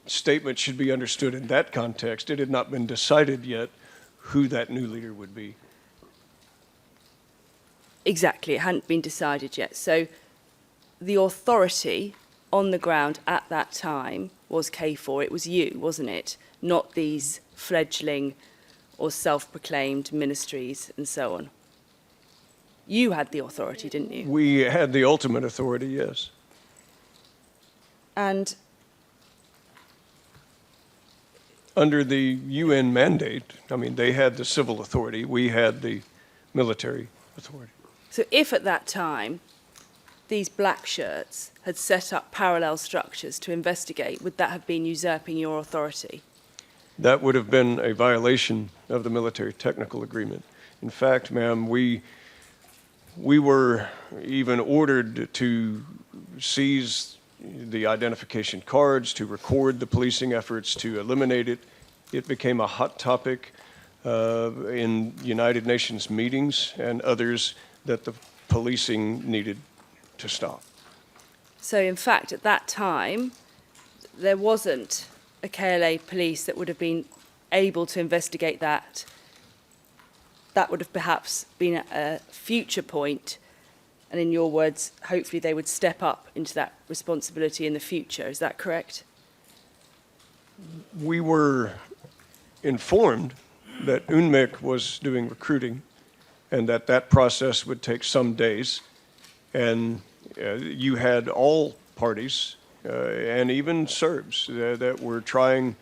statement should be understood in that context. It had not been decided yet who that new leader would be. Exactly, it hadn't been decided yet. So the authority on the ground at that time was KFOR. It was you, wasn't it? Not these fledgling or self-proclaimed ministries and so on. You had the authority, didn't you? We had the ultimate authority, yes. And under the UN mandate, I mean, they had the civil authority, we had the military authority. so if at that time these black shirts had set up parallel structures to investigate, would that have been usurping your authority? That would have been a violation of the military technical agreement. In fact, ma'am, we were even ordered to seize the identification cards, to record the policing efforts, to eliminate it. It became a hot topic in United Nations meetings and others that the policing needed to stop. So in fact, at that time, there wasn't a KLA police that would have been able to investigate that. That would have perhaps been a future point, and in your words, hopefully they would step up into that responsibility in the future. Is that correct? we were informed that UNMIC was doing recruiting and that that process would take some days. And you had all parties, and even Serbs, that were trying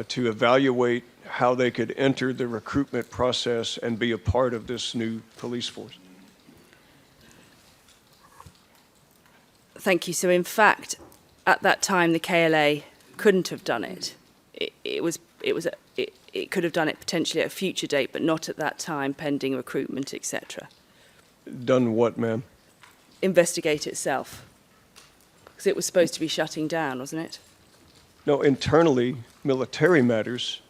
to evaluate how they could enter the recruitment process and be a part of this new police force. Thank you. So, in fact, at that time, the KLA couldn't have done it. It could have done it potentially at a future date, but not at that time, pending recruitment, etc. Done what, ma'am? Investigate itself, because it was supposed to be shutting down, wasn't it? No, internally, military matters,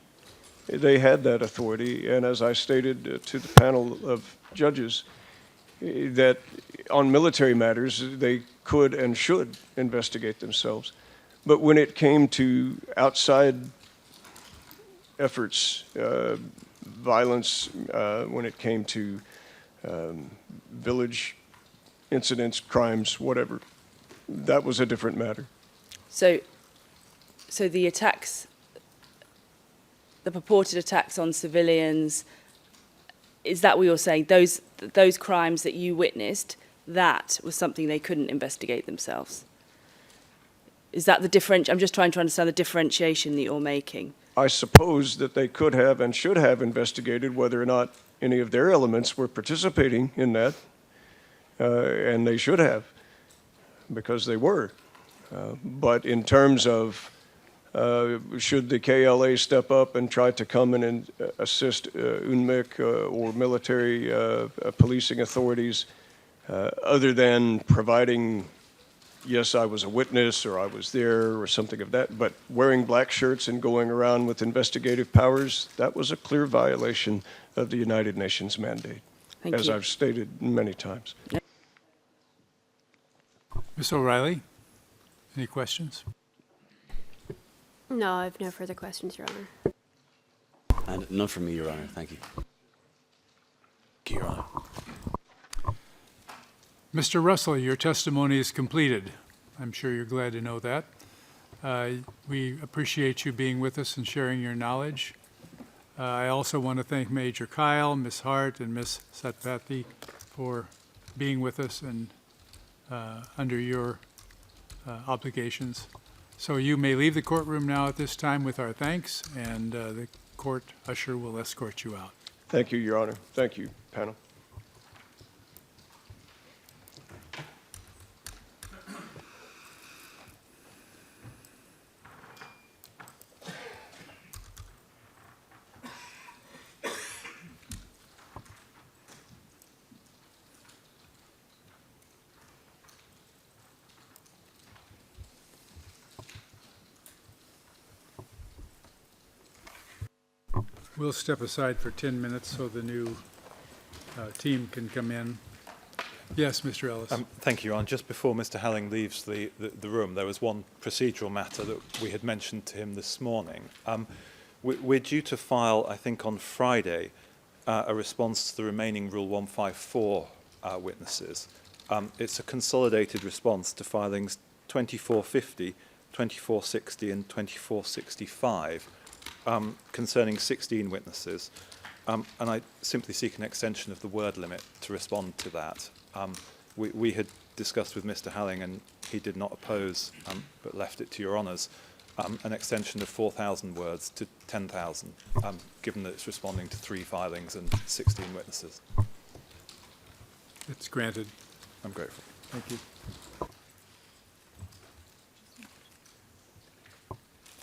they had that authority. And as I stated to the panel of judges, that on military matters, they could and should investigate themselves. But when it came to outside efforts, violence, when it came to village incidents, crimes, whatever, that was a different matter. So the attacks, the purported attacks on civilians, is that what you're saying? Those crimes that you witnessed, that was something they couldn't investigate themselves? Is that the difference? I'm just trying to understand the differentiation that you're making. I suppose that they could have and should have investigated whether or not any of their elements were participating in that, and they should have, because they were. But in terms of should the KLA step up and try to come in and assist UNMIC or military policing authorities, other than providing, yes, I was a witness or I was there or something of that, but wearing black shirts and going around with investigative powers, that was a clear violation of the United Nations mandate, as I've stated many times. Ms. O'Reilly, any questions? No, I have no further questions, Your Honor. And none from me, Your Honor. Thank you. Thank you, Your Honor. Mr. Russell, your testimony is completed. I'm sure you're glad to know that. We appreciate you being with us and sharing your knowledge. I also want to thank Major Kyle, Ms. Hart, and Ms. Satpathy for being with us and under your obligations. So you may leave the courtroom now at this time with our thanks, and the court usher will escort you out. Thank you, Your Honor. Thank you, panel. We'll step aside for 10 minutes so the new team can come in. Yes, Mr. Ellis. Thank you, Your Honor. Just before Mr. Helling leaves the room, there was one procedural matter that we had mentioned to him this morning. We're due to file, I think, on Friday, a response to the remaining Rule 154 witnesses. It's a consolidated response to filings 2450, 2460, and 2465. Concerning 16 witnesses, and I simply seek an extension of the word limit to respond to that. We had discussed with Mr. Halling, and he did not oppose, but left it to Your Honours, an extension of 4,000 words to 10,000, given that it's responding to 3 filings and 16 witnesses. It's granted. I'm grateful. Thank you.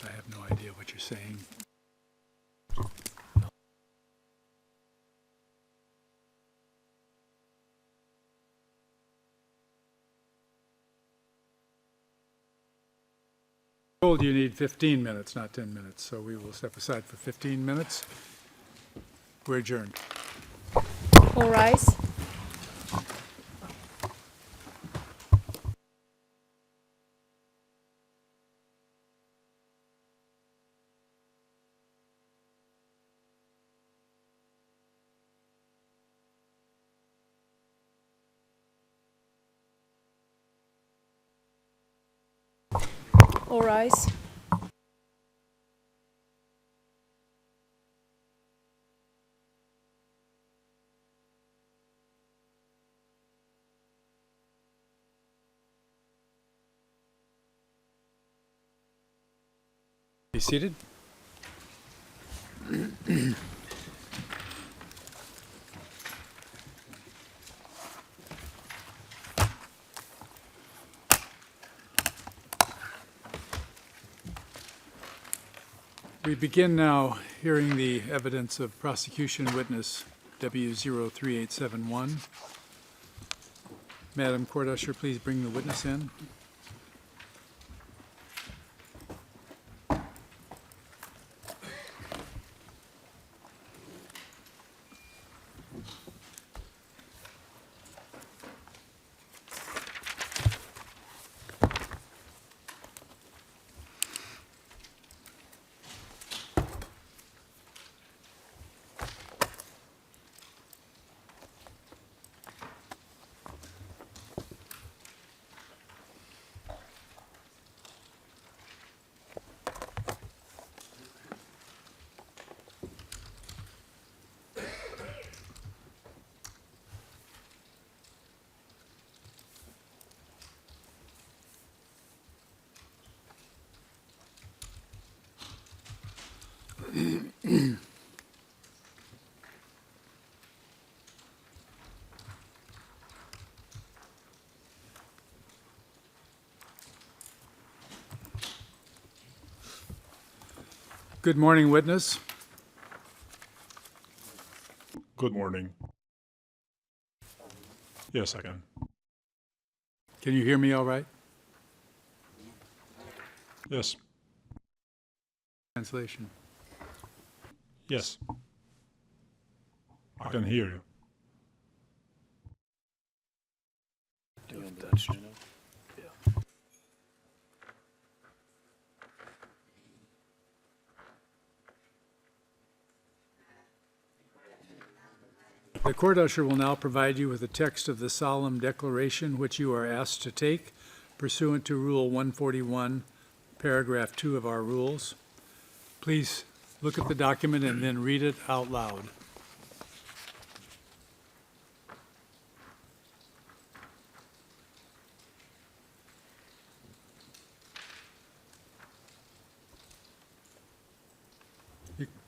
I have no idea what you're saying. Told you need 15 minutes, not 10 minutes, so we will step aside for 15 minutes. We're adjourned. All rise. All rise. Be seated. We begin now hearing the evidence of prosecution witness W03871. Madam Court Usher, please bring the witness in. Good morning, witness. Good morning. Yes, I can. Can you hear me all right? Yes. Translation. Yes. I can hear you. The court usher will now provide you with a text of the solemn declaration which you are asked to take pursuant to Rule 141, paragraph 2 of our rules. Please look at the document and then read it out loud.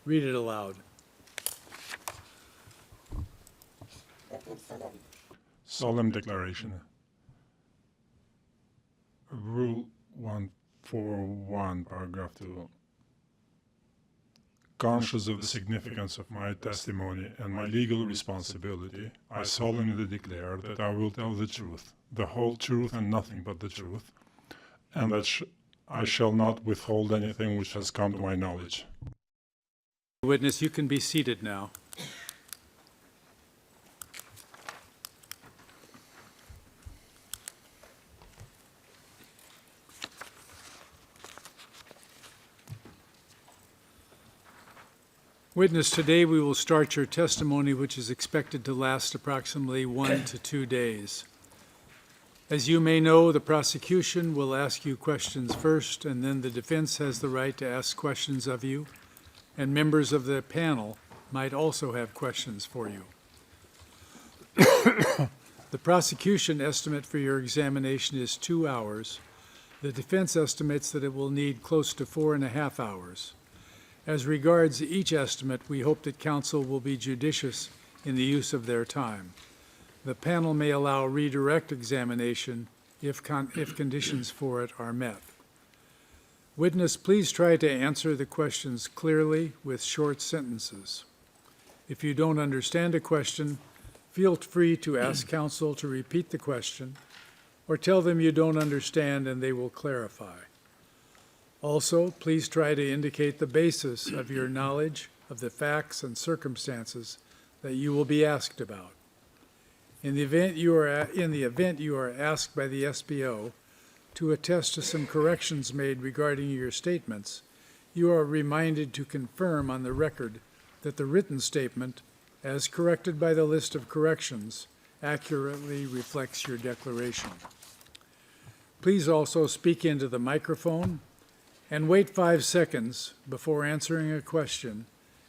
Read it aloud. Solemn declaration. Rule 141, paragraph 2. Conscious of the significance of my testimony and my legal responsibility, I solemnly declare that I will tell the truth, the whole truth and nothing but the truth, and that I shall not withhold anything which has come to my knowledge. Witness, you can be seated now. Witness, today we will start your testimony, which is expected to last approximately 1 to 2 days. As you may know, the prosecution will ask you questions first, and then the defense has the right to ask questions of you, and members of the panel might also have questions for you. The prosecution estimate for your examination is 2 hours. The defense estimates that it will need close to 4.5 hours. As regards each estimate, we hope that counsel will be judicious in the use of their time. The panel may allow redirect examination if conditions for it are met. Witness, please try to answer the questions clearly with short sentences. If you don't understand a question, feel free to ask counsel to repeat the question or tell them you don't understand and they will clarify. Also, please try to indicate the basis of your knowledge of the facts and circumstances that you will be asked about. In the event you are asked by the SBO to attest to some corrections made regarding your statements, you are reminded to confirm on the record that the written statement, as corrected by the list of corrections, accurately reflects your declaration. Please also speak into the microphone and wait 5 seconds before answering a question,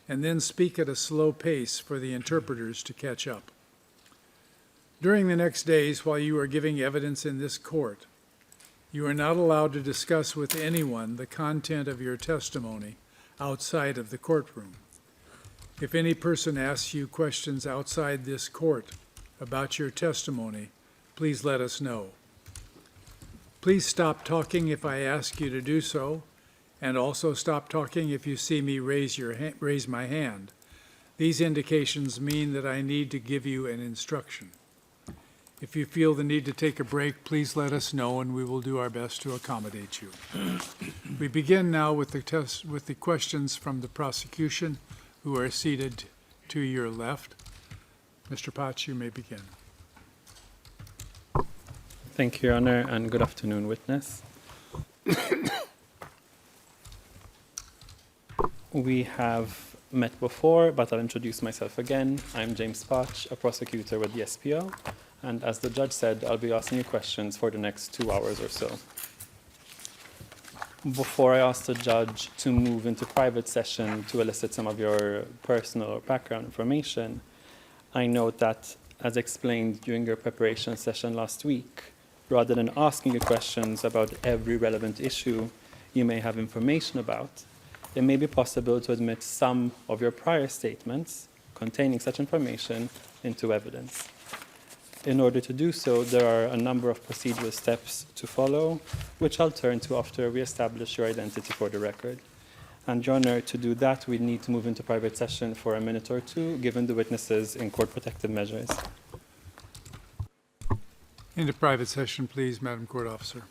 and then speak at a slow pace for the interpreters to catch up. During the next days, while you are giving evidence in this court, You are not allowed to discuss with anyone the content of your testimony outside of the courtroom. If any person asks you questions outside this court about your testimony, please let us know. Please stop talking if I ask you to do so, and also stop talking if you see me raise my hand. These indications mean that I need to give you an instruction. If you feel the need to take a break, please let us know, and we will do our best to accommodate you. We begin now with the questions from the prosecution, who are seated to your left. Mr. Potts, you may begin. Thank you, Your Honor, and good afternoon, witness. We have met before, but I'll introduce myself again. I'm James Potch, a prosecutor with the SPO, and as the judge said, I'll be asking you questions for the next 2 hours or so. Before I ask the judge to move into private session to elicit some of your personal or background information, I note that, as explained during your preparation session last week, rather than asking you questions about every relevant issue you may have information about, it may be possible to admit some of your prior statements containing such information into evidence. In order to do so, there are a number of procedural steps to follow, which I'll turn to after we establish your identity for the record. And, Your Honor, to do that, we need to move into private session for a minute or two, given the witnesses in court protective measures. Into private session, please, Madam Court Officer.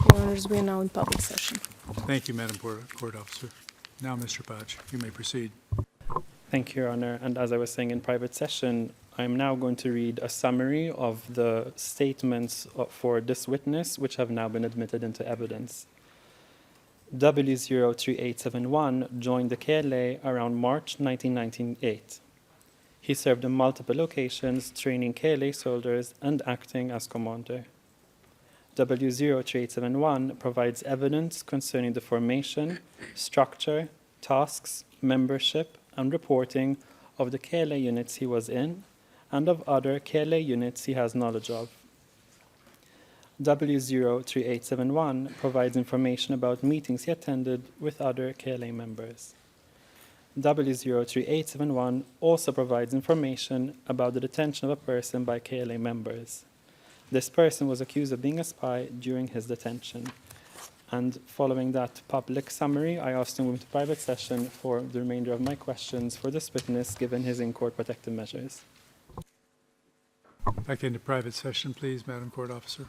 Your Honors, we are now in public session. Thank you, Madam Court Officer. Now, Mr. Podge, you may proceed. Thank you, Your Honor. And as I was saying in private session, I'm now going to read a summary of the statements for this witness, which have now been admitted into evidence. W03871 joined the KLA around March 1998. He served in multiple locations, training KLA soldiers and acting as commander. W03871 provides evidence concerning the formation, structure, tasks, membership, and reporting of the KLA units he was in and of other KLA units he has knowledge of. W03871 provides information about meetings he attended with other KLA members. W03871 also provides information about the detention of a person by KLA members. This person was accused of being a spy during his detention. And following that public summary, I asked to move to private session for the remainder of my questions for this witness, given his in-court protective measures. Back into private session, please, Madam Court Officer.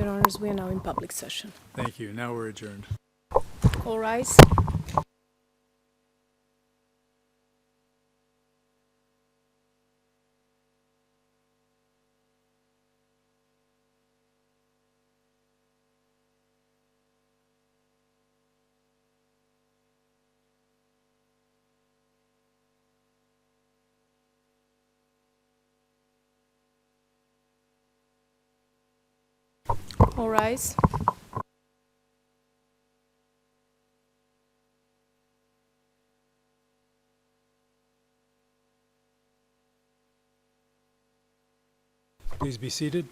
Your Honors, we are now in public session. Thank you. Now we're adjourned. All rise. All rise. Please be seated.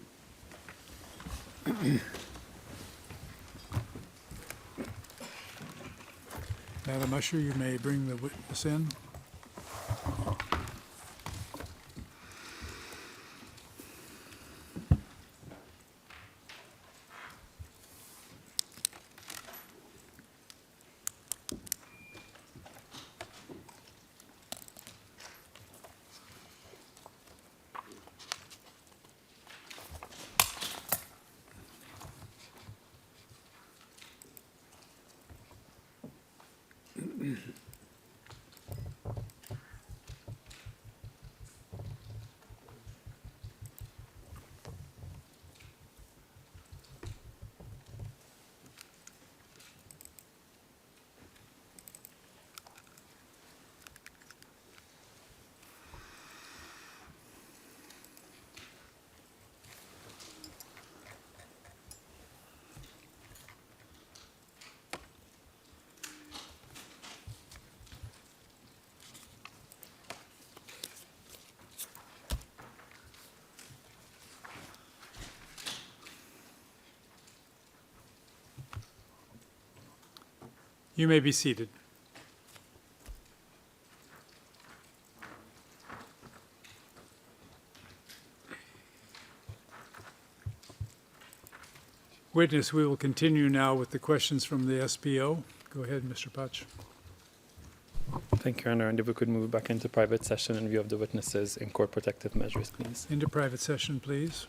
Madam Usher, you may bring the witness in. You may be seated. Witness, we will continue now with the questions from the SPO. Go ahead, Mr. Pach. Thank you, Your Honor. And if we could move back into private session in view of the witnesses in court protective measures, please. Into private session, please.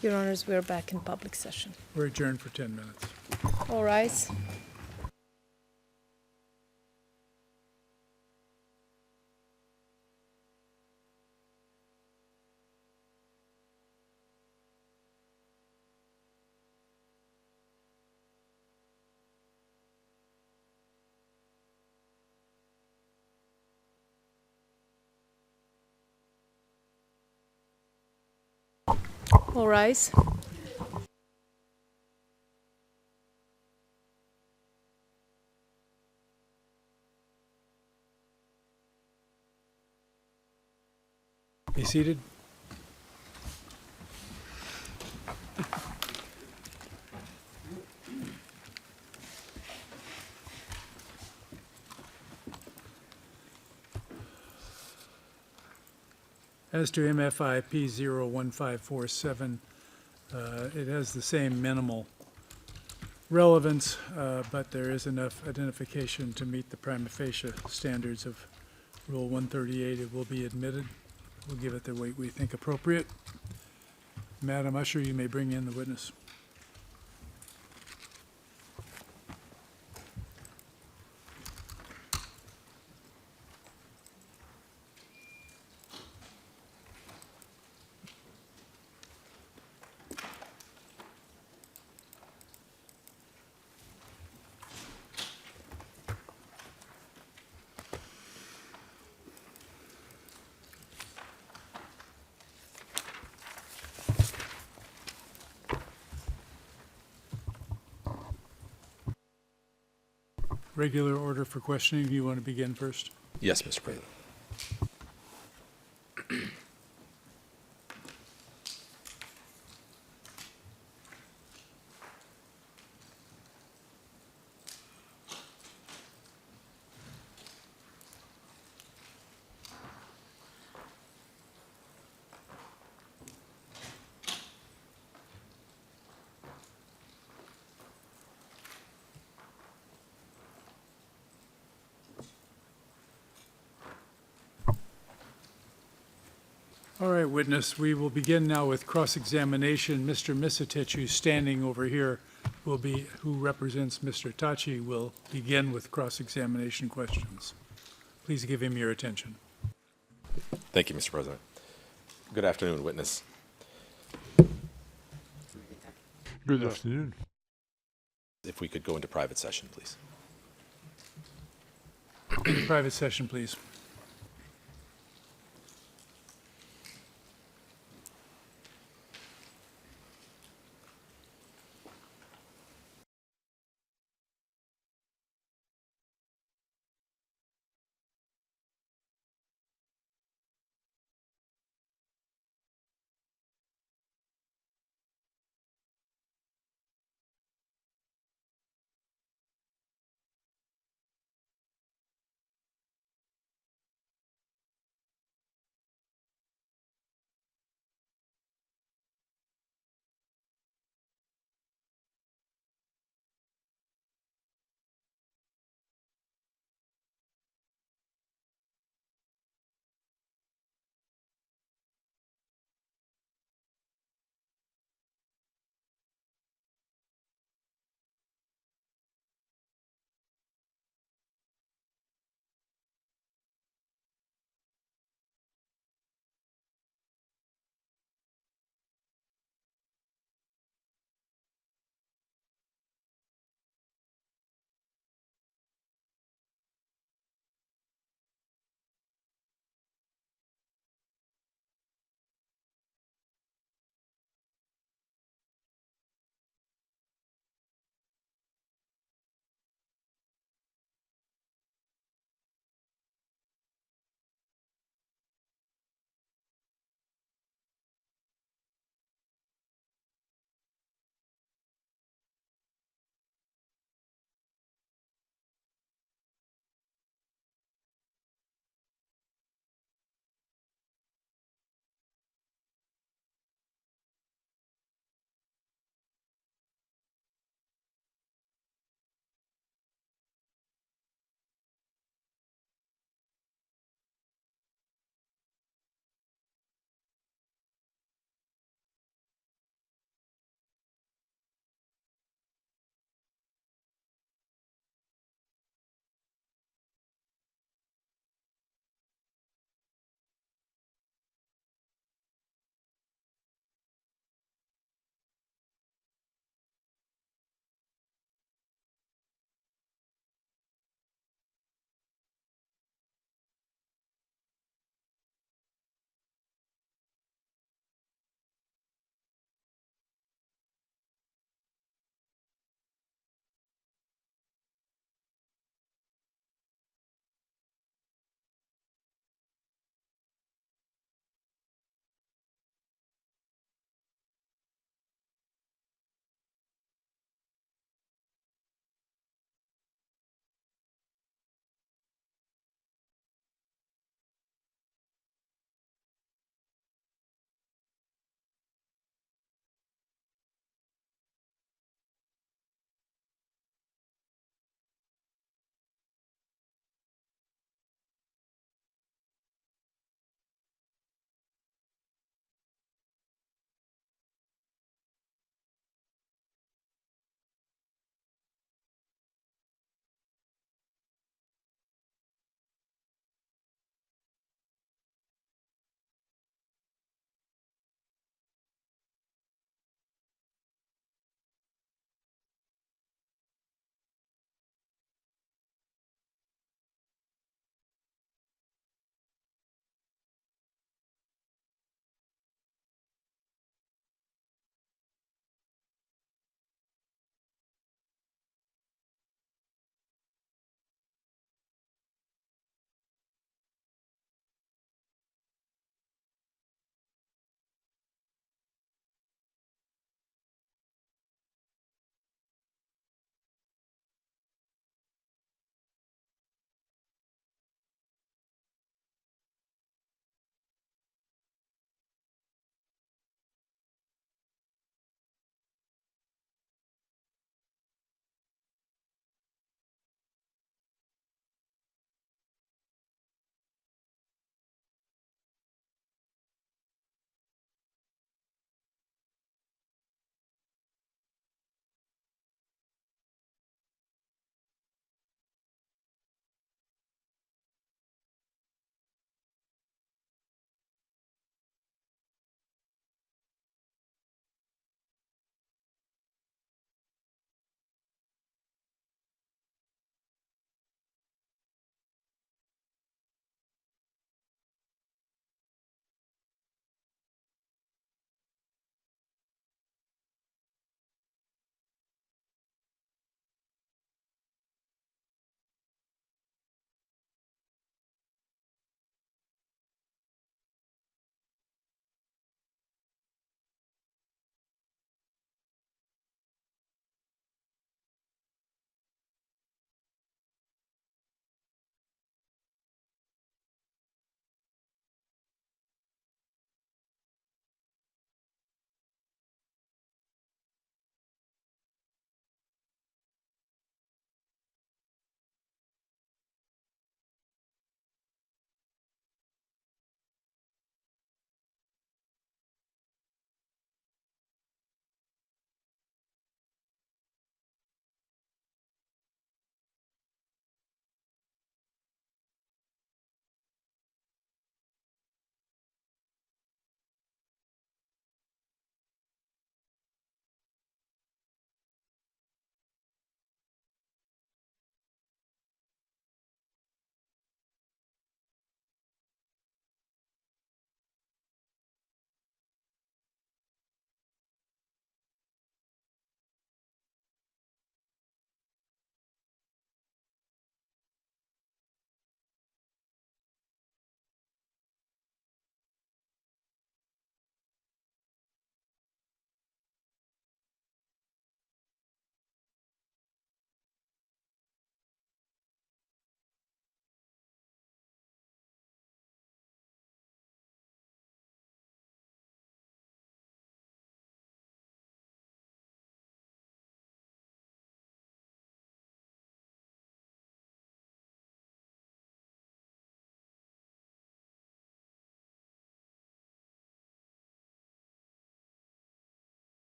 Your Honors, we are back in public session. We're adjourned for 10 minutes. All rise. All rise. Be seated. As to MFI P01547, it has the same minimal relevance, but there is enough identification to meet the prima facie standards of Rule 138. It will be admitted. We'll give it the weight we think appropriate. Madam Usher, you may bring in the witness. Regular order for questioning. Do you want to begin first? Yes, Mr. President. All right, witness, we will begin now with cross-examination. Mr. Misitich, who's standing over here, who represents Mr. Thaçi, will begin with cross-examination questions. Please give him your attention. Thank you, Mr. President. Good afternoon, witness. Good afternoon. If we could go into private session, please. Into private session, please.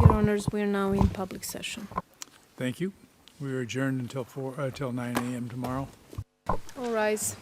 Your Honors, we are now in public session. Thank you. We are adjourned until 9 a.m. tomorrow. All rise.